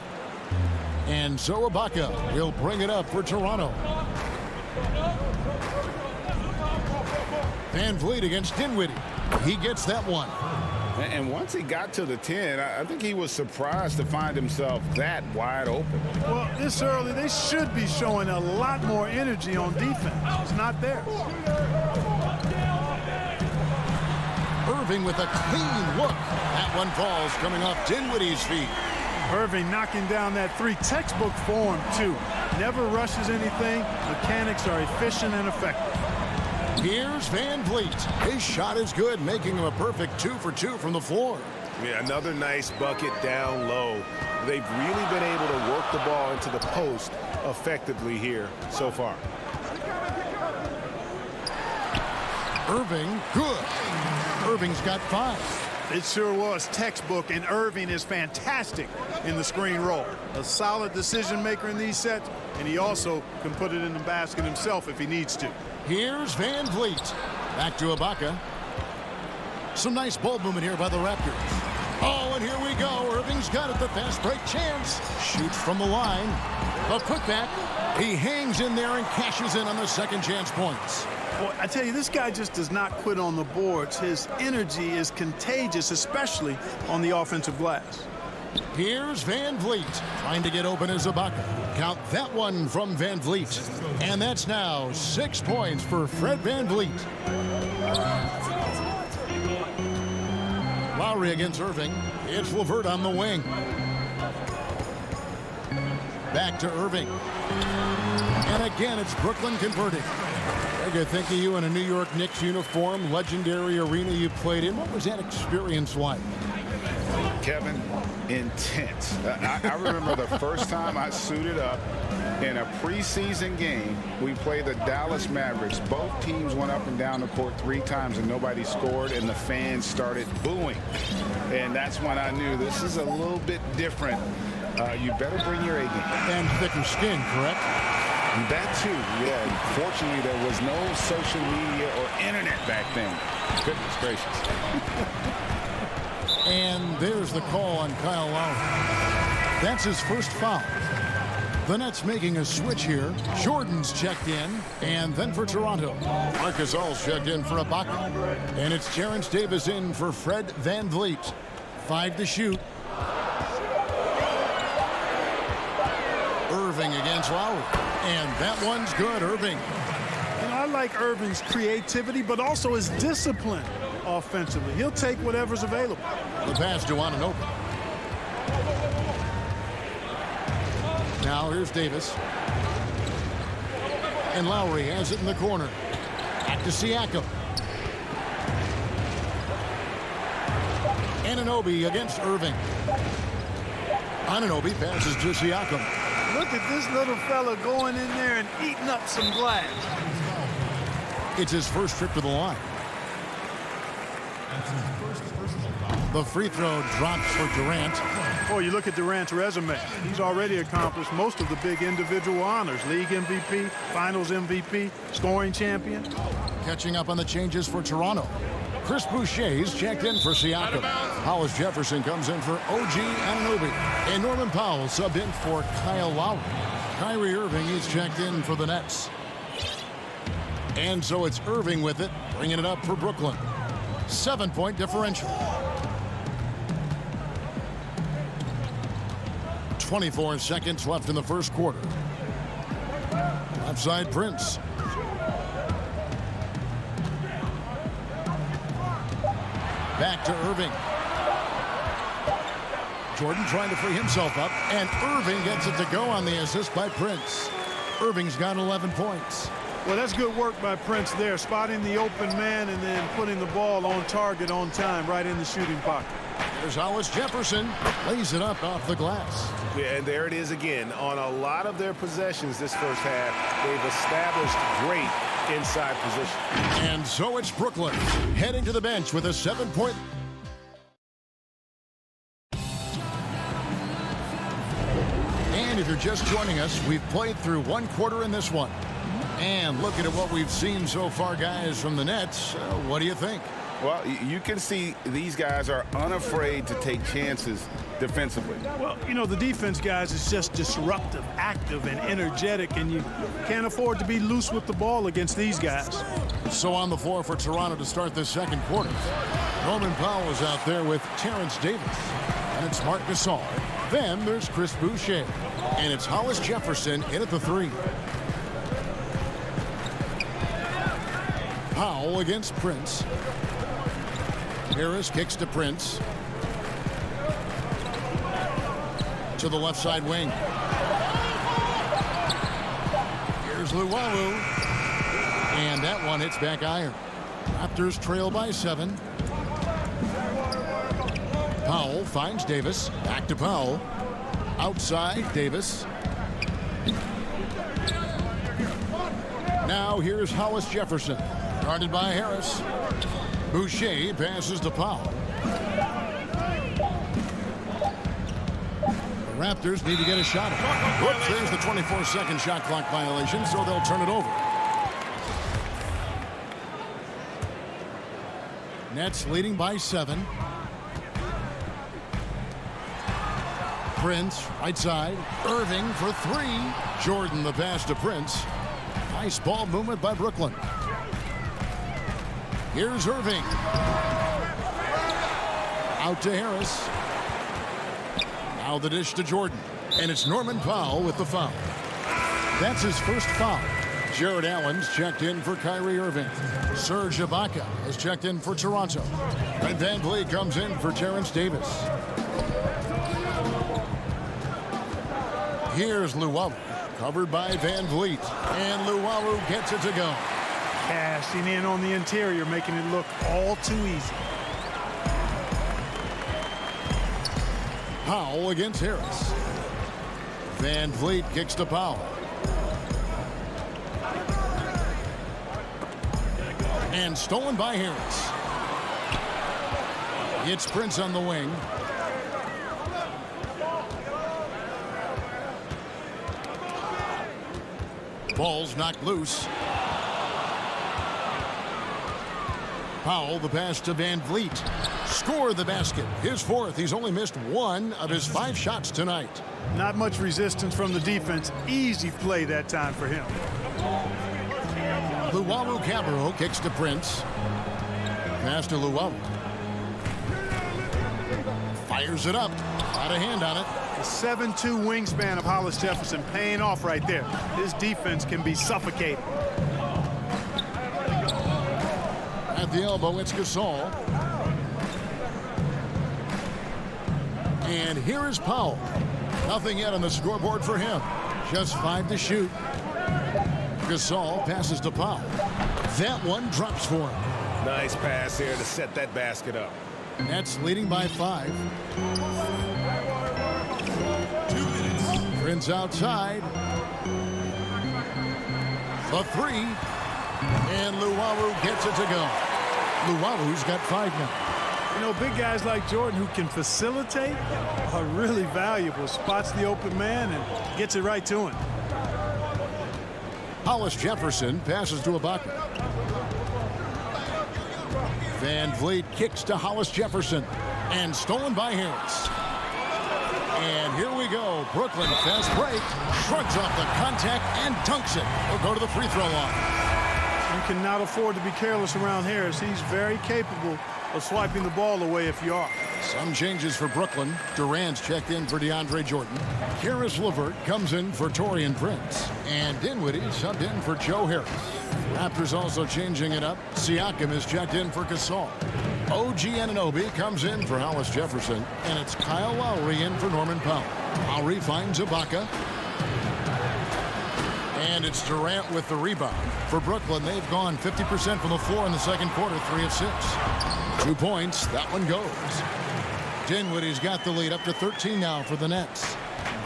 And so Ibaka will bring it up for Toronto. VanVleet against Dinwiddie. He gets that one. And once he got to the 10, I think he was surprised to find himself that wide open. Well, this early, they should be showing a lot more energy on defense. It's not there. Irving with a clean look. That one falls coming off Dinwiddie's feet. Irving knocking down that 3 textbook form, too. Never rushes anything. Mechanics are efficient and effective. Here's VanVleet. His shot is good, making him a perfect 2 for 2 from the floor. Yeah, another nice bucket down low. They've really been able to work the ball into the post effectively here so far. Irving, good. Irving's got 5. It sure was textbook, and Irving is fantastic in the screen roll. A solid decision maker in these sets, and he also can put it in the basket himself if he needs to. Here's VanVleet. Back to Ibaka. Some nice ball movement here by the Raptors. Oh, and here we go. Irving's got it. The fast break chance. Shoots from the line. The putback. He hangs in there and cashes in on the second chance points. Boy, I tell you, this guy just does not quit on the boards. His energy is contagious, especially on the offensive glass. Here's VanVleet trying to get open as Ibaka. Count that one from VanVleet. And that's now 6 points for Fred VanVleet. Lowry against Irving. It's LeVert on the wing. Back to Irving. And again, it's Brooklyn converting. I think of you in a New York Knicks uniform, legendary arena you played in. What was that experience like? Kevin, intense. I remember the first time I suited up in a preseason game. We played the Dallas Mavericks. Both teams went up and down the court 3 times and nobody scored, and the fans started booing. And that's when I knew this is a little bit different. You better bring your A game. And thicker skin, correct? That too, yeah. Fortunately, there was no social media or internet back then. Goodness gracious. And there's the call on Kyle Lowry. That's his first foul. The Nets making a switch here. Jordan's checked in. And then for Toronto, Marc Gasol's checked in for Ibaka. And it's Terrence Davis in for Fred VanVleet. 5 to shoot. Irving against Lowry. And that one's good, Irving. You know, I like Irving's creativity, but also his discipline offensively. He'll take whatever's available. The pass to Anunoby. Now here's Davis. And Lowry has it in the corner. Back to Siakam. Anunoby against Irving. Anunoby passes to Siakam. Look at this little fella going in there and eating up some glass. It's his first trip to the line. The free throw drops for Durant. Oh, you look at Durant's resume. He's already accomplished most of the big individual honors. League MVP, Finals MVP, scoring champion. Catching up on the changes for Toronto. Chris Boucher's checked in for Siakam. Hollis Jefferson comes in for OG Anunoby. And Norman Powell subbed in for Kyle Lowry. Kyrie Irving is checked in for the Nets. And so it's Irving with it, bringing it up for Brooklyn. 7-point differential. 24 seconds left in the first quarter. Outside Prince. Back to Irving. Jordan trying to free himself up, and Irving gets it to go on the assist by Prince. Irving's got 11 points. Well, that's good work by Prince there, spotting the open man and then putting the ball on target on time right in the shooting pocket. There's Hollis Jefferson, lays it up off the glass. Yeah, and there it is again. On a lot of their possessions this first half, they've established great inside position. And so it's Brooklyn heading to the bench with a 7-point. And if you're just joining us, we've played through one quarter in this one. And looking at what we've seen so far, guys, from the Nets, what do you think? Well, you can see these guys are unafraid to take chances defensively. Well, you know, the defense, guys, is just disruptive, active, and energetic, and you can't afford to be loose with the ball against these guys. So on the floor for Toronto to start this second quarter. Norman Powell is out there with Terrence Davis. And it's Marc Gasol. Then there's Chris Boucher. And it's Hollis Jefferson in at the 3. Powell against Prince. Harris kicks to Prince. To the left side wing. Here's Luwawu. And that one hits back iron. Raptors trail by 7. Powell finds Davis. Back to Powell. Outside Davis. Now here's Hollis Jefferson. Guarded by Harris. Boucher passes to Powell. The Raptors need to get a shot at it. Whoops, there's the 24-second shot clock violation, so they'll turn it over. Nets leading by 7. Prince, right side. Irving for 3. Jordan the pass to Prince. Nice ball movement by Brooklyn. Here's Irving. Out to Harris. Now the dish to Jordan. And it's Norman Powell with the foul. That's his first foul. Jared Allen's checked in for Kyrie Irving. Serge Ibaka has checked in for Toronto. And Van Vliet comes in for Terrence Davis. Here's Luwawu, covered by Van Vliet. And Luwawu gets it to go. Cashing in on the interior, making it look all too easy. Powell against Harris. Van Vliet kicks to Powell. And stolen by Harris. It's Prince on the wing. Ball's knocked loose. Powell, the pass to Van Vliet. Score the basket. His 4th. He's only missed 1 of his 5 shots tonight. Not much resistance from the defense. Easy play that time for him. Luwawu Cabarro kicks to Prince. Pass to Luwawu. Fires it up. Got a hand on it. The 7'2" wingspan of Hollis Jefferson paying off right there. His defense can be suffocating. At the elbow, it's Gasol. And here is Powell. Nothing yet on the scoreboard for him. Just 5 to shoot. Gasol passes to Powell. That one drops for him. Nice pass here to set that basket up. Nets leading by 5. 2 minutes. Prince outside. The 3. And Luwawu gets it to go. Luwawu's got 5 now. You know, big guys like Jordan who can facilitate are really valuable. Spots the open man and gets it right to him. Hollis Jefferson passes to Ibaka. Van Vliet kicks to Hollis Jefferson. And stolen by Harris. And here we go. Brooklyn fast break. Shrugs off the contact and dunks it. He'll go to the free throw line. You cannot afford to be careless around Harris. He's very capable of swiping the ball away if you are. Some changes for Brooklyn. Durant's checked in for DeAndre Jordan. Karis LeVert comes in for Taurean Prince. And Dinwiddie subbed in for Joe Harris. Raptors also changing it up. Siakam is checked in for Gasol. OG Anunoby comes in for Hollis Jefferson. And it's Kyle Lowry in for Norman Powell. Lowry finds Ibaka. And it's Durant with the rebound. For Brooklyn, they've gone 50% from the floor in the second quarter, 3 of 6. 2 points, that one goes. Dinwiddie's got the lead up to 13 now for the Nets.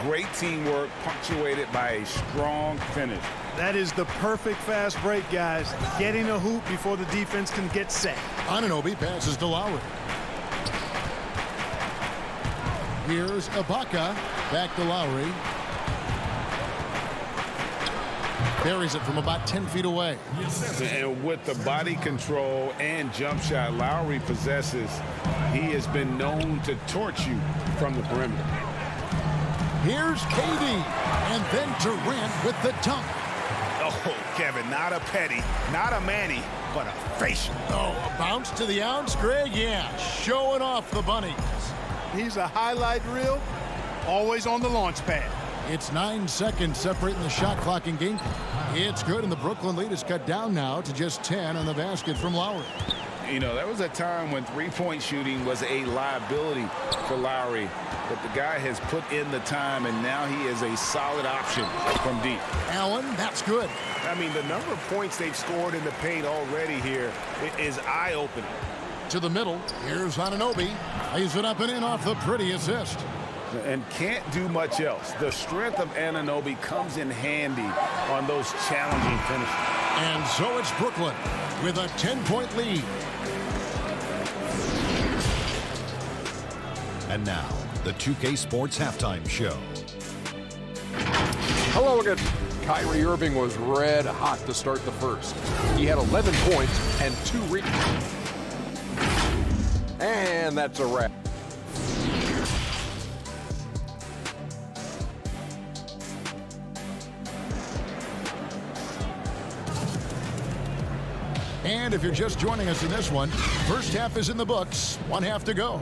Great teamwork punctuated by a strong finish. That is the perfect fast break, guys. Getting a hoop before the defense can get set. Anunoby passes to Lowry. Here's Ibaka. Back to Lowry. Buries it from about 10 feet away. And with the body control and jump shot Lowry possesses, he has been known to torch you from the perimeter. Here's KD. And then Durant with the dunk. Oh, Kevin, not a petty, not a Manny, but a facial. Oh, a bounce to the ounce, Greg? Yeah, showing off the bunnies. He's a highlight reel, always on the launch pad. It's 9 seconds separating the shot clock and game. It's good, and the Brooklyn lead is cut down now to just 10 on the basket from Lowry. You know, there was a time when three-point shooting was a liability for Lowry, but the guy has put in the time, and now he is a solid option from deep. Allen, that's good. I mean, the number of points they've scored in the paint already here is eye-opening. To the middle, here's Anunoby. Lays it up and in off the pretty assist. And can't do much else. The strength of Anunoby comes in handy on those challenging finishes. And so it's Brooklyn with a 10-point lead. And now, the 2K Sports Halftime Show. Hello again. Kyrie Irving was red hot to start the first. He had 11 points and 2 rebounds. And that's a wrap. And if you're just joining us in this one, first half is in the books, 1 half to go.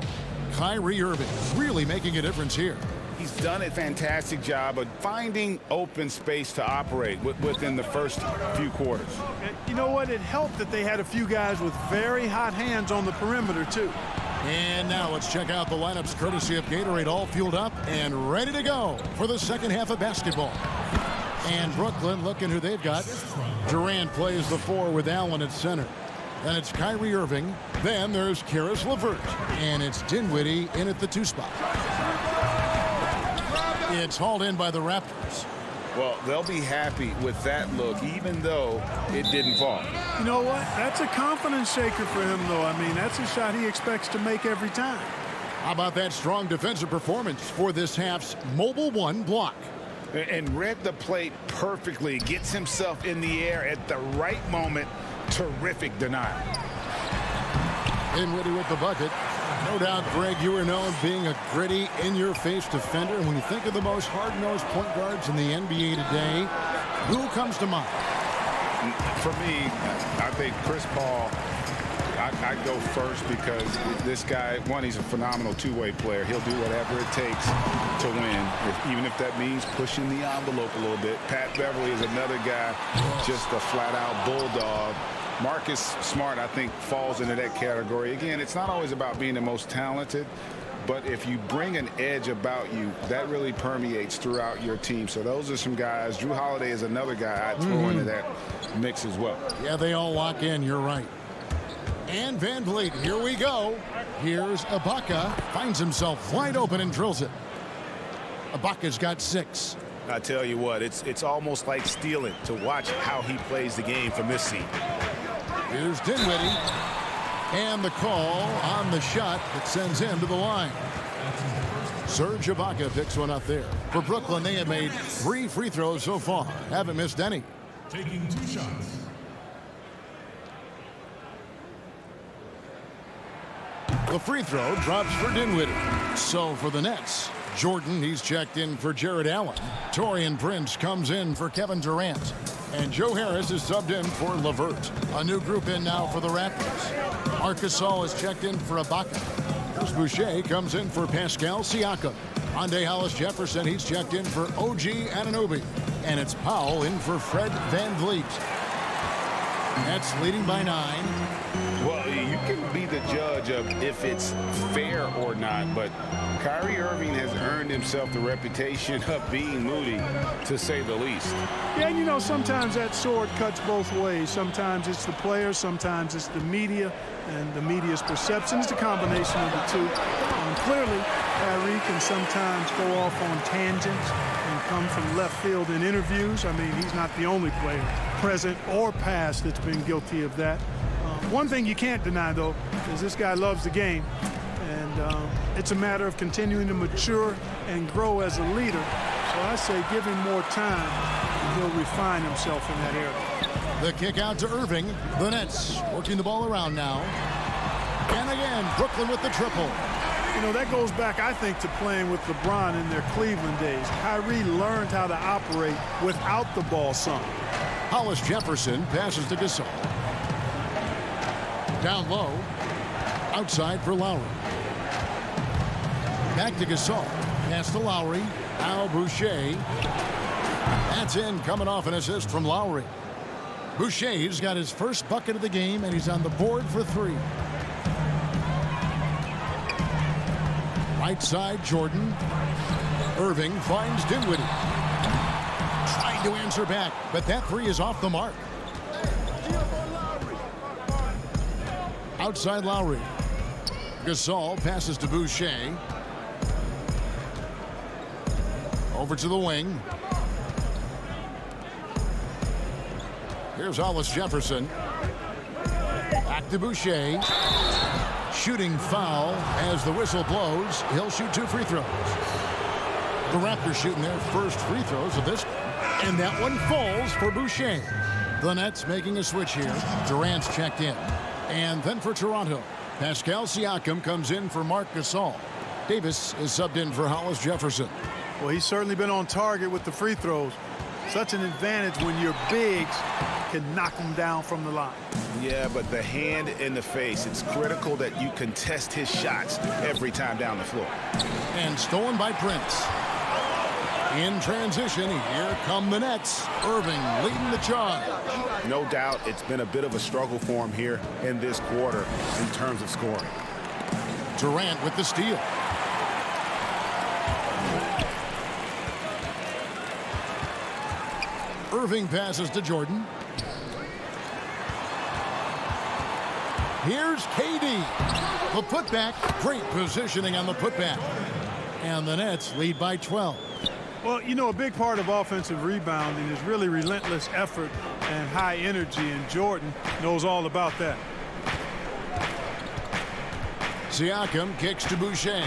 Kyrie Irving really making a difference here. He's done a fantastic job of finding open space to operate within the first few quarters. You know what? It helped that they had a few guys with very hot hands on the perimeter, too. And now let's check out the lineups courtesy of Gatorade, all fueled up and ready to go for the second half of basketball. And Brooklyn looking who they've got. Durant plays the 4 with Allen at center. Then it's Kyrie Irving. Then there's Karis LeVert. And it's Dinwiddie in at the 2 spot. It's hauled in by the Raptors. Well, they'll be happy with that look, even though it didn't fall. You know what? That's a confidence shaker for him, though. I mean, that's a shot he expects to make every time. How about that strong defensive performance for this half's Mobile 1 block? And read the play perfectly. Gets himself in the air at the right moment. Terrific denial. Dinwiddie with the bucket. No doubt, Greg, you are known being a gritty, in-your-face defender. And when you think of the most hard-nosed point guards in the NBA today, who comes to mind? For me, I think Chris Paul. I'd go first because this guy, one, he's a phenomenal two-way player. He'll do whatever it takes to win, even if that means pushing the envelope a little bit. Pat Beverly is another guy, just a flat-out bulldog. Marcus Smart, I think, falls into that category. Again, it's not always about being the most talented, but if you bring an edge about you, that really permeates throughout your team. So those are some guys. Drew Holiday is another guy I'd throw into that mix as well. Yeah, they all lock in. You're right. And Van Vliet, here we go. Here's Ibaka. Finds himself wide open and drills it. Ibaka's got 6. I tell you what, it's almost like stealing to watch how he plays the game from this seat. Here's Dinwiddie. And the call on the shot that sends him to the line. Serge Ibaka picks one up there. For Brooklyn, they have made 3 free throws so far. Haven't missed any. Taking 2 shots. The free throw drops for Dinwiddie. So for the Nets, Jordan, he's checked in for Jared Allen. Taurean Prince comes in for Kevin Durant. And Joe Harris is subbed in for LeVert. A new group in now for the Raptors. Marc Gasol is checked in for Ibaka. Here's Boucher comes in for Pascal Siakam. Andre Hollis-Jefferson, he's checked in for OG Anunoby. And it's Powell in for Fred Van Vliet. Nets leading by 9. Well, you can be the judge of if it's fair or not, but Kyrie Irving has earned himself the reputation of being moody, to say the least. Yeah, and you know, sometimes that sword cuts both ways. Sometimes it's the players, sometimes it's the media, and the media's perception. It's a combination of the two. Clearly, Kyrie can sometimes go off on tangents and come from left field in interviews. I mean, he's not the only player, present or past, that's been guilty of that. One thing you can't deny, though, is this guy loves the game. And it's a matter of continuing to mature and grow as a leader. So I say give him more time, and he'll refine himself in that area. The kick out to Irving. The Nets working the ball around now. And again, Brooklyn with the triple. You know, that goes back, I think, to playing with LeBron in their Cleveland days. Kyrie learned how to operate without the ball some. Hollis-Jefferson passes to Gasol. Down low. Outside for Lowry. Back to Gasol. Pass to Lowry. Al Boucher. That's in, coming off an assist from Lowry. Boucher's got his first bucket of the game, and he's on the board for 3. Right side, Jordan. Irving finds Dinwiddie. Trying to answer back, but that 3 is off the mark. Outside Lowry. Gasol passes to Boucher. Over to the wing. Here's Hollis-Jefferson. Back to Boucher. Shooting foul as the whistle blows. He'll shoot 2 free throws. The Raptors shooting their first free throws of this. And that one falls for Boucher. The Nets making a switch here. Durant's checked in. And then for Toronto, Pascal Siakam comes in for Marc Gasol. Davis is subbed in for Hollis-Jefferson. Well, he's certainly been on target with the free throws. Such an advantage when your bigs can knock them down from the line. Yeah, but the hand in the face, it's critical that you contest his shots every time down the floor. And stolen by Prince. In transition, here come the Nets. Irving leading the charge. No doubt it's been a bit of a struggle for him here in this quarter in terms of scoring. Durant with the steal. Irving passes to Jordan. Here's KD. The putback. Great positioning on the putback. And the Nets lead by 12. Well, you know, a big part of offensive rebounding is really relentless effort and high energy, and Jordan knows all about that. Siakam kicks to Boucher.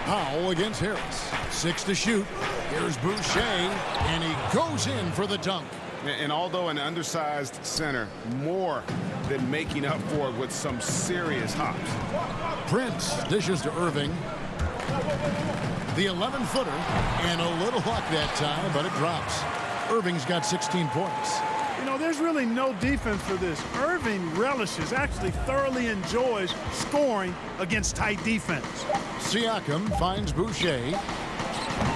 Powell against Harris. 6 to shoot. Here's Boucher, and he goes in for the dunk. And although an undersized center, more than making up for it with some serious hops. Prince dishes to Irving. The 11-footer, and a little luck that time, but it drops. Irving's got 16 points. You know, there's really no defense for this. Irving relishes, actually thoroughly enjoys scoring against tight defense. Siakam finds Boucher.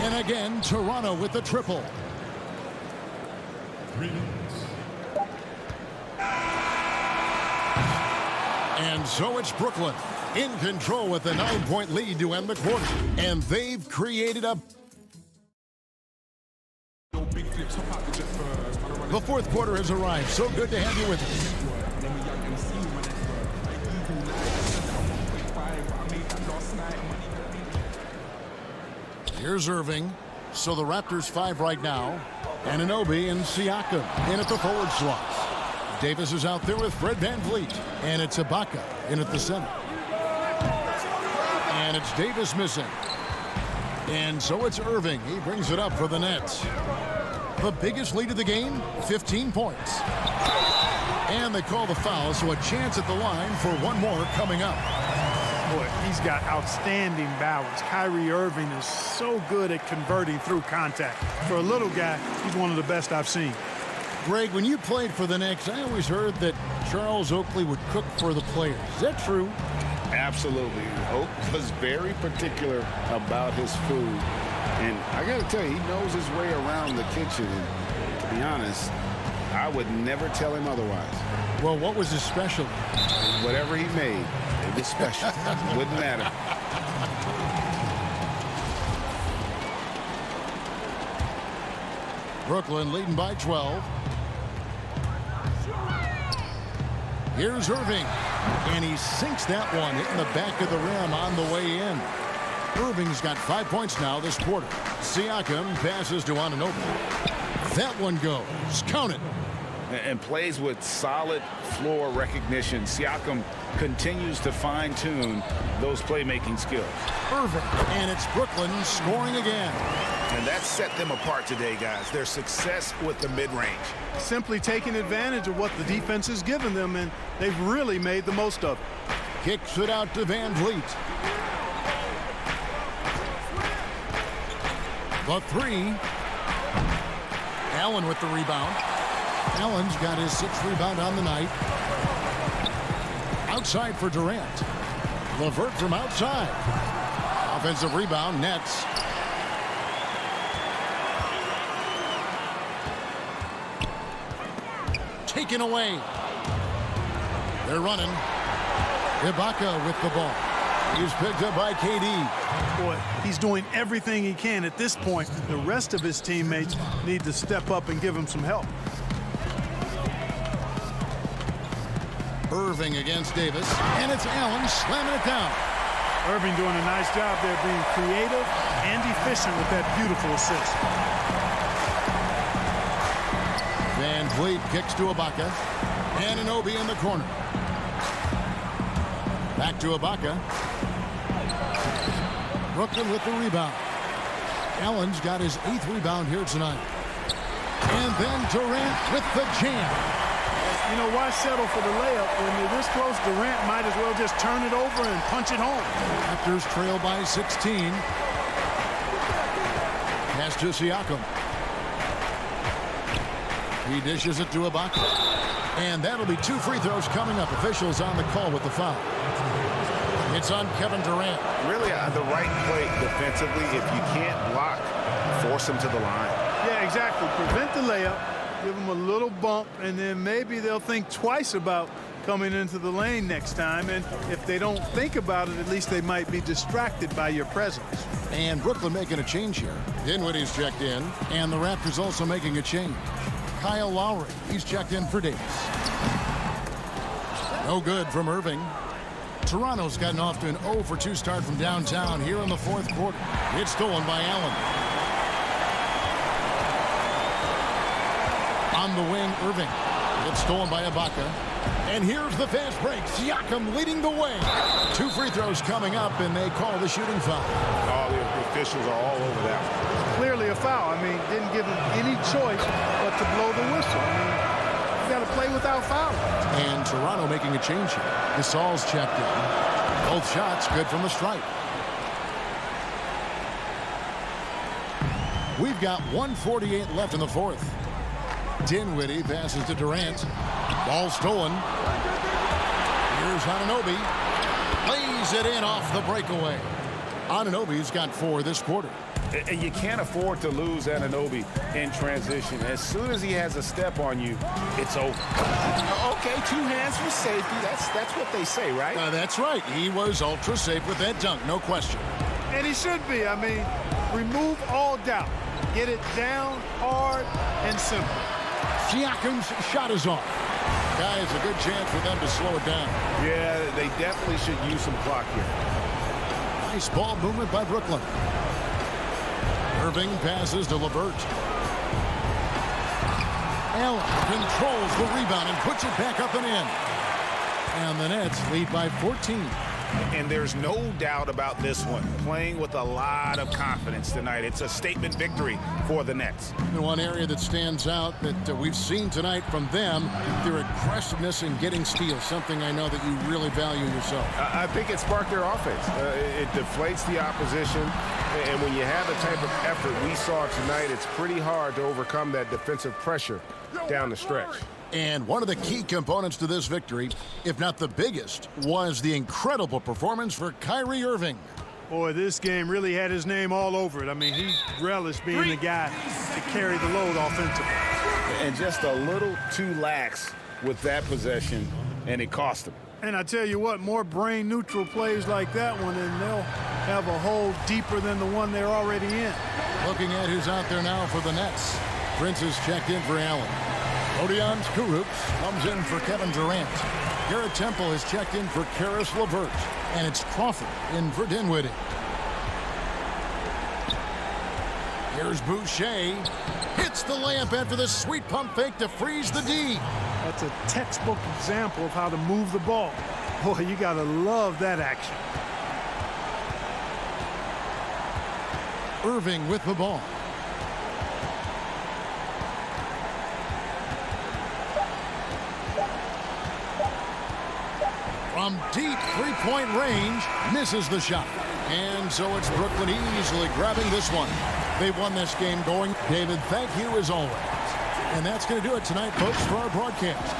And again, Toronto with the triple. And so it's Brooklyn in control with a 9-point lead to end the quarter. And they've created a... The fourth quarter has arrived. So good to have you with us. Here's Irving. So the Raptors 5 right now. Anunoby and Siakam in at the forward slots. Davis is out there with Fred VanVleet. And it's Ibaka in at the center. And it's Davis missing. And so it's Irving. He brings it up for the Nets. The biggest lead of the game, 15 points. And they call the foul, so a chance at the line for one more coming up. Boy, he's got outstanding balance. Kyrie Irving is so good at converting through contact. For a little guy, he's one of the best I've seen. Greg, when you played for the Knicks, I always heard that Charles Oakley would cook for the players. Is that true? Absolutely. Oak was very particular about his food. And I got to tell you, he knows his way around the kitchen. And to be honest, I would never tell him otherwise. Well, what was his special? Whatever he made, it was special. Wouldn't matter. Brooklyn leading by 12. Here's Irving. And he sinks that one, hitting the back of the rim on the way in. Irving's got 5 points now this quarter. Siakam passes to Anunoby. That one goes. Count it. And plays with solid floor recognition. Siakam continues to fine-tune those playmaking skills. Irving, and it's Brooklyn scoring again. And that set them apart today, guys. Their success with the mid-range. Simply taking advantage of what the defense has given them, and they've really made the most of it. Kicks it out to VanVleet. The three. Allen with the rebound. Allen's got his 6th rebound on the night. Outside for Durant. LeVert from outside. Offensive rebound, Nets. Taken away. They're running. Ibaka with the ball. He's picked up by KD. Boy, he's doing everything he can at this point. The rest of his teammates need to step up and give him some help. Irving against Davis, and it's Allen slamming it down. Irving doing a nice job there, being creative and efficient with that beautiful assist. VanVleet kicks to Ibaka. Anunoby in the corner. Back to Ibaka. Brooklyn with the rebound. Allen's got his 8th rebound here tonight. And then Durant with the jam. You know, why settle for the layup when you're this close? Durant might as well just turn it over and punch it home. Raptors trail by 16. Pass to Siakam. He dishes it to Ibaka. And that'll be 2 free throws coming up. Officials on the call with the foul. It's on Kevin Durant. Really the right play defensively. If you can't block, force him to the line. Yeah, exactly. Prevent the layup. Give them a little bump, and then maybe they'll think twice about coming into the lane next time. And if they don't think about it, at least they might be distracted by your presence. And Brooklyn making a change here. Dinwiddie's checked in, and the Raptors also making a change. Kyle Lowry, he's checked in for Davis. No good from Irving. Toronto's gotten off to an 0-for-2 start from downtown here in the 4th quarter. It's stolen by Allen. On the wing, Irving. It's stolen by Ibaka. And here's the fast break. Siakam leading the way. 2 free throws coming up, and they call the shooting foul. Oh, the officials are all over that one. Clearly a foul. I mean, didn't give him any choice but to blow the whistle. I mean, you got to play without fouling. And Toronto making a change here. Gasol's checked in. Both shots good from the stripe. We've got 1:48 left in the 4th. Dinwiddie passes to Durant. Ball stolen. Here's Anunoby. Lays it in off the breakaway. Anunoby's got 4 this quarter. And you can't afford to lose Anunoby in transition. As soon as he has a step on you, it's over. Okay, 2 hands for safety. That's what they say, right? That's right. He was ultra safe with that dunk, no question. And he should be. I mean, remove all doubt. Get it down, hard, and simple. Siakam's shot is off. Guys, a good chance for them to slow it down. Yeah, they definitely should use some clock here. Nice ball movement by Brooklyn. Irving passes to LeVert. Allen controls the rebound and puts it back up and in. And the Nets lead by 14. And there's no doubt about this one. Playing with a lot of confidence tonight. It's a statement victory for the Nets. And one area that stands out that we've seen tonight from them, their aggressiveness in getting steals, something I know that you really value yourself. I think it sparked their offense. It deflates the opposition. And when you have the type of effort we saw tonight, it's pretty hard to overcome that defensive pressure down the stretch. And one of the key components to this victory, if not the biggest, was the incredible performance for Kyrie Irving. Boy, this game really had his name all over it. I mean, he relished being the guy to carry the load offensively. And just a little too lax with that possession, and it cost him. And I tell you what, more brain-neutral plays like that one, and they'll have a hole deeper than the one they're already in. Looking at who's out there now for the Nets. Prince is checked in for Allen. Odion Kurucs comes in for Kevin Durant. Garrett Temple is checked in for Karis LeVert. And it's Crawford in for Dinwiddie. Here's Boucher. Hits the layup after the sweet pump fake to freeze the D. That's a textbook example of how to move the ball. Boy, you got to love that action. Irving with the ball. From deep three-point range, misses the shot. And so it's Brooklyn easily grabbing this one. They won this game going. David, thank you as always. And that's going to do it tonight, folks, for our broadcast.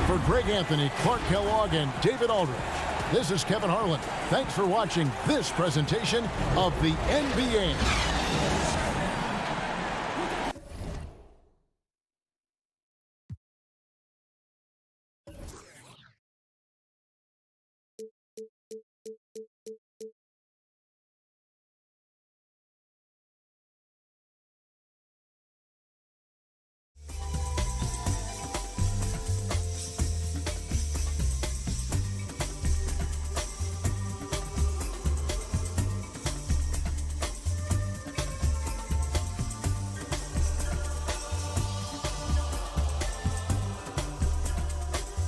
For Greg Anthony, Clark Kellogg, and David Aldridge, this is Kevin Harlan. Thanks for watching this presentation of the NBA.